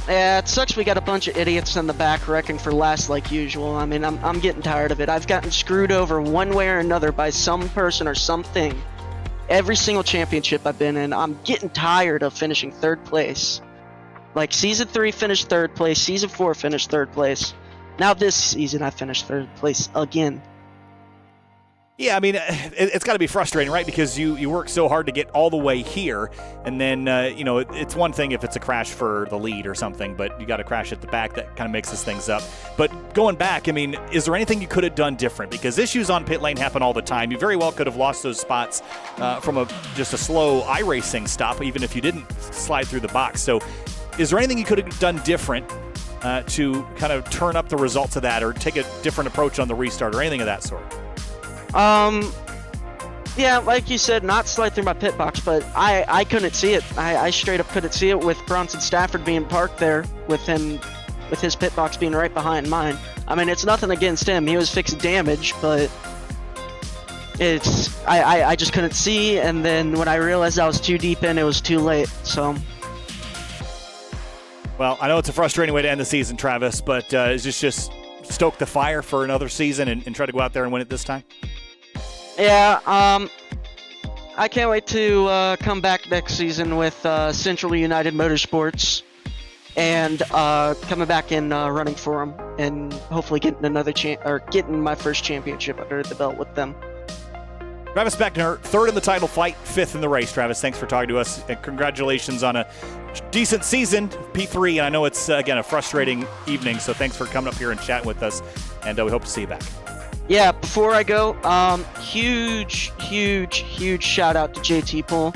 Yeah, it sucks we got a bunch of idiots in the back wrecking for last like usual. I mean, I'm getting tired of it. I've gotten screwed over one way or another by some person or something. Every single championship I've been in, I'm getting tired of finishing 3rd place. Like, Season 3 finished 3rd place, Season 4 finished 3rd place. Now this season I finished 3rd place again. Yeah, I mean, it's got to be frustrating, right? Because you work so hard to get all the way here, and then, it's one thing if it's a crash for the lead or something, but you got to crash at the back. That kind of mixes things up. But going back, I mean, is there anything you could have done different? Because issues on pit lane happen all the time. You very well could have lost those spots from just a slow iRacing stop, even if you didn't slide through the box. So is there anything you could have done different to kind of turn up the results of that, or take a different approach on the restart or anything of that sort? Yeah, like you said, not slide through my pit box, but I couldn't see it. I straight up couldn't see it with Bronson Stafford being parked there with his pit box being right behind mine. I mean, it's nothing against him. He was fixing damage, but I just couldn't see, and then when I realized I was too deep in, it was too late, so. Well, I know it's a frustrating way to end the season, Travis, but is this just stoke the fire for another season and try to go out there and win it this time? Yeah, I can't wait to come back next season with Central United Motorsports and coming back and running for them, and hopefully getting my first championship under the belt with them. Travis Beckner, third in the title fight, fifth in the race. Travis, thanks for talking to us, and congratulations on a decent season, P3. And I know it's, again, a frustrating evening, so thanks for coming up here and chatting with us, and we hope to see you back. Yeah, before I go, huge shout out to JT Poole.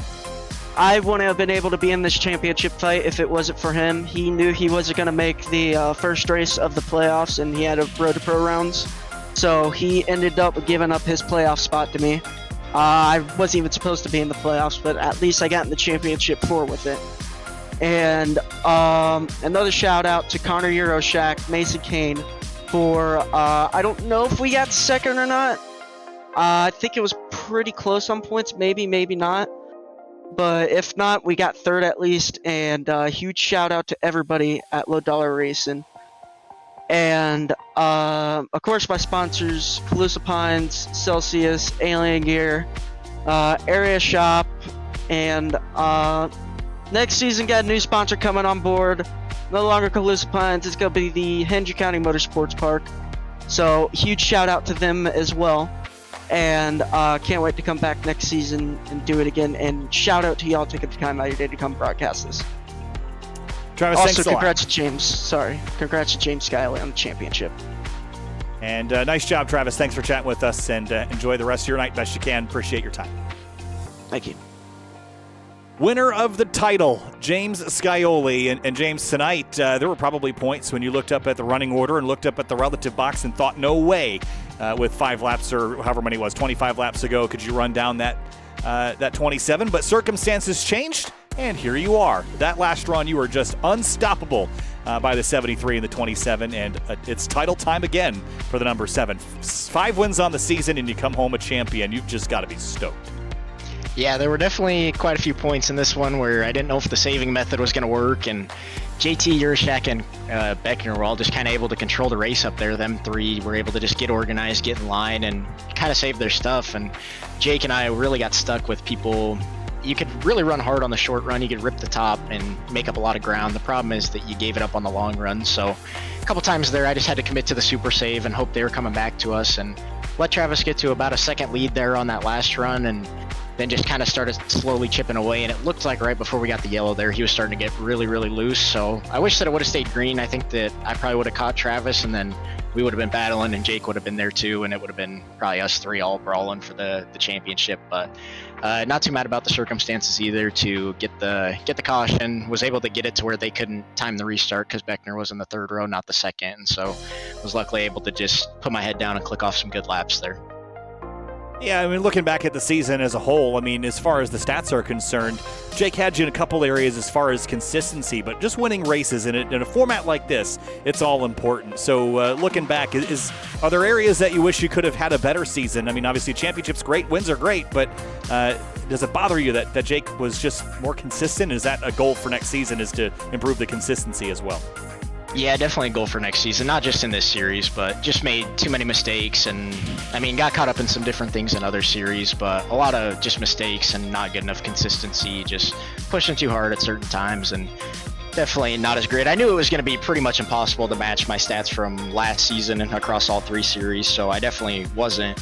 I wouldn't have been able to be in this championship fight if it wasn't for him. He knew he wasn't going to make the first race of the playoffs, and he had a Road to Pro rounds. So he ended up giving up his playoff spot to me. I wasn't even supposed to be in the playoffs, but at least I got in the championship 4 with it. And another shout out to Connor Euroshak, Mason Kane, for I don't know if we got second or not. I think it was pretty close on points, maybe not. But if not, we got third at least. And huge shout out to everybody at Low Dollar Racing. And of course my sponsors, Calusa Pines, Celsius, Alien Gear, Area Shop, and next season got a new sponsor coming on board. No longer Calusa Pines, it's going to be the Hendry County Motorsports Park. So huge shout out to them as well. And can't wait to come back next season and do it again. And shout out to y'all taking the time out of your day to come broadcast this. Travis, also, thanks a lot. Congrats to James Skyley on the championship. And nice job, Travis. Thanks for chatting with us, and enjoy the rest of your night best you can. Appreciate your time. Thank you. Winner of the title, James Scioli. And James, tonight, there were probably points when you looked up at the running order and looked up at the relative box and thought, no way, with 5 laps or however many it was, 25 laps ago, could you run down that 27? But circumstances changed, and here you are. That last run, you were just unstoppable by the 73 and the 27, and it's title time again for the number 7. 5 wins on the season, and you come home a champion. You've just got to be stoked. Yeah, there were definitely quite a few points in this one where I didn't know if the saving method was going to work, and JT, Yurshak, and Beckner were all just kind of able to control the race up there. Them 3 were able to just get organized, get in line, and kind of save their stuff. And Jake and I really got stuck with people. You could really run hard on the short run. You could rip the top and make up a lot of ground. The problem is that you gave it up on the long run. So a couple times there, I just had to commit to the super save and hope they were coming back to us, and let Travis get to about a second lead there on that last run, and then just kind of started slowly chipping away. And it looked like right before we got the yellow there, he was starting to get really loose. So I wish that it would have stayed green. I think that I probably would have caught Travis, and then we would have been battling, and Jake would have been there too, and it would have been probably us 3 all brawling for the championship. But not too mad about the circumstances either to get the caution. Was able to get it to where they couldn't time the restart because Beckner was in the 3rd row, not the 2nd. And so was luckily able to just put my head down and click off some good laps there. Yeah, I mean, looking back at the season as a whole, I mean, as far as the stats are concerned, Jake had you in a couple areas as far as consistency, but just winning races in a format like this, it's all important. So looking back, are there areas that you wish you could have had a better season? I mean, obviously, championship's great, wins are great, but does it bother you that Jake was just more consistent? Is that a goal for next season, is to improve the consistency as well? Yeah, definitely a goal for next season, not just in this series, but just made too many mistakes, and I mean, got caught up in some different things in other series, but a lot of just mistakes and not good enough consistency, just pushing too hard at certain times, and definitely not as great. I knew it was going to be pretty much impossible to match my stats from last season and across all 3 series, so I definitely wasn't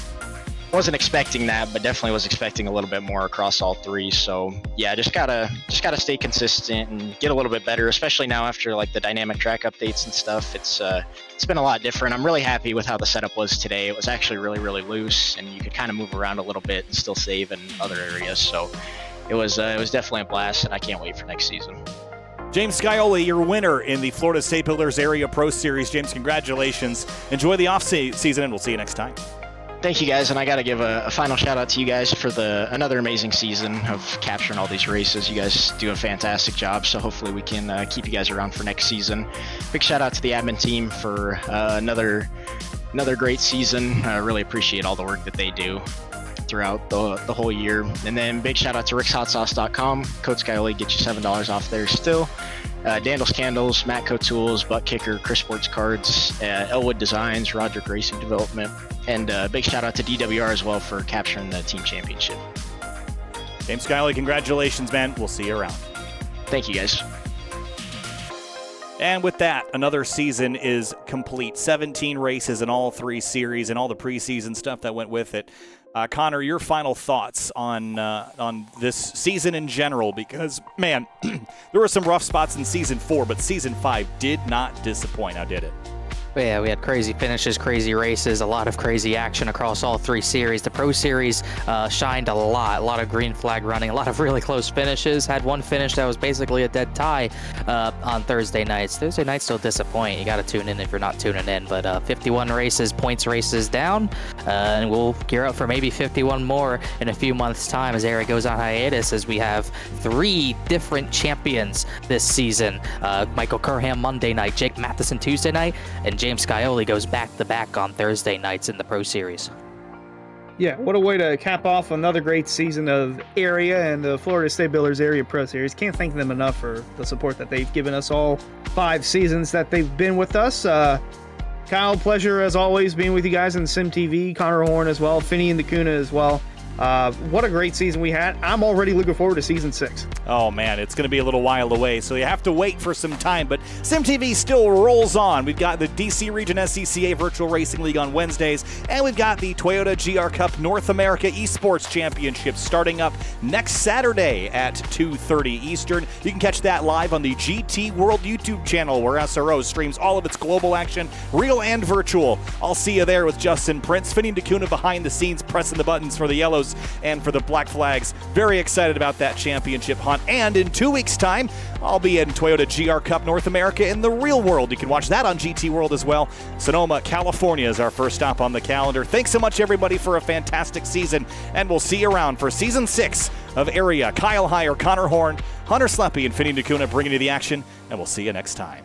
wasn't expecting that, but definitely was expecting a little bit more across all three. So yeah, just gotta stay consistent and get a little bit better, especially now after like the dynamic track updates and stuff. It's been a lot different. I'm really happy with how the setup was today. It was actually really, really loose, and you could kind of move around a little bit and still save in other areas. So it was definitely a blast, and I can't wait for next season. James Scioli, your winner in the Florida State Builders Area Pro Series. James, congratulations. Enjoy the off-season, and we'll see you next time. Thank you, guys, and I got to give a final shout-out to you guys for another amazing season of capturing all these races. You guys do a fantastic job, so hopefully we can keep you guys around for next season. Big shout-out to the admin team for another great season. I really appreciate all the work that they do throughout the whole year. And then big shout out to rickshotsauce.com. Code Scioli, get you $7 off there still. Dandles Candles, Matco Tools, Butt Kicker, Chris Sports Cards, Elwood Designs, Roderick Racing Development, and big shout out to DWR as well for capturing the team championship. James Scioli, congratulations, man. We'll see you around. Thank you, guys. And with that, another season is complete. 17 races in all three series and all the preseason stuff that went with it. Connor, your final thoughts on this season in general, because, man, there were some rough spots in Season 4, but Season 5 did not disappoint, now did it? Yeah, we had crazy finishes, crazy races, a lot of crazy action across all three series. The Pro Series shined a lot of green flag running, a lot of really close finishes. Had one finish that was basically a dead tie on Thursday nights. Thursday nights still disappoint. You got to tune in if you're not tuning in. But 51 races, points races down, and we'll gear up for maybe 51 more in a few months' time as Eric goes on hiatus, as we have 3 different champions this season. Michael Kerham Monday night, Jake Matheson Tuesday night, and James Scioli goes back-to-back on Thursday nights in the Pro Series. Yeah, what a way to cap off another great season of Area and the Florida State Builders Area Pro Series. Can't thank them enough for the support that they've given us all 5 seasons that they've been with us. Kyle, pleasure as always being with you guys in Sim TV. Connor Horn as well, Finney and Kuna as well. What a great season we had. I'm already looking forward to Season 6. Oh, man, it's going to be a little while away, so you have to wait for some time. But SimTV still rolls on. We've got the DC Region SCCA Virtual Racing League on Wednesdays, and we've got the Toyota GR Cup North America Esports Championship starting up next Saturday at 2:30 Eastern. You can catch that live on the GT World YouTube channel, where SRO streams all of its global action, real and virtual. I'll see you there with Justin Prince, Finney DeCuna behind the scenes, pressing the buttons for the Yellows and for the Black Flags. Very excited about that championship hunt. And in 2 weeks' time, I'll be in Toyota GR Cup North America in the real world. You can watch that on GT World as well. Sonoma, California is our first stop on the calendar. Thanks so much, everybody, for a fantastic season, and we'll see you around for Season 6 of Area. Kyle Heyer, Connor Horn, Hunter Sleppy, and Finney DeCuna bringing you the action, and we'll see you next time.